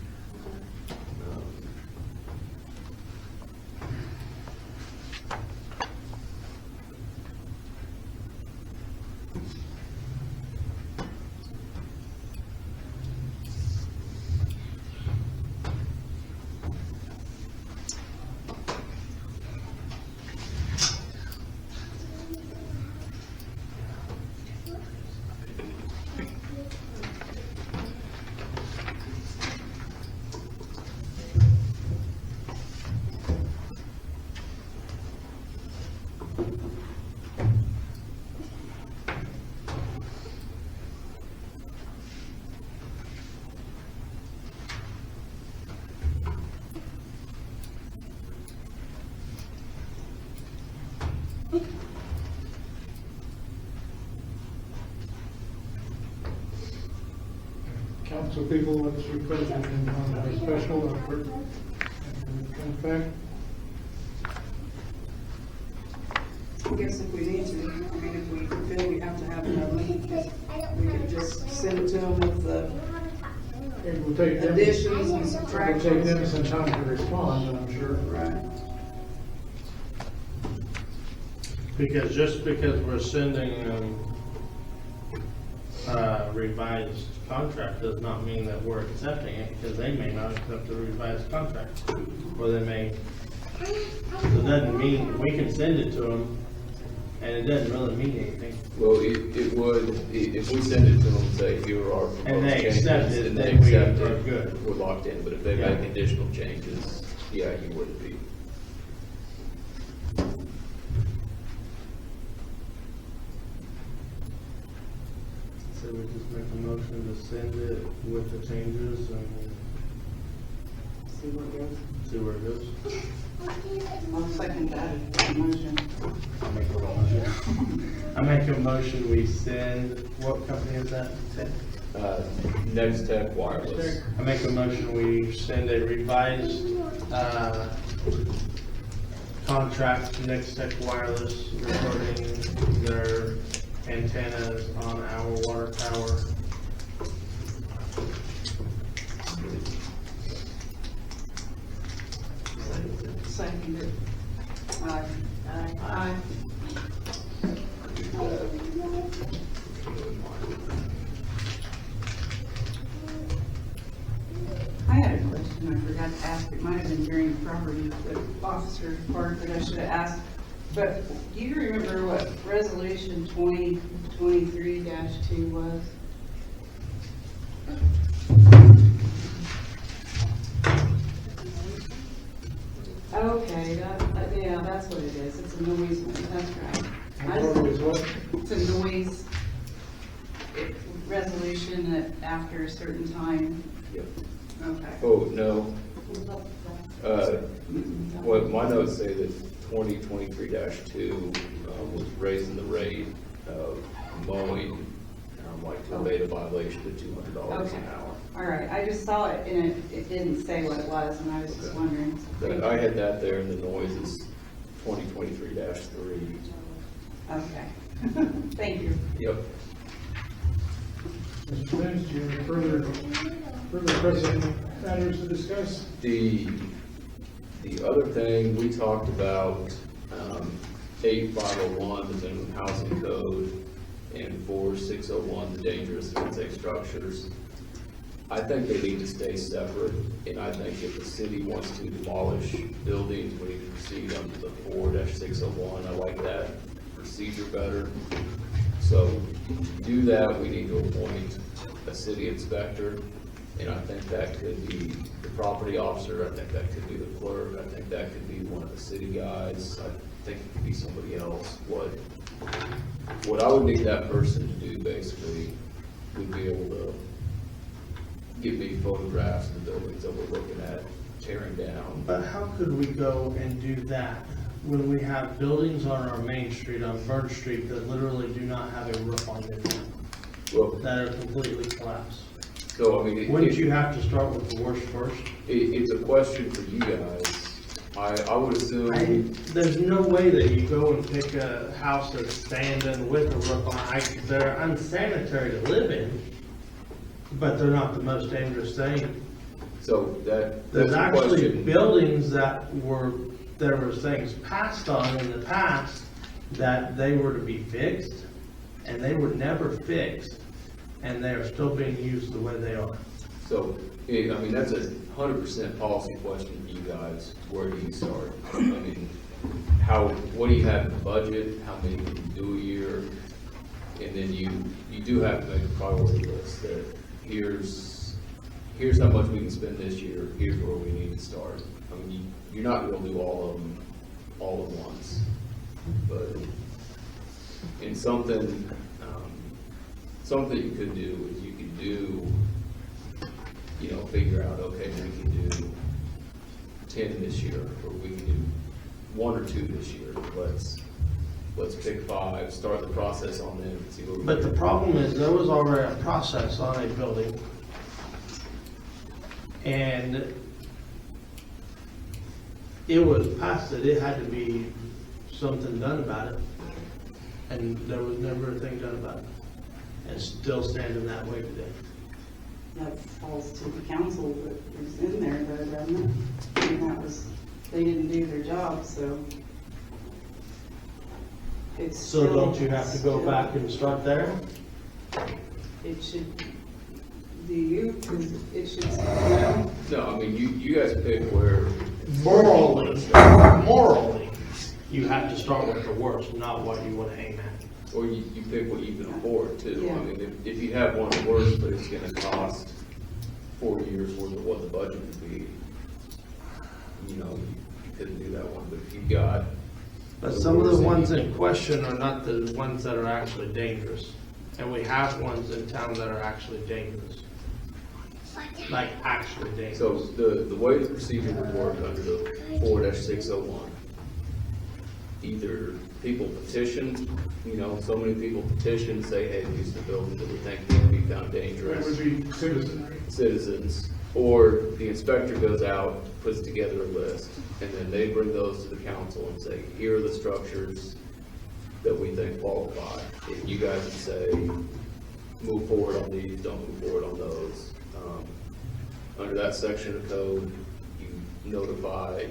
Council people, what's your pleasure on a special effort? In fact, I guess if we need to, I mean, if we feel we have to have another meeting, we could just send it to them with the it will take them, additions and it will subtractions. take them some time to respond, I'm sure. Right. Because just because we're sending them revised contract does not mean that we're accepting it, because they may not accept the revised contract, or they may. So it doesn't mean, we can send it to them, and it doesn't really mean anything. Well, it would, if we send it to them and say, here are our proposed And they changes, accept it, and they then we accept are it, good. we're locked in. But if they make additional changes, yeah, you wouldn't be. So we just make a motion to send it with the changes and see where it goes. See where it goes. I'll second that motion. I make a motion, we send, what company is that? Next Tech Wireless. I make a motion, we send a revised, contract to Next Tech Wireless regarding their antennas on our water tower. Second it. Aye. Aye. I had a question I forgot to ask. It might have been during the property officer part that I should have asked. But do you remember what resolution 2023-2 was? Okay, yeah, that's what it is. It's a noise one, that's right. It's a noise resolution that after a certain time. Yep. Okay. Oh, no. Well, my notes say that 2023-2 was raising the rate of mowing, like to abate a violation to $200 an hour. All right, I just saw it and it didn't say what it was and I was just wondering. I had that there and the noise is 2023-3. Okay. Thank you. Yep. Mr. Lynch, do you have further pressing matters to discuss? The other thing, we talked about 8501, the minimum housing code, and 4601, the dangerous and unsafe structures. I think they need to stay separate, and I think if the city wants to demolish buildings, we need to proceed under the 4-601. I like that procedure better. So to do that, we need to appoint a city inspector, and I think that could be the property officer, I think that could be the clerk, I think that could be one of the city guys, I think it could be somebody else. What I would need that person to do basically would be able to give me photographs of the buildings that we're looking at tearing down. But how could we go and do that when we have buildings on our main street, on Bird Street, that literally do not have a roof on them? Well, that are completely collapsed? So, I mean, wouldn't you have to start with the worst first? It's a question for you guys. I would assume. There's no way that you go and pick a house that's standing with a roof on. They're unsanitary to live in, but they're not the most dangerous thing. So there's actually buildings there were things passed on in the past that they were to be fixed, and they were never fixed, and they are still being used the way they are. So, I mean, that's a 100% policy question for you guys. Where do you start? I mean, what do you have in the budget? How many can you do a year? And then you do have to make a priority list that here's how much we can spend this year. Here's where we need to start. I mean, you're not going to do all of them all at once, but in something you could do is you could do, figure out, okay, we can do 10 this year, or we can do 1 or 2 this year. Let's pick 5, start the process on them, and see what we But the problem is, there was already a process on a building, and it was passed that it had to be something done about it, and there was never a thing done about it, and it's still standing that way today. That falls to the council that was in there, though, doesn't it? And they didn't do their job, so. So don't you have to go back and start there? It should, do you, because it should, No, I mean, you guys pick where. Morally, you have to start with the worst, not what you want to aim at. Or you pick what you can afford too. Yeah. I mean, if you have one worse, but it's gonna cost 4 years worth of what the budget would be, you couldn't do that one, but if you've got. But some of the ones in question are not the ones that are actually dangerous. And we have ones in town that are actually dangerous. like actually dangerous? So the way the procedure would work under the 4-601, either people petition, so many people petition, say, hey, these are the buildings that we think need to be found dangerous. That would be citizenry. Citizens, or the inspector goes out, puts together a list, and then they bring those to the council and say, here are the structures that we think qualify. If you guys would say, move forward on these, don't move forward on those. Under that section of code, you notify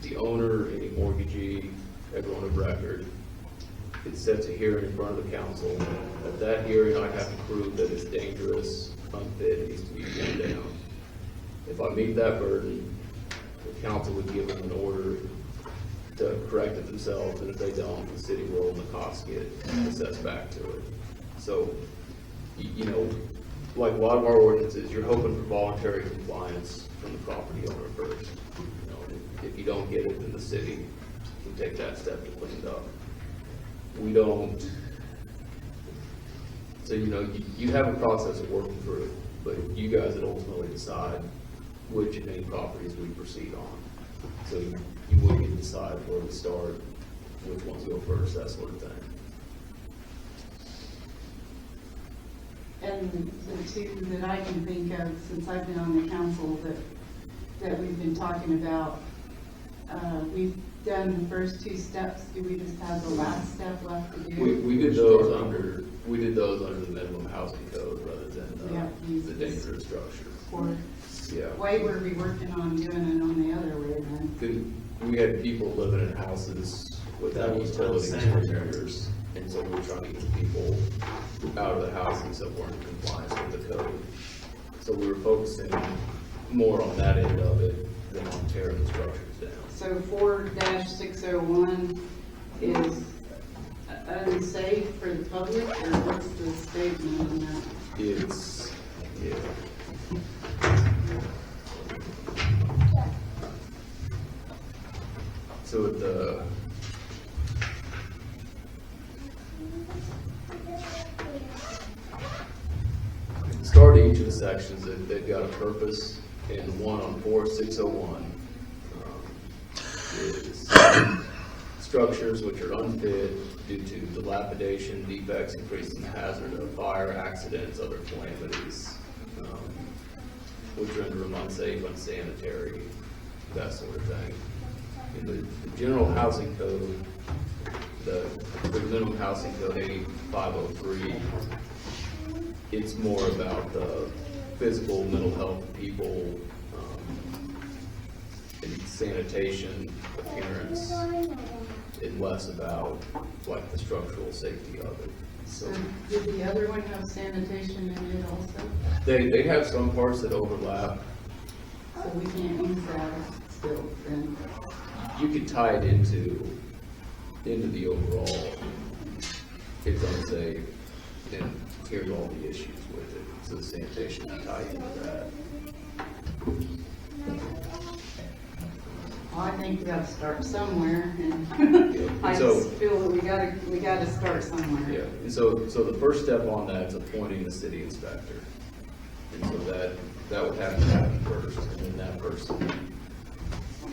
the owner, any mortgagee, everyone of record. It sets a hearing in front of the council. At that hearing, I have to prove that it's dangerous, unfit, needs to be taken down. If I meet that burden, the council would give them an order to correct it themselves, and if they don't, the city will and the costs get assessed back to it. So, like a lot of our ordinances, you're hoping for voluntary compliance from the property owner first. If you don't get it, then the city can take that step to clean it up. We don't. So, you have a process of working through it, but you guys would ultimately decide which and any properties we proceed on. So you would get to decide where to start, which ones go first, that sort of thing. And the two that I can think of, since I've been on the council, that we've been talking about, we've done the first two steps. Do we just have the last step left to do? We did those under the minimum housing code rather than the dangerous structure. Or Yeah. why were we working on doing it on the other way then? We had people living in houses without utilities for years, and so we were trying to get people out of the houses that weren't in compliance with the code. So we were focusing more on that end of it than on tearing the structures down. So 4-601 is unsafe for the public, or what's the statement on that? It's, yeah. So at the start of each of the sections, they've got a purpose, and the one on 4-601 is structures which are unfit due to dilapidation, defects, increasing the hazard of fire, accidents, other calamities, which render them unsafe, unsanitary, that sort of thing. In the general housing code, the minimum housing code 8503, it's more about the physical, mental health of people, and sanitation, appearance, and less about like the structural safety of it. So did the other one have sanitation in it also? They have some parts that overlap. So we can't use that still then? You could tie it into the overall, it's unsafe, and here's all the issues with it. So the sanitation can tie into that. Well, I think we gotta start somewhere, and I just feel that we gotta start somewhere. Yeah, and so the first step on that is appointing the city inspector. And so that would have to happen first, and then that person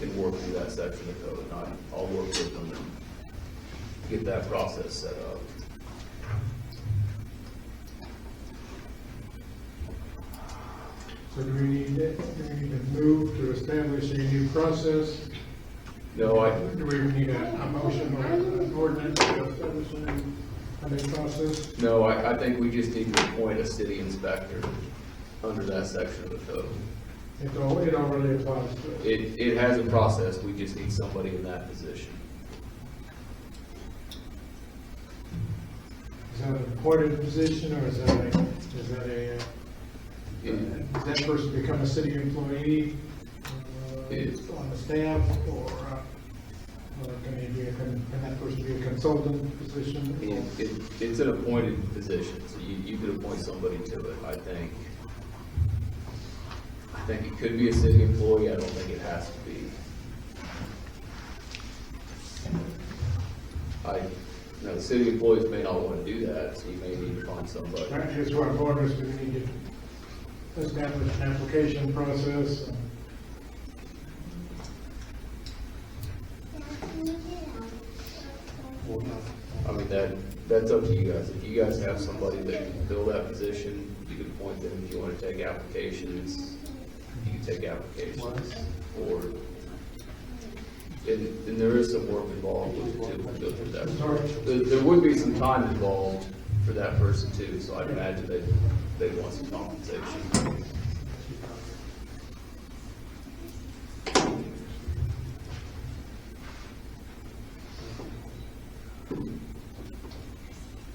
can work through that section of code, and I'll work with them and get that process set up. So do we need to move to establish a new process? No, Do we need a motion or an ordinance to establish a new process? No, I think we just need to appoint a city inspector under that section of the code. It already applies to us. It has a process, we just need somebody in that position. Is that an appointed position, or is that does that person become a city employee on the staff, or can that person be a consultant position? It's an appointed position, so you could appoint somebody to it, I think. I think it could be a city employee, I don't think it has to be. The city employees may not want to do that, so you may need to find somebody. That's what I'm wondering, do we need to establish an application process. I mean, that's up to you guys. If you guys have somebody that can fill that position, you can appoint them. If you want to take applications, you can take applications. Or, and there is some work involved with it too, to go through that. There would be some time involved for that person too, so I'd imagine they'd want some compensation.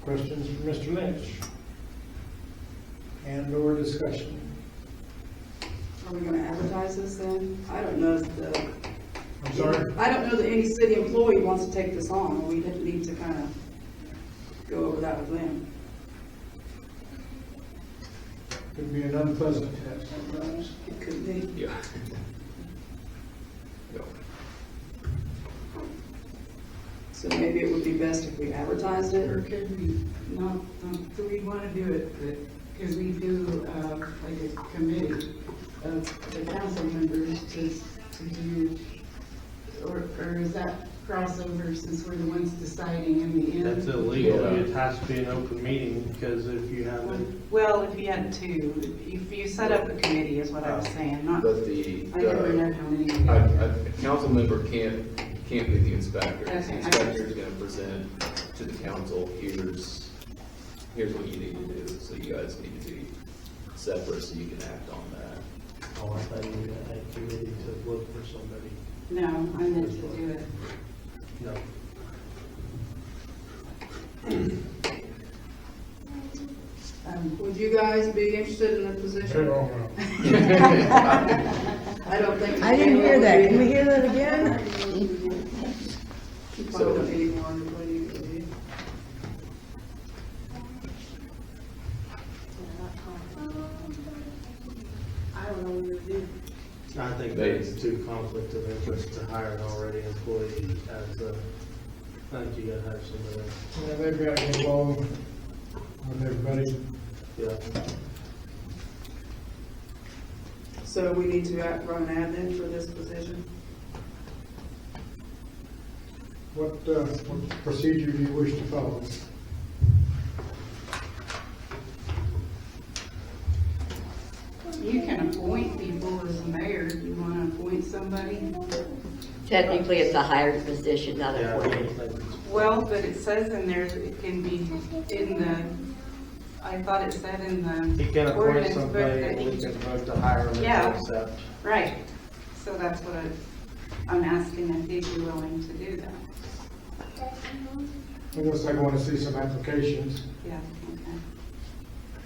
Questions for Mr. Lynch? And/or discussion? Are we gonna advertise this then? I don't know if I'm sorry? I don't know that any city employee wants to take this on. We need to kind of go over that with them. Could be an unpleasant test sometimes. It could be. Yeah. So maybe it would be best if we advertised it. Or could we not, do we want to do it, because we do, like a committee of the council members to do, or is that crossover since we're the ones deciding in the end? That's illegal. It has to be an open meeting, because if you have it. Well, if you had two, if you set up a committee is what I was saying, not, But I never know how many. a council member can't be the inspector. Okay. The inspector is gonna present to the council, here's what you need to do, so you guys need to be separate so you can act on that. Oh, I thought you had a committee to look for somebody. No, I meant to do it. No. Would you guys be interested in a position? I don't think. I didn't hear that. Can we hear that again? You probably don't need more than what you do. I don't know what to do. I think that's too conflict of interest to hire an already employee as a, I think you gotta have somebody. Yeah, they've got to get along with everybody. Yeah. So we need to run an ad then for this position? What procedure do you wish to follow? You can appoint people as a mayor. Do you want to appoint somebody? Technically, it's a hired position, not Yeah, appointed. Well, but it says in there, it can be in the, I thought it said in He the can appoint ordinance book somebody that and we he can vote to hire him Yeah. and accept. right. So that's what I'm asking if he'd be willing to do that. It looks like I want to see some applications. Yeah, okay.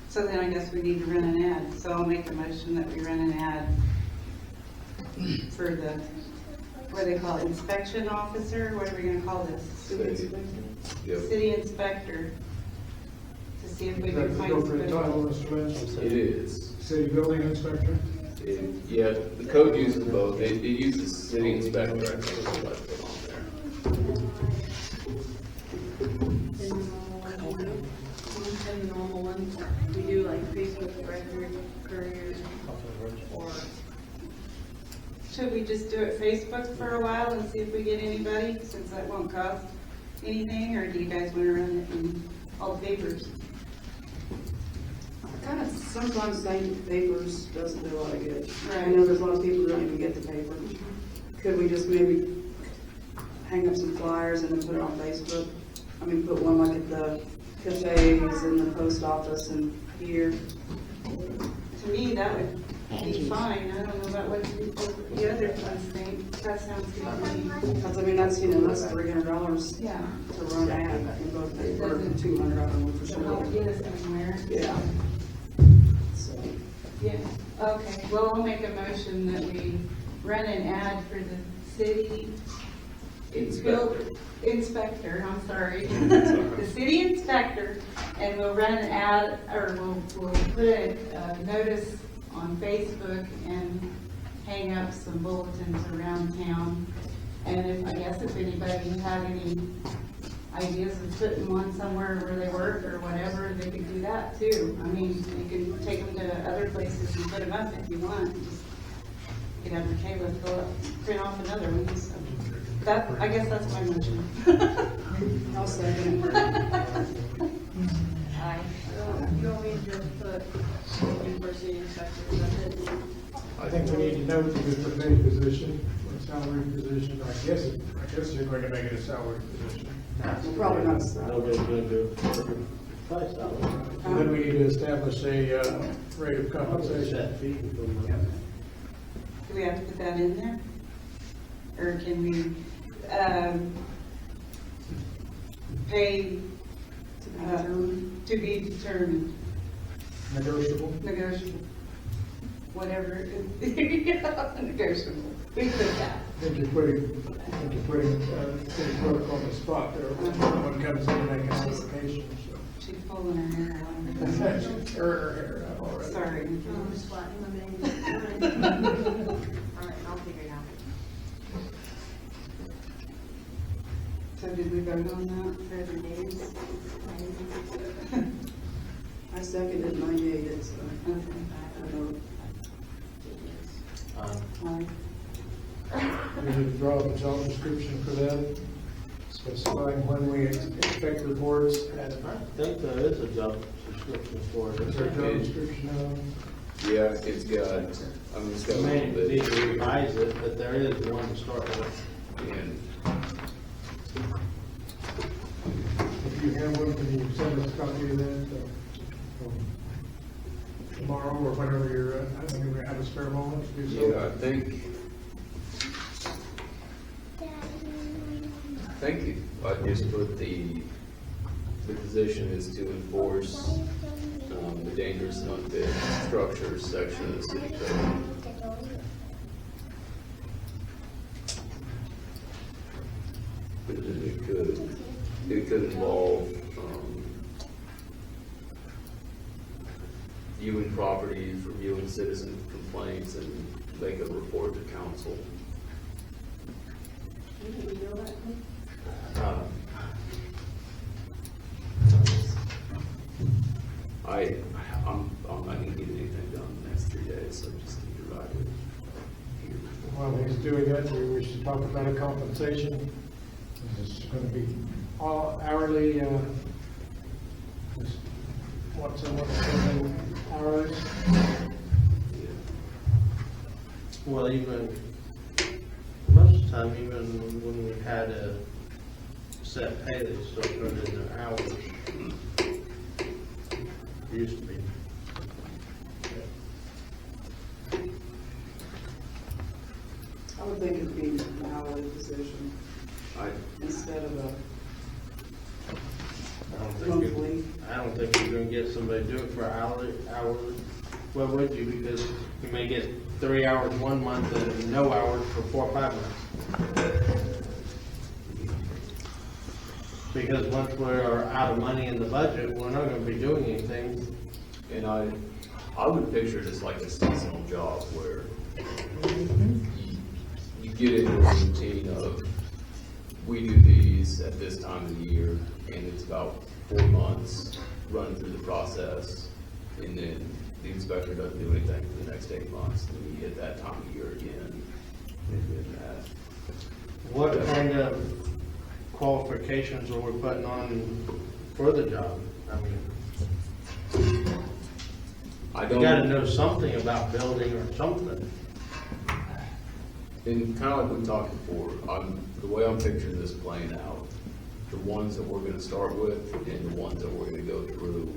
So then I guess we need to run an ad. So I'll make a motion that we run an ad for the, what do they call it, inspection officer? What are we gonna call this? Yep. City inspector. To see if we Is can that find go for the title, somebody. Mr. Lynch? It is. City building inspector? Yeah, the code uses both. It uses city inspector, I think is what I put on there. And the normal ones, we do like Facebook record, courier, or Should we just do it Facebook for a while and see if we get anybody, since that won't cost anything, or do you guys wanna run it in all the papers? Kind of sometimes saying papers doesn't do a lot of good. I Right. know there's a lot of people who don't even get the paper. Could we just maybe hang up some flyers and then put it on Facebook? I mean, put one like at the cafes and the post office and here. To me, that would be fine, I don't know about what the other ones think, that sounds good to me. Because I mean, that's $300 Yeah. to run an ad in both papers, or $200, I don't know for It sure. won't get us anywhere. Yeah. So, Yeah, okay, well, I'll make a motion that we run an ad for the city inspector, I'm sorry. The city inspector, and we'll run an ad, or we'll put a notice on Facebook and hang up some bulletins around town. And I guess if anybody had any ideas of putting one somewhere where they work or whatever, they could do that. that too. I mean, you can take them to other places and put them up if you want. Just you can have Michaela fill up, print off another one. So that, I guess that's my motion. I'll second it. Aye. You want me to just put university inspector, is that it? I think we need to note that it's a paid position, or a salary position. I guess you're going to make it a salary position. Well, probably not so. Nobody's gonna do price salary. So then we need to establish a rate of compensation. Set fee for them. Do we have to put that in there? Or can we, pay, to be determined, Negotiable. negotiable, whatever, negotiable, we put that. I think you're putting city clerk on the spot there. When someone comes in making an application, so. She's pulling her hair out. Her hair out already. Sorry. I'm just flattening my name. All right, I'll figure it out. So did we vote on that? Further days. I seconded and I yayed it, so. Okay. I don't. Aye. We need to draw up a job description for that, specifying when we expect reports and. I think there is a job description for it. Is there a job description of? Yeah, it's got, I mean, it's got a We may little need bit. to revise it, but there is one to start with. And If you have one, can you send us a copy of that tomorrow or whenever you're, I think we're gonna have a spare moment to do so? yeah, I think I just put the position is to enforce the dangerous and unfit structures section of the city code. But then it could involve viewing properties, reviewing citizen complaints, and make a report to council. I'm not gonna get anything done in the next 3 days, so just need to write it here. While he's doing that, we should talk about a compensation. This is gonna be all hourly, just what someone's hours. Well, even, most of the time, even when we had a set pay, they still put it in their hours. Used to be. I would think it'd be an hourly position instead of a monthly. I don't think you're gonna get somebody to do it for hourly. Well, would you? Because you may get 3 hours 1 month and no hours for 4 or 5 months. Because once we're out of money in the budget, we're not gonna be doing anything. And I would picture this like a seasonal job where you get into a routine of, we do these at this time of the year, and it's about 4 months running through the process, and then the inspector doesn't do anything for the next 8 months, and then you hit that time of year again. And that. What kind of qualifications are we putting on for the job? I mean, you gotta know something about building or something. And kind of like we talked before, the way I'm picturing this playing out, the ones that we're gonna start with and the ones that we're gonna go through,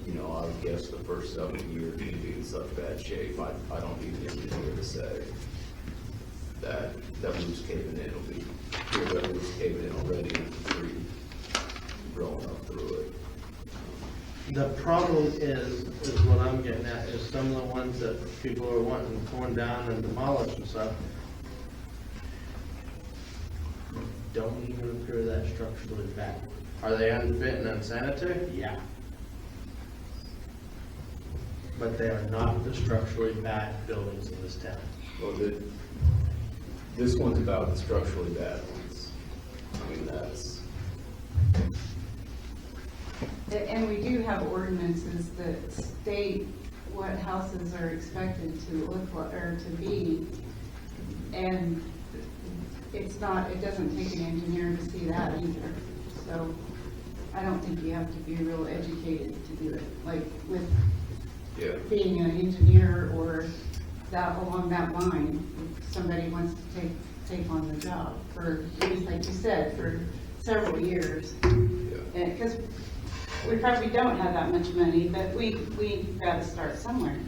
you know, I would guess the first 7 years are gonna be in such bad shape, I don't need an engineer to say that roof's caving in, it'll be, that roof's caving in already, and the tree growing up through it. The problem is what I'm getting at, is some of the ones that people are wanting torn down and demolished and stuff don't even appear that structurally bad. Are they unfit and unsanitary? Yeah. But they are not the structurally bad buildings in this town. Well, this one's about the structurally bad ones. I mean, that's. And we do have ordinance that state what houses are expected to look like, or to be. And it's not, it doesn't take an engineer to see that either. So I don't think you have to be real educated to do it. Like with being an engineer or that along that line, if somebody wants to take on the job for, like you said, for several years. Because we probably don't have that much money, but we got to start somewhere.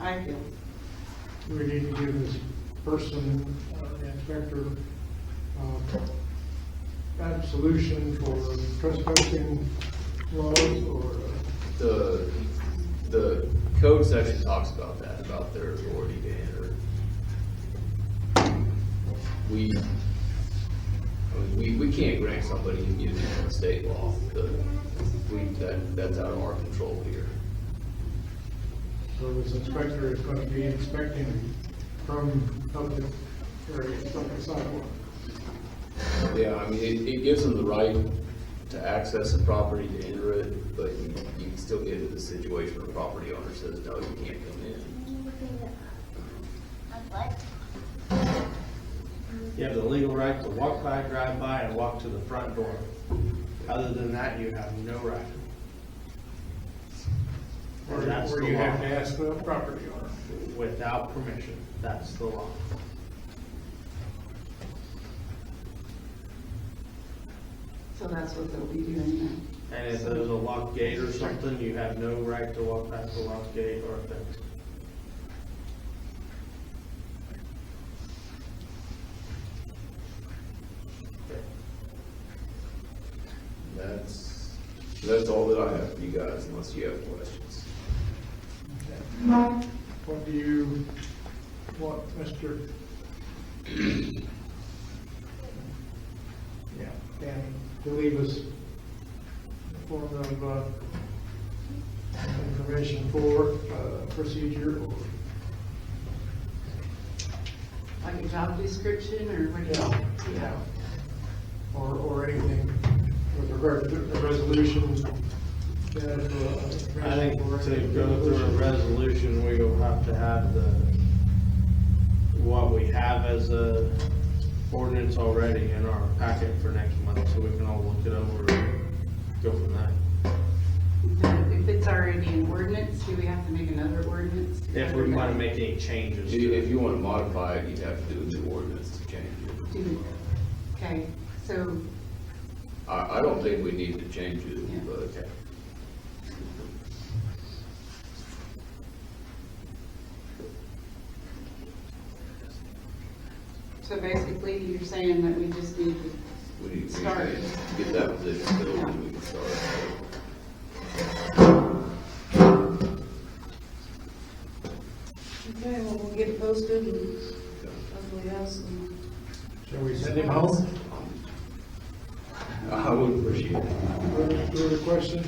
I feel. We need to give this person, the inspector, a solution for trespassing laws or? The code section talks about that, about their authority to enter. We can't grant somebody immunity from state law. That's out of our control here. So this inspector is going to be inspecting from public areas, public sidewalk. Yeah, I mean, it gives them the right to access a property, to enter it, but you can still get into the situation where the property owner says, no, you can't come in. You have the legal right to walk by, drive by, and walk to the front door. Other than that, you have no right. Or That's the you law. have to ask the property owner. Without permission, that's the law. So that's what they'll be doing then. And if there's a locked gate or something, you have no right to walk past the locked gate or fence. That's all that I have for you guys, unless you have questions. What do you want, Mr.? Yeah, Danny, to leave us a form of information for procedure or? Like a job description or what do you? Yeah. Or anything with regard to the resolution that, I think to go through a resolution, we will have to have what we have as a ordinance already in our packet for next month, so we can all look it over and go from there. If it's already an ordinance, do we have to make another ordinance? If we want to make any changes. If you want to modify it, you'd have to do a new ordinance to change it. Okay, so. I don't think we need to change it, but. Okay. So basically, you're saying that we just need to start. Get that position filled and we can start. Okay, well, we'll get it posted and hopefully have some. Shall we send him home? I would appreciate it. Further questions?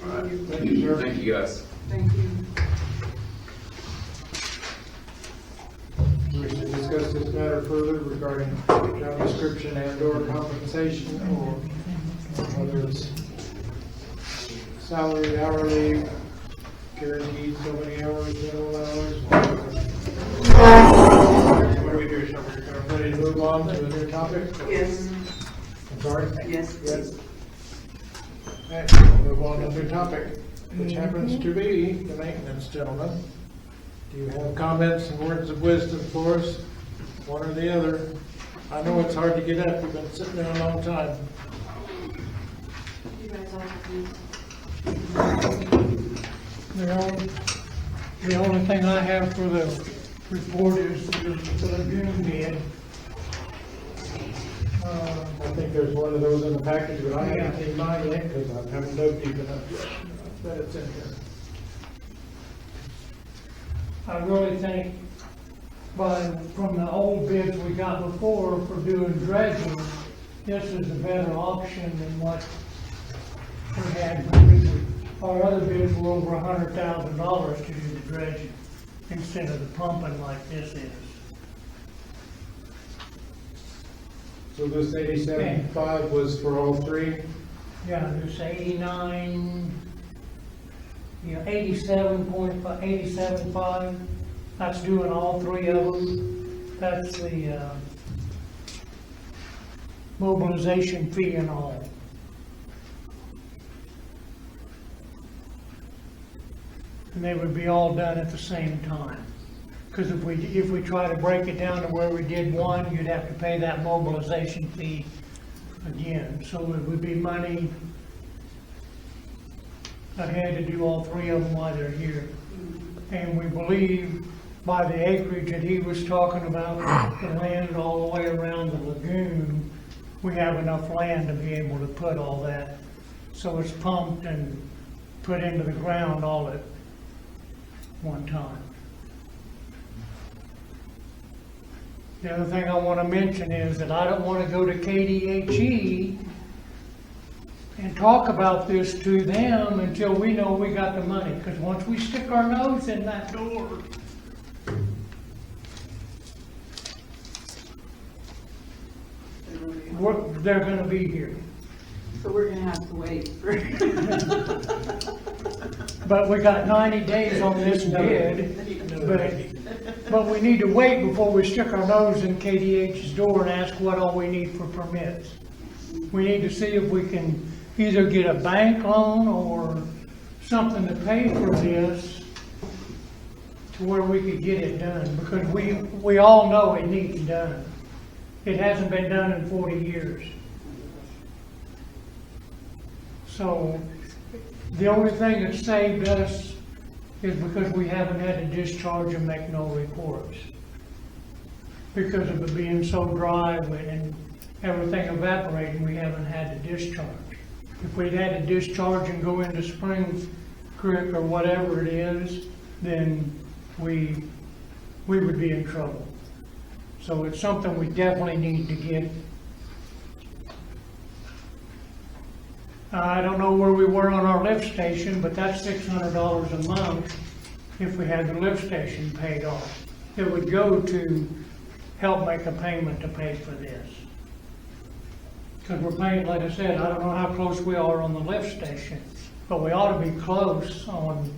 All right. Thank you, sir. Thank you, guys. Thank you. We should discuss this matter further regarding job description and or compensation, or whether it's salary, hourly, guaranteed so many hours, minimum hours. What do we do, shall we, are we ready to move on to the new topic? Yes. I'm sorry? Yes. Yes. Okay, we'll move on to the new topic, which happens to be the maintenance gentleman. Do you have comments and words of wisdom for us, one or the other? I know it's hard to get up, you've been sitting there a long time. You guys all have The only thing I have for the report is the lagoon bid. I think there's one of those in the package, but I haven't seen mine yet, because I haven't dug deep enough yet. I bet it's in here. I really think from the old bids we got before for doing dredging, this is a better option than what we had previously. Our other bids were over $100,000 to do the dredging instead of the pumping like this is. So this 87.5 was for all three? Yeah, there's 87.5. That's doing all three of them. That's the mobilization fee and all. And they would be all done at the same time. Because if we try to break it down to where we did one, you'd have to pay that mobilization fee again. So it would be money ahead to do all three of them while they're here. And we believe by the acreage that he was talking about, the land all the way around the lagoon, we have enough land to be able to put all that. So it's pumped and put into the ground all at one time. The other thing I want to mention is that I don't want to go to KDHE and talk about this to them until we know we got the money. Because once we stick our nose in that door, they're going to be here. So we're gonna have to wait for. But we got 90 days on this bid, but we need to wait before we stick our nose in KDH's door and ask what all we need for permits. We need to see if we can either get a bank loan or something to pay for this to where we could get it done, because we all know it needs done. It hasn't been done in 40 years. So the only thing that saved us is because we haven't had to discharge and make no reports. Because of it being so dry and everything evaporating, we haven't had to discharge. If we'd had to discharge and go into Spring Creek or whatever it is, then we would be in trouble. So it's something we definitely need to get. I don't know where we were on our lift station, but that's $600 a month if we had the lift station paid off. It would go to help make a payment to pay for this. Because we're paying, like I said, I don't know how close we are on the lift station, but we ought to be close on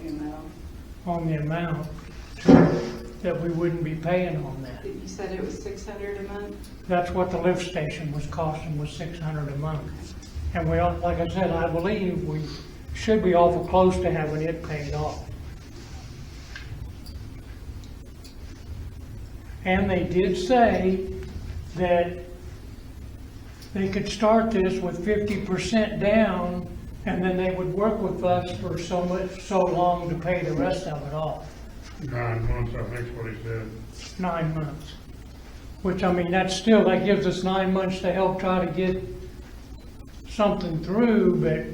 the amount that we wouldn't be paying on that. You said it was $600 a month? That's what the lift station was costing, was $600 a month. And we, like I said, I believe we should be awful close to having it paid off. And they did say that they could start this with 50% down, and then they would work with us for so long to pay the rest of it off. 9 months, I think is what he said. 9 months. Which, I mean, that gives us 9 months to help try to get something through, but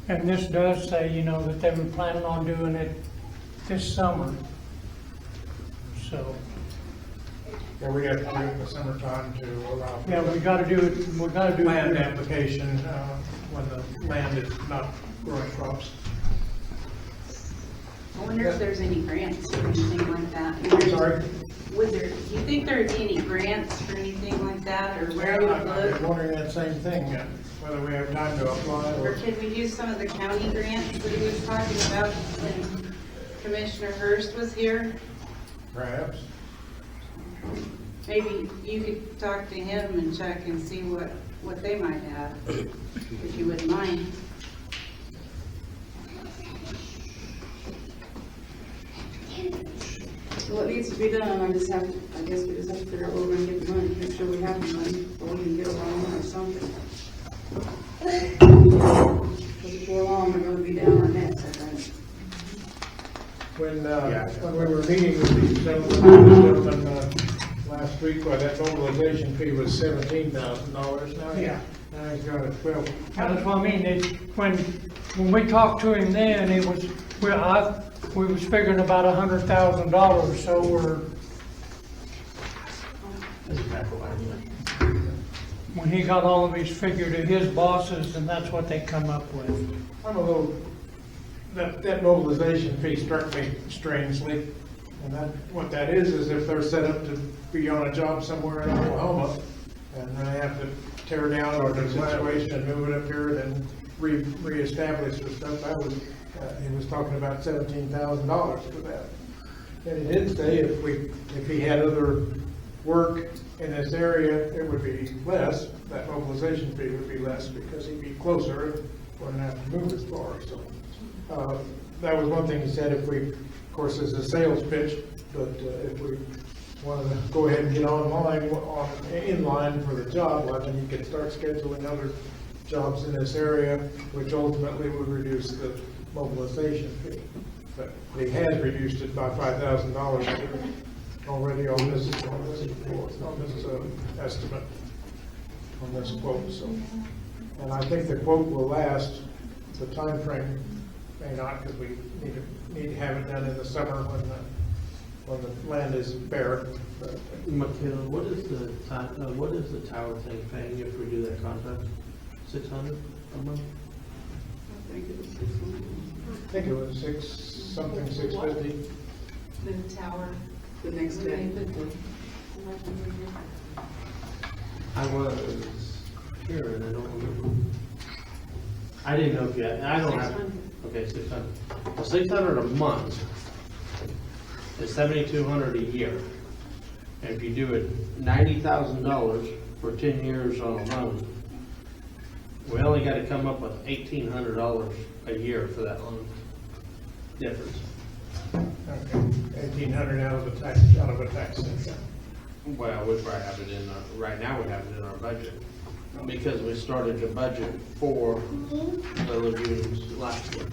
and this does say, you know, that they were planning on doing it this summer. So. Yeah, we have to do it in the summertime to allow. Yeah, we gotta do it, Land application, when the land is not growing crops. I wonder if there's any grants or anything like that. Sorry? Do you think there'd be any grants for anything like that, or where we would I've look? been wondering that same thing, whether we have time to apply Or or. could we use some of the county grants that he was talking about when Commissioner Hurst was here? Perhaps. Maybe you could talk to him and check and see what they might have, if you wouldn't mind. Well, it needs to be done, I guess we just have to figure out where we're gonna get the money, make sure we have the money, or we can get a loan or something. Because before long, we're gonna be down our necks, I think. When we were meeting with these gentlemen, last week, that mobilization fee was $17,000 now. Yeah. Now he's got it 12. That's what I mean, when we talked to him then, it was, we was figuring about $100,000, so we're. When he got all of his figure to his bosses, and that's what they come up with. I'm a little, that mobilization fee struck me strangely. And what that is if they're set up to be on a job somewhere in Oklahoma, and then I have to tear down or the situation and move it up here, then reestablish the stuff. That was, he was talking about $17,000 for that. And he did say if he had other work in this area, it would be less, that mobilization fee would be less because he'd be closer, wouldn't have to move as far, so. That was one thing he said, if we, of course, it's a sales pitch, but if we wanted to go ahead and get in line for the job, well, then you could start scheduling other jobs in this area, which ultimately would reduce the mobilization fee. But he has reduced it by $5,000 already on this estimate, on this quote. So, and I think the quote will last. The time frame may not, because we need to have it done in the summer when the land is bare. But, Michaela, what is the tower thing paying if we do that contract? 600 a month? I think it was 600. I think it was 650. The tower, the next day. I was here and I don't remember. I didn't know if you had, I don't have, okay, 600. Well, 600 a month is 7,200 a year. And if you do it $90,000 for 10 years on a loan, we only got to come up with $1,800 a year for that loan difference. Okay, 1,800 out of a tax income. Well, we probably have it in, right now we have it in our budget, because we started the budget for the lagoons last year.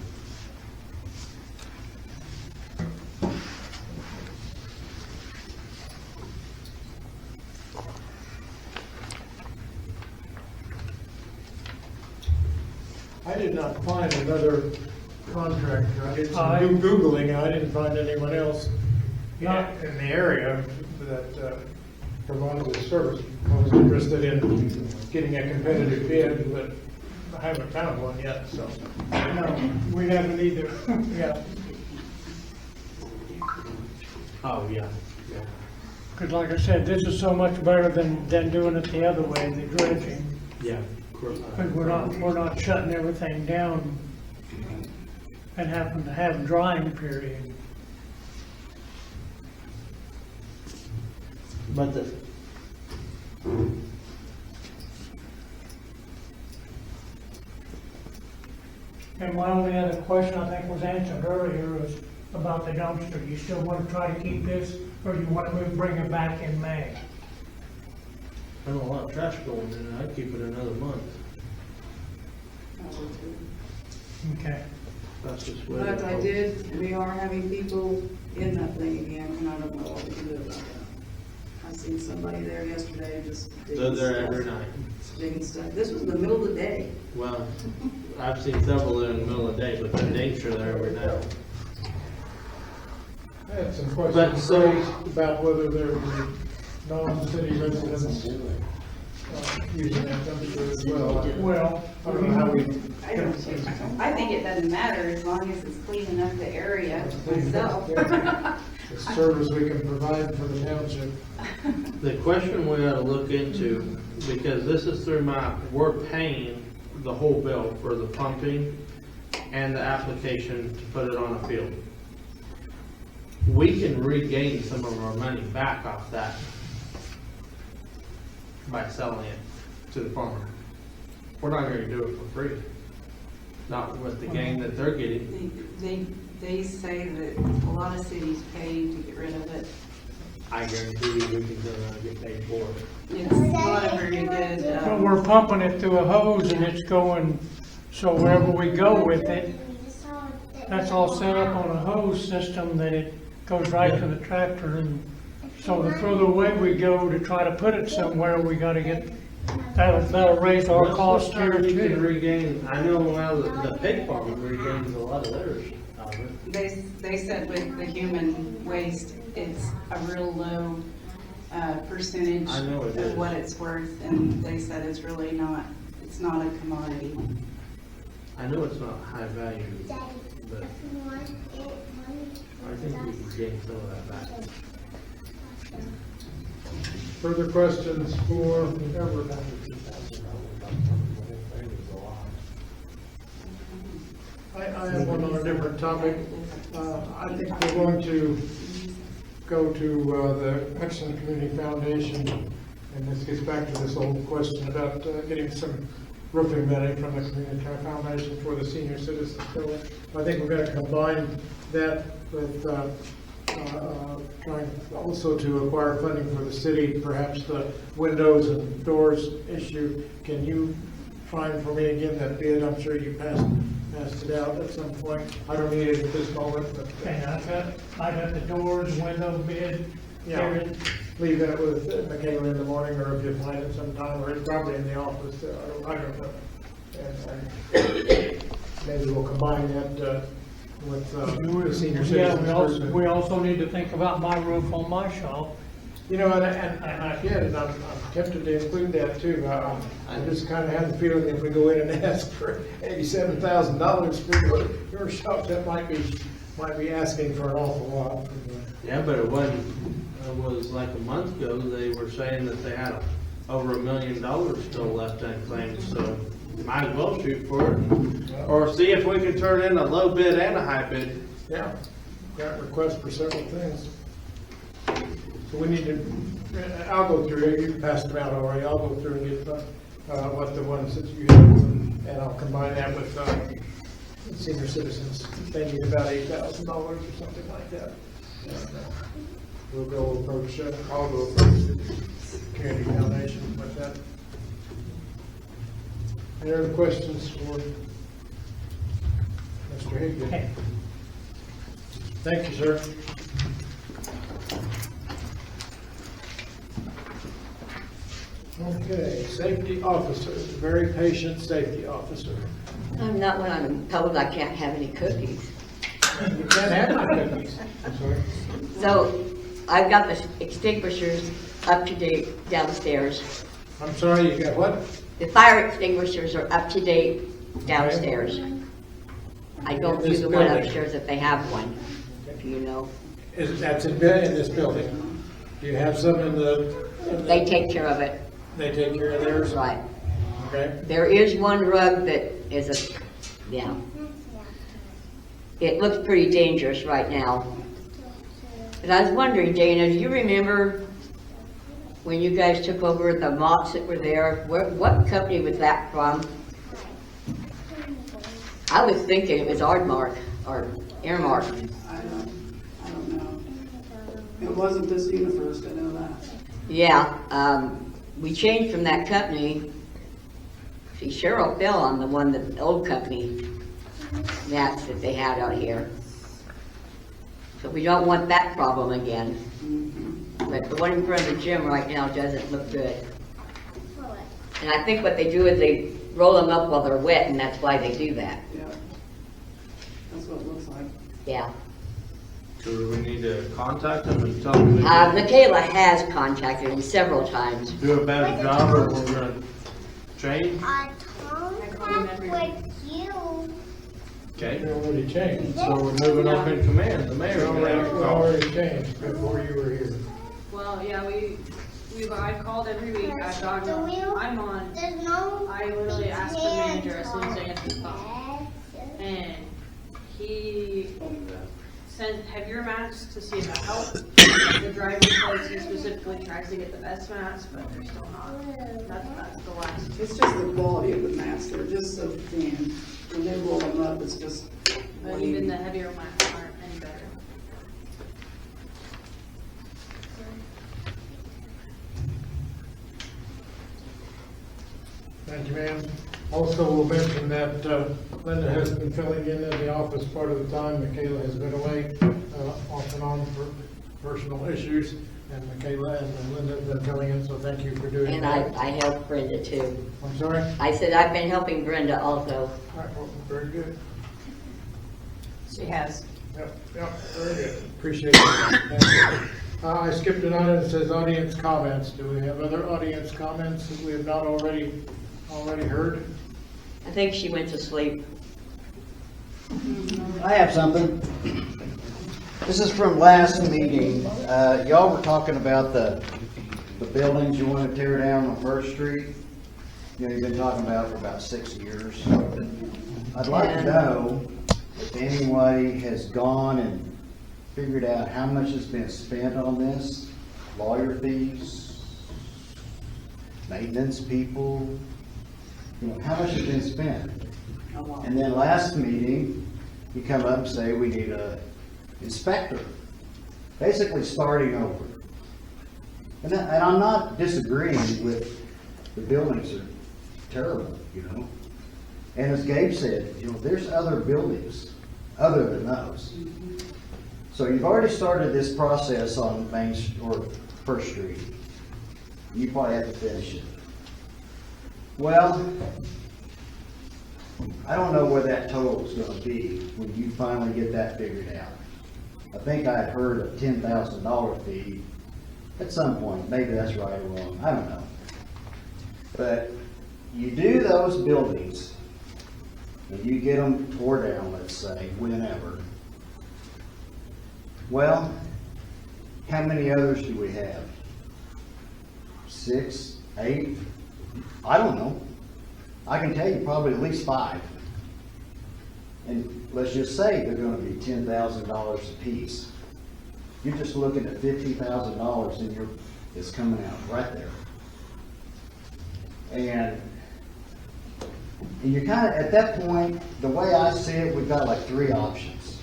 I did not find another contractor. I did some Googling, and I didn't find anyone else in the area that provided this service. I was interested in getting a competitive bid, but I haven't found one yet, so. No, we haven't either. Yeah. Oh, yeah, yeah. Because like I said, this is so much better than doing it the other way, the dredging. Yeah. Because we're not shutting everything down and having to have drying period. But the, And my only other question, I think was answered earlier, was about the dumpster. You still want to try to keep this, or you want to bring it back in May? I know a lot of trash going in, I'd keep it another month. Okay. That's just But we are having people in that thing again, and I don't know what we can do about that. I seen somebody there yesterday just digging They're there stuff. every night. Digging stuff. This was in the middle of the day. Well, I've seen several in the middle of the day, but they're nature there every night. I had some questions raised about whether there were non-city residents using that dumpster as well. Well, I don't know how we. I think it doesn't matter as long as it's cleaning up the area myself. The service we can provide for the township. The question we ought to look into, because this is through we're paying the whole bill for the pumping and the application to put it on a field. We can regain some of our money back off that by selling it to the farmer. We're not going to do it for free. Not with the gain that they're getting. They say that a lot of cities pay to get rid of it. I guarantee you we can go around and get paid for it. It's not a very good, but we're pumping it through a hose and it's going, so wherever we go with it, that's all set up on a hose system that it goes right to the tractor. And so the further away we go to try to put it somewhere, we gotta get, that'll raise our cost here You can too. regain, I know now the pig farm regains a lot of theirs out of it. they said with the human waste, it's a real low percentage I know it is. of what it's worth, and they said it's really not, it's not a commodity. I know it's not high value, but I think we can gain some of that back. Further questions for Everett? I have one on a different topic. I think we're going to go to the Hudson Community Foundation, and this gets back to this old question about getting some roofing money from the Community Foundation for the senior citizens building. I think we're going to combine that with trying also to acquire funding for the city, perhaps the windows and doors issue. Can you find for me again that bid? I'm sure you passed it out at some point. I don't need it at this moment, but. Okay, I got the doors, window bid. Yeah, leave that with Michaela in the morning, or if you find it sometime, or it's probably in the office, I don't know. And maybe we'll combine that with the senior citizens. Yeah, we also need to think about my roof on my shop. You know, and I did, and I'm tempted to include that too. I just kind of have the feeling if we go in and ask for $87,000 for your shop, that might be asking for an awful lot. Yeah, but it wasn't, it was like a month ago, they were saying that they had over $1 million still left unclaimed, so might as well shoot for it. Or see if we can turn in a low bid and a high bid. Yeah, got requests for several things. So we need to, I'll go through it, you passed them out already, I'll go through and get what the ones that you have, and I'll combine that with senior citizens. They need about $8,000 or something like that. We'll go approach, I'll go approach the Community Foundation with that. Any other questions for Mr. Higby? Thank you, sir. Okay, safety officer, very patient safety officer. I'm not when I'm told I can't have any cookies. You can't have my cookies. I'm sorry. So I've got the extinguishers up to date downstairs. I'm sorry, you got what? The fire extinguishers are up to date downstairs. I don't do the one upstairs if they have one, if you know. That's in this building. Do you have some in the? They take care of it. They take care of theirs? Right. Okay. There is one rug that is yeah. It looks pretty dangerous right now. But I was wondering, Dana, do you remember when you guys took over the mops that were there? What company was that from? I was thinking it was Aardmark or Airmark. I don't know. It wasn't this UniFirst, I know that. Yeah, we changed from that company. See, Cheryl fell on the one, the old company mats that they had out here. So we don't want that problem again. But the one in front of the gym right now doesn't look good. And I think what they do is they roll them up while they're wet, and that's why they do that. Yeah. That's what it looks like. Yeah. So do we need to contact them and tell them? Michaela has contacted him several times. Do a better job, or we're gonna change? I contact with you. Okay. You already changed. So we're moving up in command, the mayor's gonna have to call. Already changed before you were here. Well, yeah, I called every week. I'm on. There's no. I literally asked the manager as soon as I answered the phone. And he sent heavier mats to see if that helped. The driver says he specifically tries to get the best mats, but they're still not. That's the last. It's just the quality of the mats, they're just so thin. When they roll them up, it's just. But even the heavier mats aren't any better. Thank you, ma'am. Also, we'll mention that Linda has been filling in the office part of the time. Michaela has been away off and on for personal issues, and Michaela and Linda have been filling in, so thank you for doing And that. I helped Brenda too. I'm sorry? I said I've been helping Brenda also. All right, well, very good. She has. Yep, very good. Appreciate it. Thank you. I skipped an item that says audience comments. Do we have other audience comments that we have not already heard? I think she went to sleep. I have something. This is from last meeting. Y'all were talking about the the buildings you want to tear down on First Street, you know, you've been talking about for about 6 years. I'd like to know if anybody has gone and figured out how much has been spent on this, lawyer fees, maintenance people, you know, how much has been spent? And then last meeting, you come up and say we need a inspector, basically starting over. And I'm not disagreeing with the buildings are terrible, you know. And as Gabe said, you know, there's other buildings other than those. So you've already started this process on or First Street. You probably have to finish it. Well, I don't know where that total is going to be when you finally get that figured out. I think I had heard a $10,000 fee at some point. Maybe that's right or wrong. I don't know. But you do those buildings, and you get them tore down, let's say, whenever. Well, how many others do we have? 6, 8? I don't know. I can tell you probably at least 5. And let's just say they're going to be $10,000 a piece. You're just looking at $50,000 and it's coming out right there. And you're kind of, at that point, the way I see it, we've got like 3 options.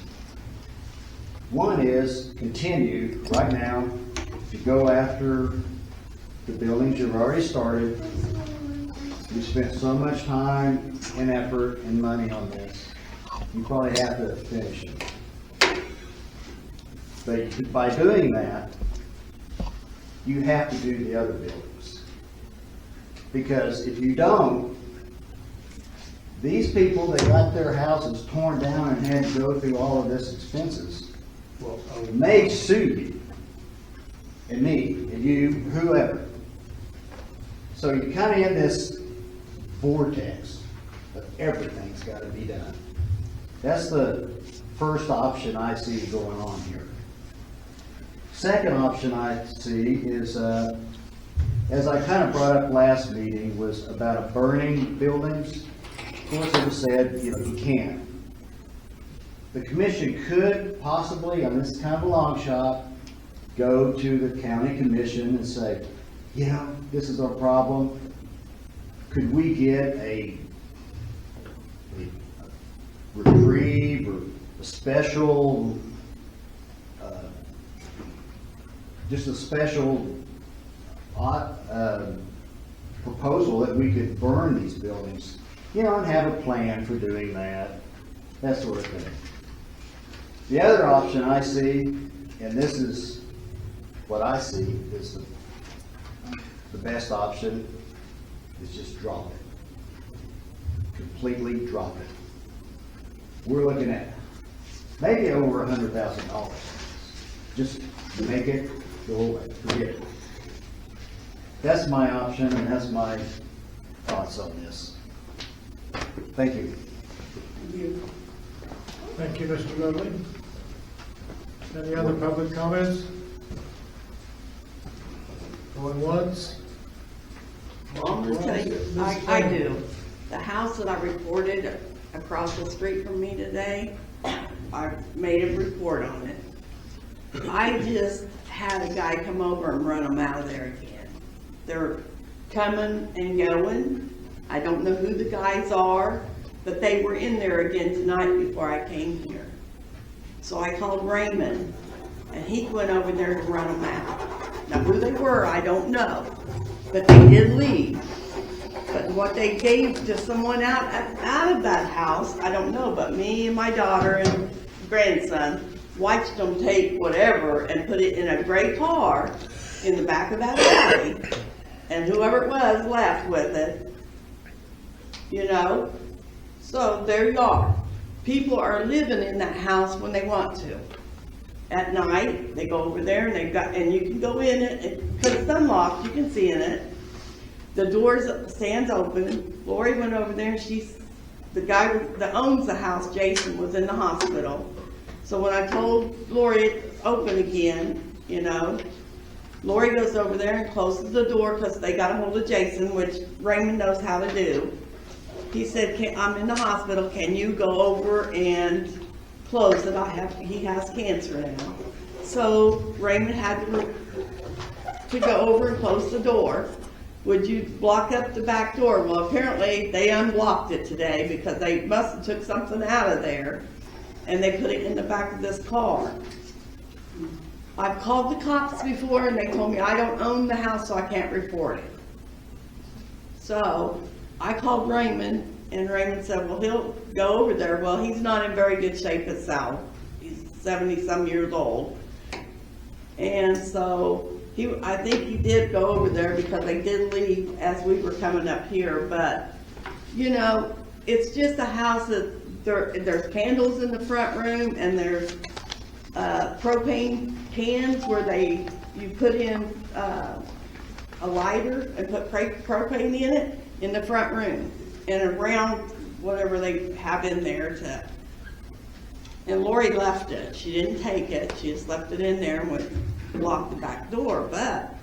One is continue right now to go after the buildings you've already started. You spent so much time and effort and money on this. You probably have to finish it. But by doing that, you have to do the other buildings. Because if you don't, these people that got their houses torn down and had to go through all of this expenses may sue you, and me, and you, whoever. So you're kind of in this vortex of everything's got to be done. That's the first option I see going on here. Second option I see is, as I kind of brought up last meeting, was about burning buildings. Of course, it was said, you know, you can't. The commission could possibly, on this kind of a long shot, go to the county commission and say, you know, this is our problem. Could we get a reprieve or a special, just a special proposal that we could burn these buildings, you know, and have a plan for doing that sort of thing. The other option I see, and this is what I see is the best option, is just drop it. Completely drop it. We're looking at maybe over $100,000 just to make it go away. Forget it. That's my option, and that's my thoughts on this. Thank you. Thank you, Mr. Dudley. Any other public comments? Going once? I'm just telling you, I do. The house that I reported across the street from me today, I made a report on it. I just had a guy come over and run them out of there again. They're coming and going. I don't know who the guys are, but they were in there again tonight before I came here. So I called Raymond, and he went over there to run them out. Now who they were, I don't know, but they did leave. But what they gave to someone out of that house, I don't know, but me and my daughter and grandson watched them take whatever and put it in a gray car in the back of that alley, and whoever it was left with it, you know. So there you are. People are living in that house when they want to. At night, they go over there and you can go in it, because it's unlocked, you can see in it. The doors stands open. Lori went over there, and the guy that owns the house, Jason, was in the hospital. So when I told Lori it's open again, you know, Lori goes over there and closes the door because they got a hold of Jason, which Raymond knows how to do. He said, I'm in the hospital, can you go over and close it? He has cancer now. So Raymond had to go over and close the door. Would you block up the back door? Well, apparently they unblocked it today because they must have took something out of there and they put it in the back of this car. I've called the cops before and they told me I don't own the house, so I can't report it. So I called Raymond and Raymond said, well, he'll go over there. Well, he's not in very good shape himself. He's 70-some years old. And so I think he did go over there because they did leave as we were coming up here. But, you know, it's just a house that there's candles in the front room and there's propane cans where you put in a lighter and put propane in it in the front room and around whatever they have in there and Lori left it. She didn't take it. She just left it in there and went lock the back door, but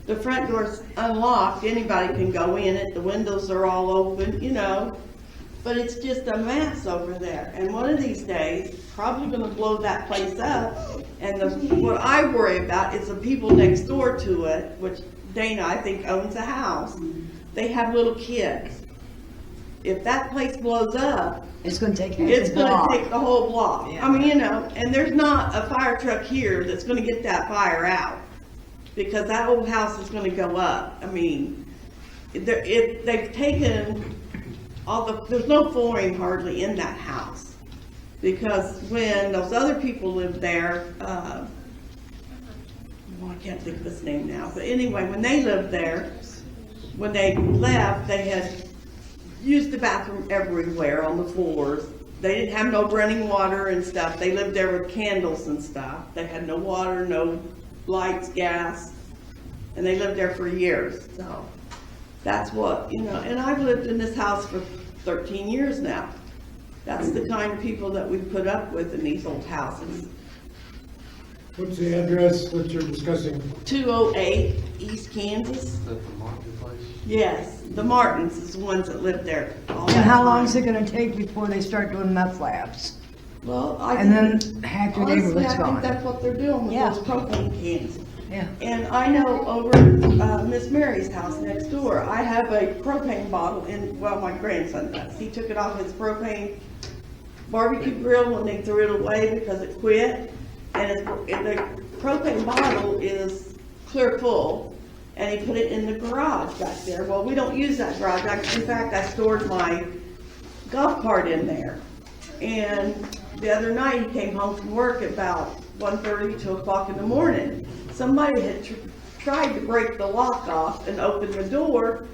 the front door's unlocked. Anybody can go in it. The windows are all open, you know, but it's just a mess over there. And one of these days, probably going to blow that place up. And what I worry about is the people next door to it, which Dana, I think, owns a house. They have little kids. If that place blows up, it's going to take the whole block. Yeah. I mean, you know, and there's not a fire truck here that's going to get that fire out because that old house is going to go up. I mean, they've taken there's no flooring hardly in that house because when those other people lived there, I can't think of his name now, but anyway, when they lived there, when they left, they had used the bathroom everywhere on the floors. They didn't have no running water and stuff. They lived there with candles and stuff. They had no water, no lights, gas, and they lived there for years. So that's what, you know, and I've lived in this house for 13 years now. That's the kind of people that we put up with in these old houses. What's the address that you're discussing? 208 East Kansas. Is that the Martin place? Yes, the Martins is the ones that live there. And how long is it going to take before they start doing meth labs? Well, then half your neighborhood's I think gone. that's what they're doing with those propane cans. Yeah. And I know over Miss Mary's house next door, I have a propane bottle in, well, my grandson does. He took it off his propane barbecue grill when they threw it away because it quit. And the propane bottle is clear full, and he put it in the garage back there. Well, we don't use that garage. In fact, I stored my golf cart in there. And the other night, he came home from work at about 1:30, 2 o'clock in the morning. Somebody had tried to break the lock off and open the door,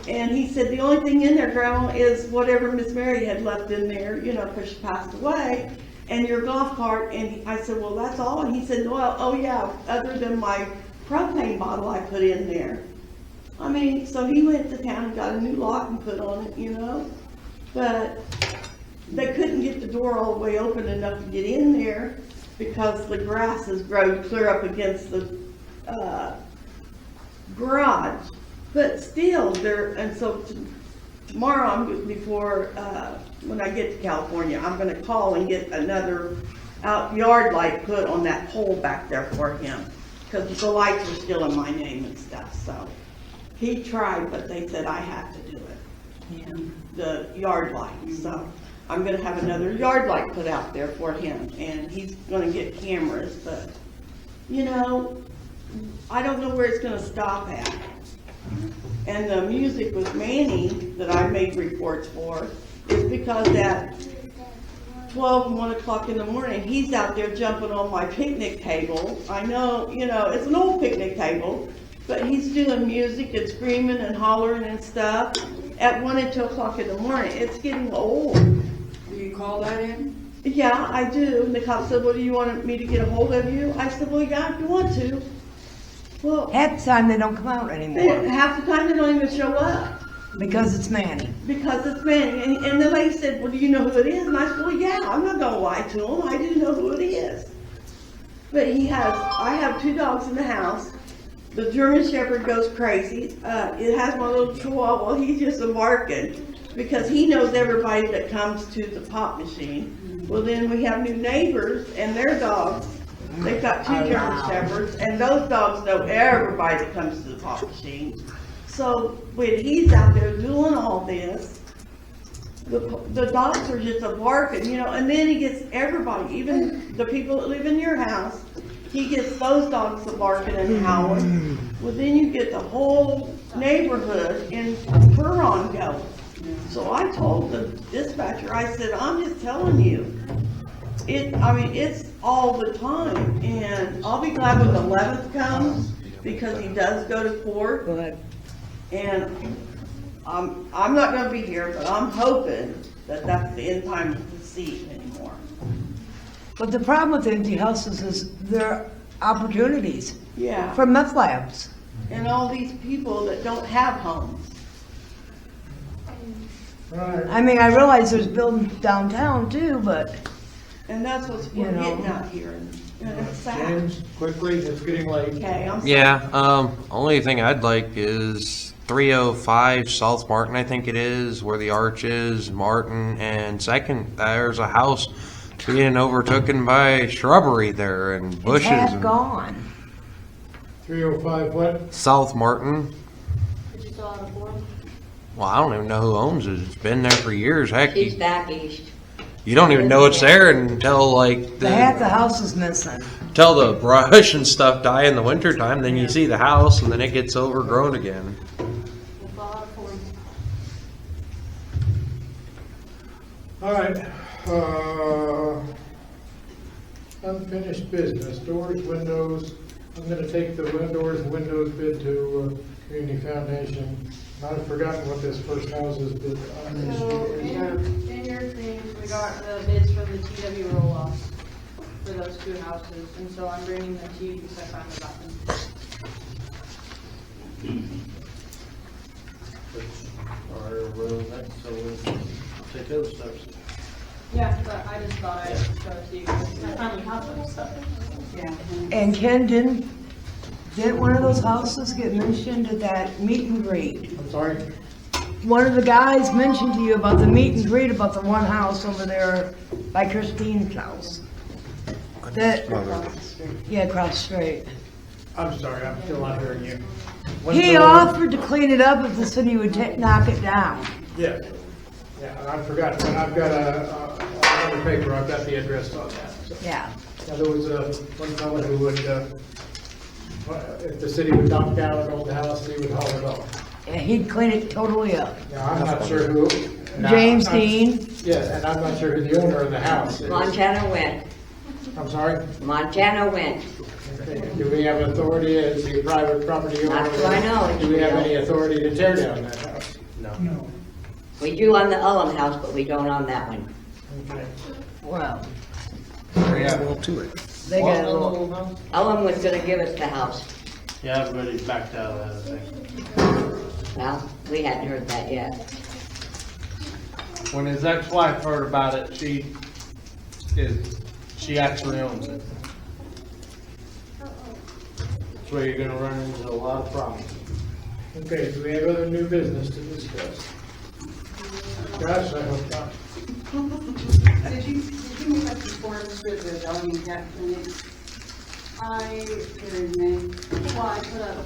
and he said, the only thing in there, Grandma, is whatever Miss Mary had left in there, you know, because she passed away, and your golf cart. And I said, well, that's all? And he said, well, oh yeah, other than my propane bottle I put in there. I mean, so he went to town and got a new lock and put on it, you know, but they couldn't get the door all the way open enough to get in there because the grass has grown clear up against the garage. But still, and so tomorrow, when I get to California, I'm going to call and get another yard light put on that pole back there for him because the lights are still in my name and stuff. So he tried, but they said I have to do it. Yeah. The yard light. So I'm going to have another yard light put out there for him, and he's going to get cameras. But you know, I don't know where it's going to stop at. And the music with Manny that I made reports for is because at 12 and 1 o'clock in the morning, he's out there jumping on my picnic table. I know, you know, it's an old picnic table, but he's doing music and screaming and hollering and stuff at 1 and 2 o'clock in the morning. It's getting old. Do you call that in? Yeah, I do. And the cop said, well, do you want me to get a hold of you? I said, well, yeah, if you want to. Well, half the time they don't come out anymore. Half the time they don't even show up. Because it's Manny. Because it's Manny. And the lady said, well, do you know who it is? And I said, well, yeah, I'm not going to lie to him. I do know who it is. But I have 2 dogs in the house, the German Shepherd goes crazy. It has my little Chihuahua, he's just a barking because he knows everybody that comes to the pop machine. Well, then we have new neighbors and their dogs. They've got two German Shepherds, and those dogs know everybody that comes to the pop machine. So when he's out there doing all this, the dogs are just a barking, you know, and then he gets everybody, even the people that live in your house, he gets those dogs to barking and howling. Well, then you get the whole neighborhood in Turon going. So I told the dispatcher, I said, I'm just telling you, it's all the time, and I'll be glad when the 11th comes, because he does go to court. Go ahead. And I'm not gonna be here, but I'm hoping that that's the end time to see it anymore. But the problem with empty houses is there are opportunities Yeah. for meth labs. And all these people that don't have homes. Right. I mean, I realize there's buildings downtown too, but And that's what's You we're know. getting out here, and it's sad. James, quickly, it's getting late. Okay, I'm sorry. Yeah, only thing I'd like is 305 South Martin, I think it is, where the arch is, Martin, and second, there's a house being overtaken by shrubbery there and it's bushes. half and gone. 305 what? South Martin. Did you fill out a form? Well, I don't even know who owns it. It's been there for years. Heck, She's you, back east. you don't even know it's there until like The half the house is missing. till the brush and stuff die in the wintertime. Then you see the house, and then it gets overgrown again. We'll fill out a form. All right, unfinished business, doors, windows. I'm gonna take the doors and windows bid to Community Foundation. I've forgotten what this first house's bid on So, is. in your thing, we got the bids from the TW roll-offs for those two houses, and so I'm bringing them to you because I finally got them. So we'll take those steps. Yeah, but I just thought I'd show it to you because I finally have them, so. Yeah. And Ken, didn't one of those houses get mentioned at that meet and greet? I'm sorry? One of the guys mentioned to you about the meet and greet about the one house over there by Christine's house. That, yeah, across the street. I'm sorry, I'm still not hearing you. He offered to clean it up if the city would knock it down. Yes. Yeah, and I forgot, but I've got another paper, I've got the address on that. So. Yeah. Now, there was one fellow who would, if the city would knock down an old house, he would haul it off. Yeah, he'd clean it totally up. Now, I'm not sure who. James Dean. Yes, and I'm not sure who the owner of the house is. Montana went. I'm sorry? Montana went. Okay. Do we have authority as the private property owner? Not that I know. Do we have any authority to tear down that house? No. We do on the Ullum house, but we don't on that one. Okay. Well, Yeah, well, to it. they got a little, Ullum was gonna give us the house. Yeah, everybody's backed out of that, I think. Well, we hadn't heard that yet. When his ex-wife heard about it, she actually owns it. That's where you're gonna run into a lot of problems. Okay, do we have other new business to discuss? Gosh, I hope not. Did you make up the forms for the zoning cat clinic? I, Get her name? well, I put up on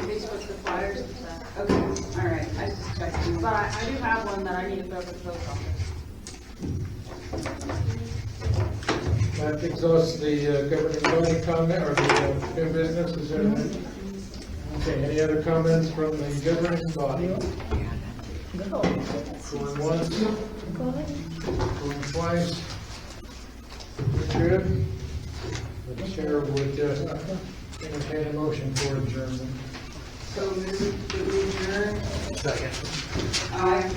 Facebook the flyers and stuff. Okay, all right, I just checking. But I do have one that I need to put up at the post office. That exhausts the governing body comment, or the new business, is there? Okay, any other comments from the governing body? Going once, going twice. Good. The chair would entertain a motion for adjournment. So moved, did we adjourn? Second. Aye.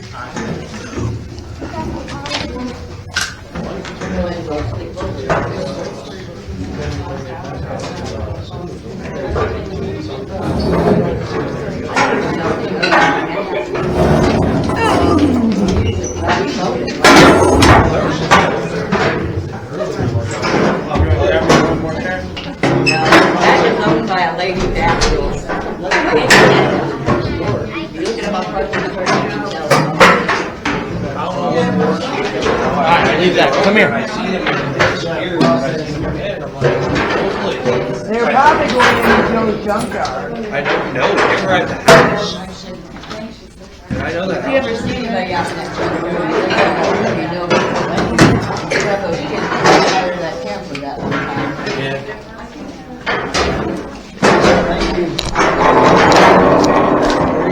That is owned by a lady after Come here. I see them in the ditch here, I see them in, I'm like, hopefully. They're probably going into Joe's junkyard. I don't know, they were at the house. I know that Have you ever house. seen anybody out in that